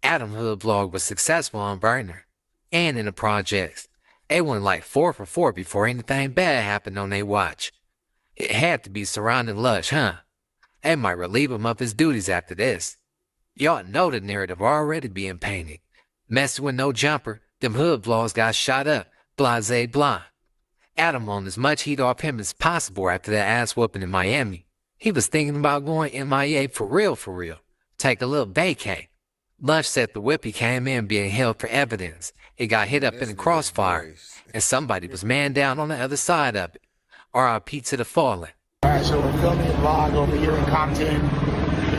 Adam Hood vlog was successful on Burner and in the projects. They went like 4 for 4 before anything bad happened on their watch. It had to be surrounding Lush, huh? They might relieve him of his duties after this. Y'all know the narrative already being painted. Messing with No Jumper, them hood vlogs got shot up, blase blah. Adam wanted as much heat off him as possible after that ass whooping in Miami. He was thinking about going MIA for real. Take a little vacay. Lush said the whip he came in being held for evidence. It got hit up in the crossfire, and somebody was man down on the other side of it. R.I.P. to the fallen. All right, so we're filming a vlog over here in Compton,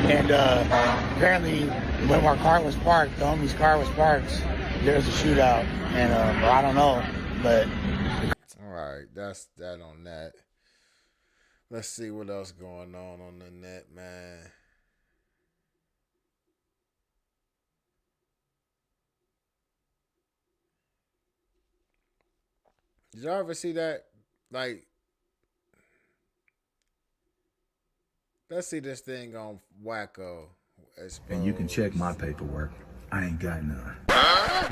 and apparently when our car was parked, the homie's car was parked, there was a shootout, and I don't know, but... All right, that's that on that. Let's see what else going on the net, man. Did y'all ever see that? Like, let's see this thing on Wacko. And you can check my paperwork. I ain't got none.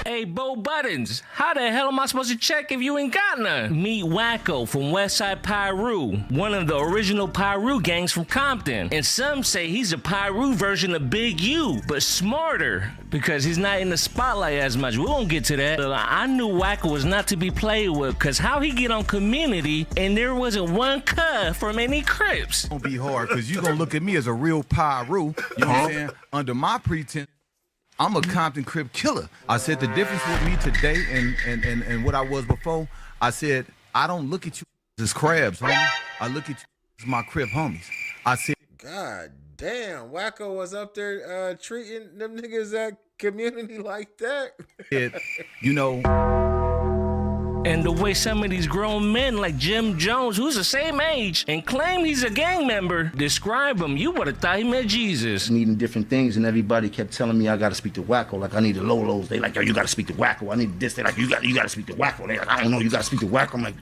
Hey, Bo Buttons, how the hell am I supposed to check if you ain't got none? Meet Wacko from Westside Pyru, one of the original Pyru gangs from Compton. And some say he's a Pyru version of Big U, but smarter, because he's not in the spotlight as much. We won't get to that. But I knew Wacko was not to be played with, because how he get on Community and there wasn't one cut from any Crips. It's gonna be hard, because you gonna look at me as a real Pyru, you know what I'm saying? Under my pretense, I'm a Compton Crip killer. I said the difference with me today and what I was before, I said, I don't look at you as crabs, homie. I look at you as my Crip homies. I said, God damn, Wacko was up there treating them niggas at Community like that. You know, And the way some of these grown men like Jim Jones, who's the same age, and claim he's a gang member, describe him, you would have thought he met Jesus. Needing different things, and everybody kept telling me I gotta speak to Wacko. Like I need the Lolos. They like, yo, you gotta speak to Wacko. I need this. They like, you gotta speak to Wacko. They like, I don't know, you gotta speak to Wacko. I'm like,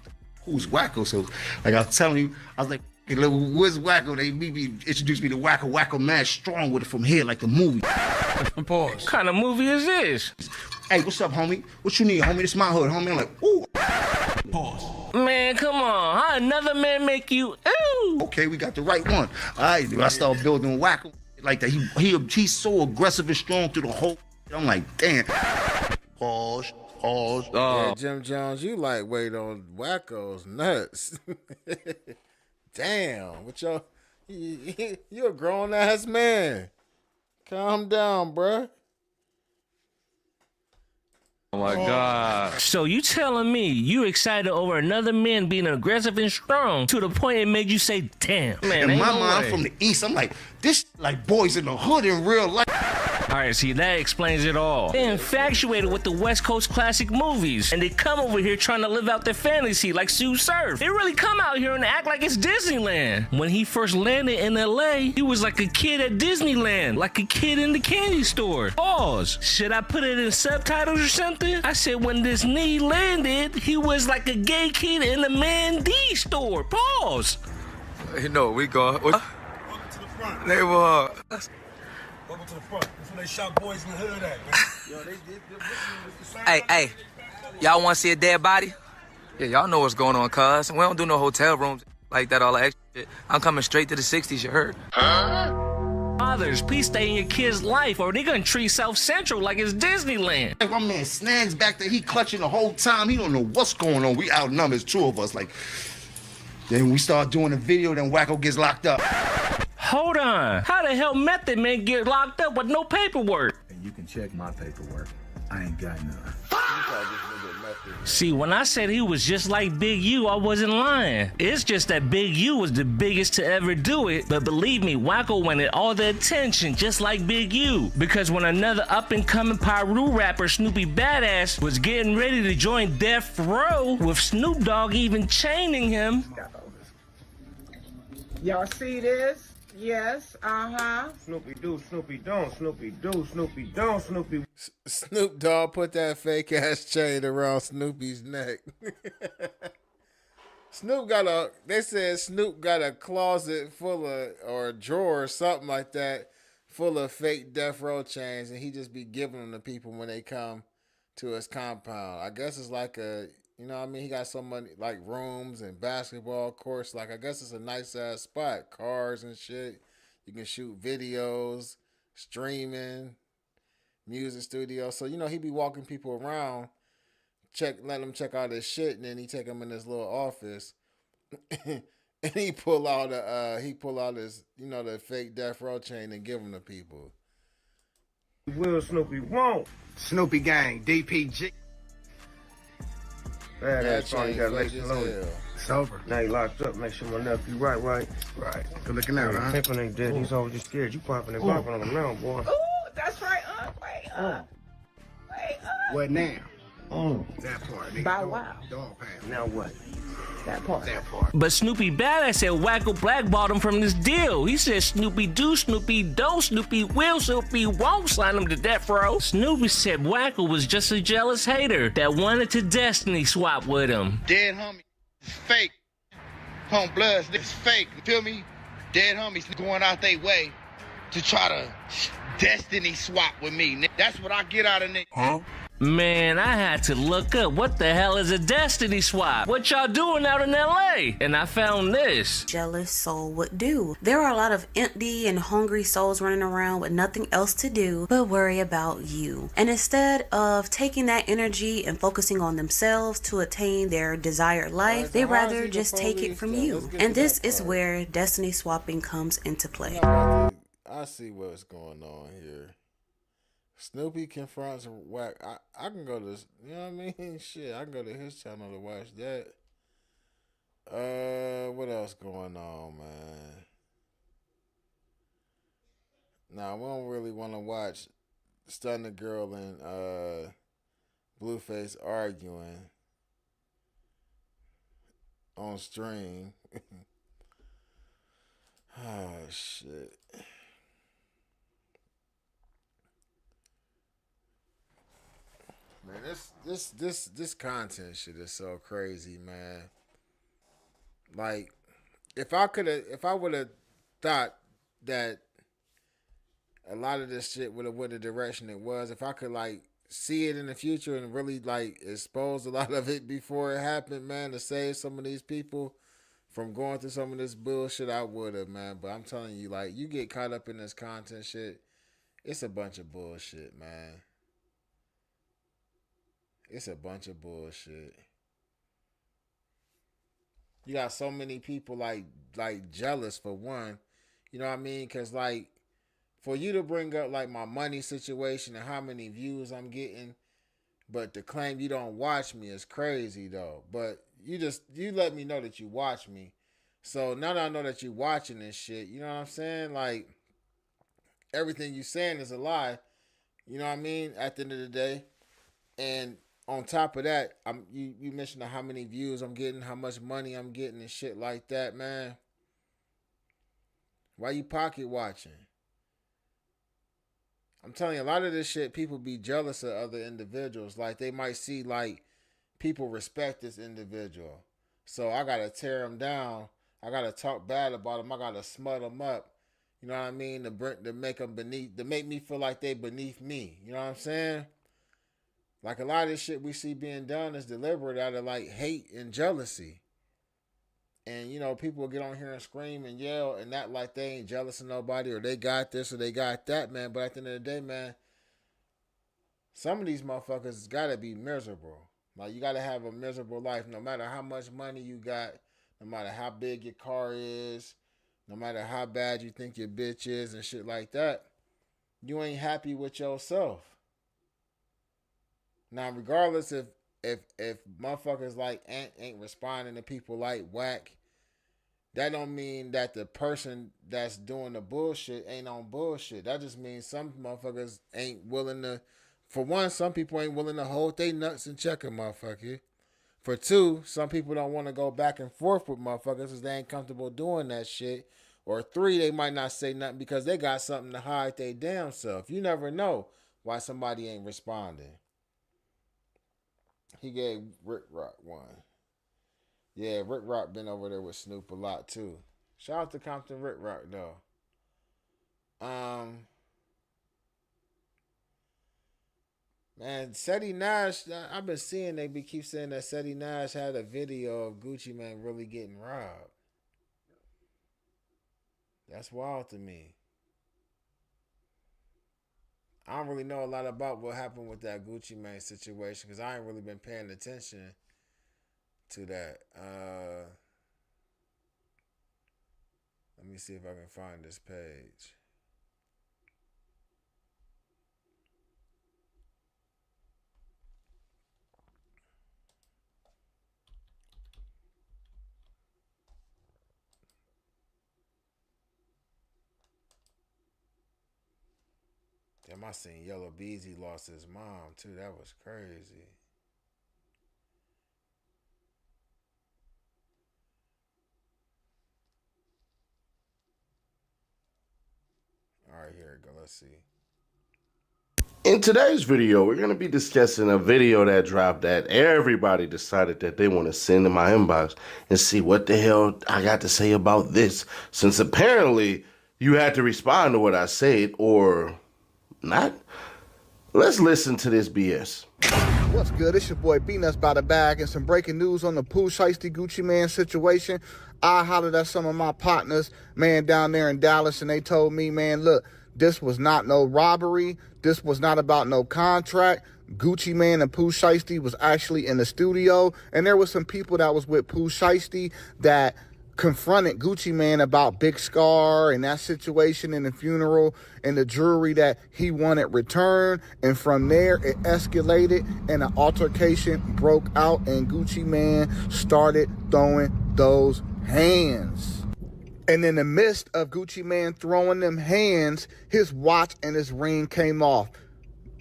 who's Wacko? So like I was telling you, I was like, hey, where's Wacko? They introduced me to Wacko. Wacko mad strong with it from here, like the movie. Pause. What kind of movie is this? Hey, what's up, homie? What you need, homie? This my hood, homie. I'm like, ooh. Pause. Man, come on. How another man make you ooh? Okay, we got the right one. All right, dude, I started building Wacko like that. He's so aggressive and strong through the whole. I'm like, damn. Pause. Yeah, Jim Jones, you like wait on Wacko's nuts. Damn, what y'all? You a grown ass man. Calm down, bruh. Oh my God. So you telling me you excited over another man being aggressive and strong to the point it made you say, damn, man, In ain't my no mind, way. from the east, I'm like, this like boys in the hood in real life. All right, see, that explains it all. They're infatuated with the West Coast classic movies, and they come over here trying to live out their fantasy like Sue Surf. They really come out here and act like it's Disneyland. When he first landed in LA, he was like a kid at Disneyland, like a kid in the candy store. Pause. Should I put it in subtitles or something? I said when this knee landed, he was like a gay kid in the Man D store. Pause. You know, we going. Welcome to the front. Neighborhood. Welcome to the front. That's where they shot boys in the hood at, man. Hey, y'all want to see a dead body? Yeah, y'all know what's going on, cuz. We don't do no hotel rooms like that, all that extra shit. I'm coming straight to the 60s, you heard? Fathers, please stay in your kid's life or they're gonna treat South Central like it's Disneyland. Like my man Snags back there, he clutching the whole time. He don't know what's going on. We outnumbered, two of us. Like, then we start doing the video, then Wacko gets locked up. Hold on. How the hell Method Man get locked up with no paperwork? You can check my paperwork. I ain't got none. See, when I said he was just like Big U, I wasn't lying. It's just that Big U was the biggest to ever do it, but believe me, Wacko wanted all the attention, just like Big U. Because when another up-and-coming Pyru rapper, Snoopy Badass, was getting ready to join Death Row, with Snoop Dogg even chaining him. Y'all see this? Yes, Snoopy do, Snoopy don't, Snoopy do, Snoopy don't, Snoopy. Snoop Dogg put that fake ass chain around Snoopy's neck. They said Snoop got a closet full of, or a drawer or something like that, full of fake Death Row chains, and he just be giving them to people when they come to his compound. I guess it's like a, you know what I mean? He got so many, like, rooms and basketball courts. Like, I guess it's a nice-ass spot. Cars and shit. You can shoot videos, streaming, music studio. So, you know, he be walking people around, let them check out his shit, and then he take them in his little office. And he pull out his, you know, the fake Death Row chain and give them to people. Will Snoopy won't. Snoopy Gang, DPG. That chain got fresh laced as loaded. hell. It's over. Now he locked up. Make sure my nephew right. Right. Good looking out, huh? Pimpin' ain't dead. He's always just scared. You popping and bopping on him now, boy. Ooh, that's right, wait up. What now? That part, nigga. Bow wow. Dog pass. Now what? That part. But Snoopy Badass said Wacko blackballed him from this deal. He said Snoopy do, Snoopy don't, Snoopy will, Snoopy won't sign him to Death Row. Snoopy said Wacko was just a jealous hater that wanted to destiny swap with him. Dead homie, it's fake. Home Bloods, this fake. You feel me? Dead homies going out their way to try to destiny swap with me. That's what I get out of niggas. Huh? Man, I had to look up what the hell is a destiny swap? What y'all doing out in LA? And I found this. Jealous soul would do. There are a lot of empty and hungry souls running around with nothing else to do but worry about you. And instead of taking that energy and focusing on themselves to attain their desired life, they rather just take it from you. And this is where destiny swapping comes into play. I see what's going on here. Snoopy confronts Wack. I can go to, you know what I mean? Shit, I can go to his channel to watch that. What else going on, man? Nah, we don't really want to watch Stunner Girl and Blueface arguing. on stream. Oh shit. Man, this content shit is so crazy, man. Like, if I would have thought that a lot of this shit would have went the direction it was, if I could like see it in the future and really like expose a lot of it before it happened, man, to save some of these people from going through some of this bullshit, I would have, man. But I'm telling you, like, you get caught up in this content shit, it's a bunch of bullshit, man. It's a bunch of bullshit. You got so many people like jealous for one. You know what I mean? Cause like for you to bring up like my money situation and how many views I'm getting, but to claim you don't watch me is crazy though. But you let me know that you watch me. So now that I know that you watching this shit, you know what I'm saying? Like everything you saying is a lie. You know what I mean? At the end of the day. And on top of that, you mentioned how many views I'm getting, how much money I'm getting and shit like that, man. Why you pocket watching? I'm telling you, a lot of this shit, people be jealous of other individuals. Like, they might see, like, people respect this individual. So I got to tear them down. I got to talk bad about them. I got to smut them up. You know what I mean? To make them to make me feel like they beneath me. You know what I'm saying? Like, a lot of this shit we see being done is deliberate out of, like, hate and jealousy. And, you know, people will get on here and scream and yell and act like they ain't jealous of nobody or they got this or they got that, man. But at the end of the day, man, some of these motherfuckers got to be miserable. Like, you got to have a miserable life no matter how much money you got, no matter how big your car is, no matter how bad you think your bitch is and shit like that. You ain't happy with yourself. Now, regardless if motherfuckers like Ant ain't responding to people like Wack, that don't mean that the person that's doing the bullshit ain't on bullshit. That just means some motherfuckers ain't willing to. For one, some people ain't willing to hold their nuts and check a motherfucker. For two, some people don't want to go back and forth with motherfuckers because they ain't comfortable doing that shit. Or three, they might not say nothing because they got something to hide their damn self. You never know why somebody ain't responding. He gave Rick Rock one. Yeah, Rick Rock been over there with Snoop a lot too. Shout out to Compton Rick Rock though. Man, Seti Nash, I've been seeing keep saying that Seti Nash had a video of Gucci Mane really getting robbed. That's wild to me. I don't really know a lot about what happened with that Gucci Mane situation because I ain't really been paying attention to that. Let me see if I can find this page. Damn, I seen Yellow Beezy lost his mom too. That was crazy. All right, here we go. Let's see. In today's video, we're going to be discussing a video that dropped that everybody decided that they want to send in my inbox and see what the hell I got to say about this, since apparently you had to respond to what I said or not. Let's listen to this BS. What's good? It's your boy B-Nuts by the bag and some breaking news on the Pooh Shiesty Gucci Mane situation. I hollered at some of my partners, man, down there in Dallas, and they told me, man, look, this was not no robbery. This was not about no contract. Gucci Mane and Pooh Shiesty was actually in the studio, and there was some people that was with Pooh Shiesty that confronted Gucci Mane about Big Scar and that situation in the funeral and the jewelry that he wanted returned. And from there, it escalated and an altercation broke out and Gucci Mane started throwing those hands. And in the midst of Gucci Mane throwing them hands, his watch and his ring came off.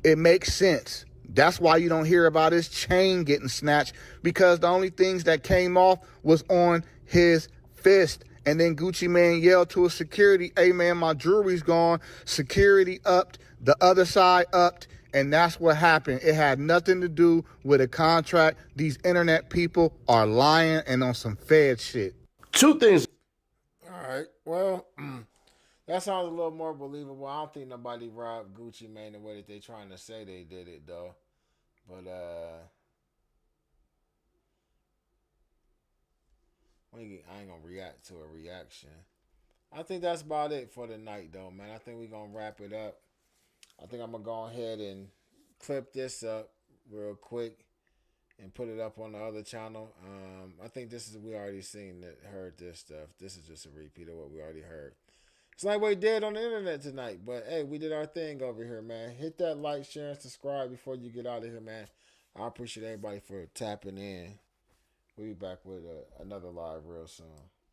It makes sense. That's why you don't hear about his chain getting snatched, because the only things that came off was on his fist. And then Gucci Mane yelled to his security, hey man, my jewelry's gone. Security upped, the other side upped, and that's what happened. It had nothing to do with a contract. These internet people are lying and on some Fed shit. Two things. All right. Well, that sounds a little more believable. I don't think nobody robbed Gucci Mane the way that they trying to say they did it though. But I ain't gonna react to a reaction. I think that's about it for the night though, man. I think we're gonna wrap it up. I think I'm gonna go ahead and clip this up real quick and put it up on the other channel. I think this is, we already seen that, heard this stuff. This is just a repeat of what we already heard. It's like what we did on the internet tonight. But hey, we did our thing over here, man. Hit that like, share, and subscribe before you get out of here, man. I appreciate everybody for tapping in. We'll be back with another live real soon.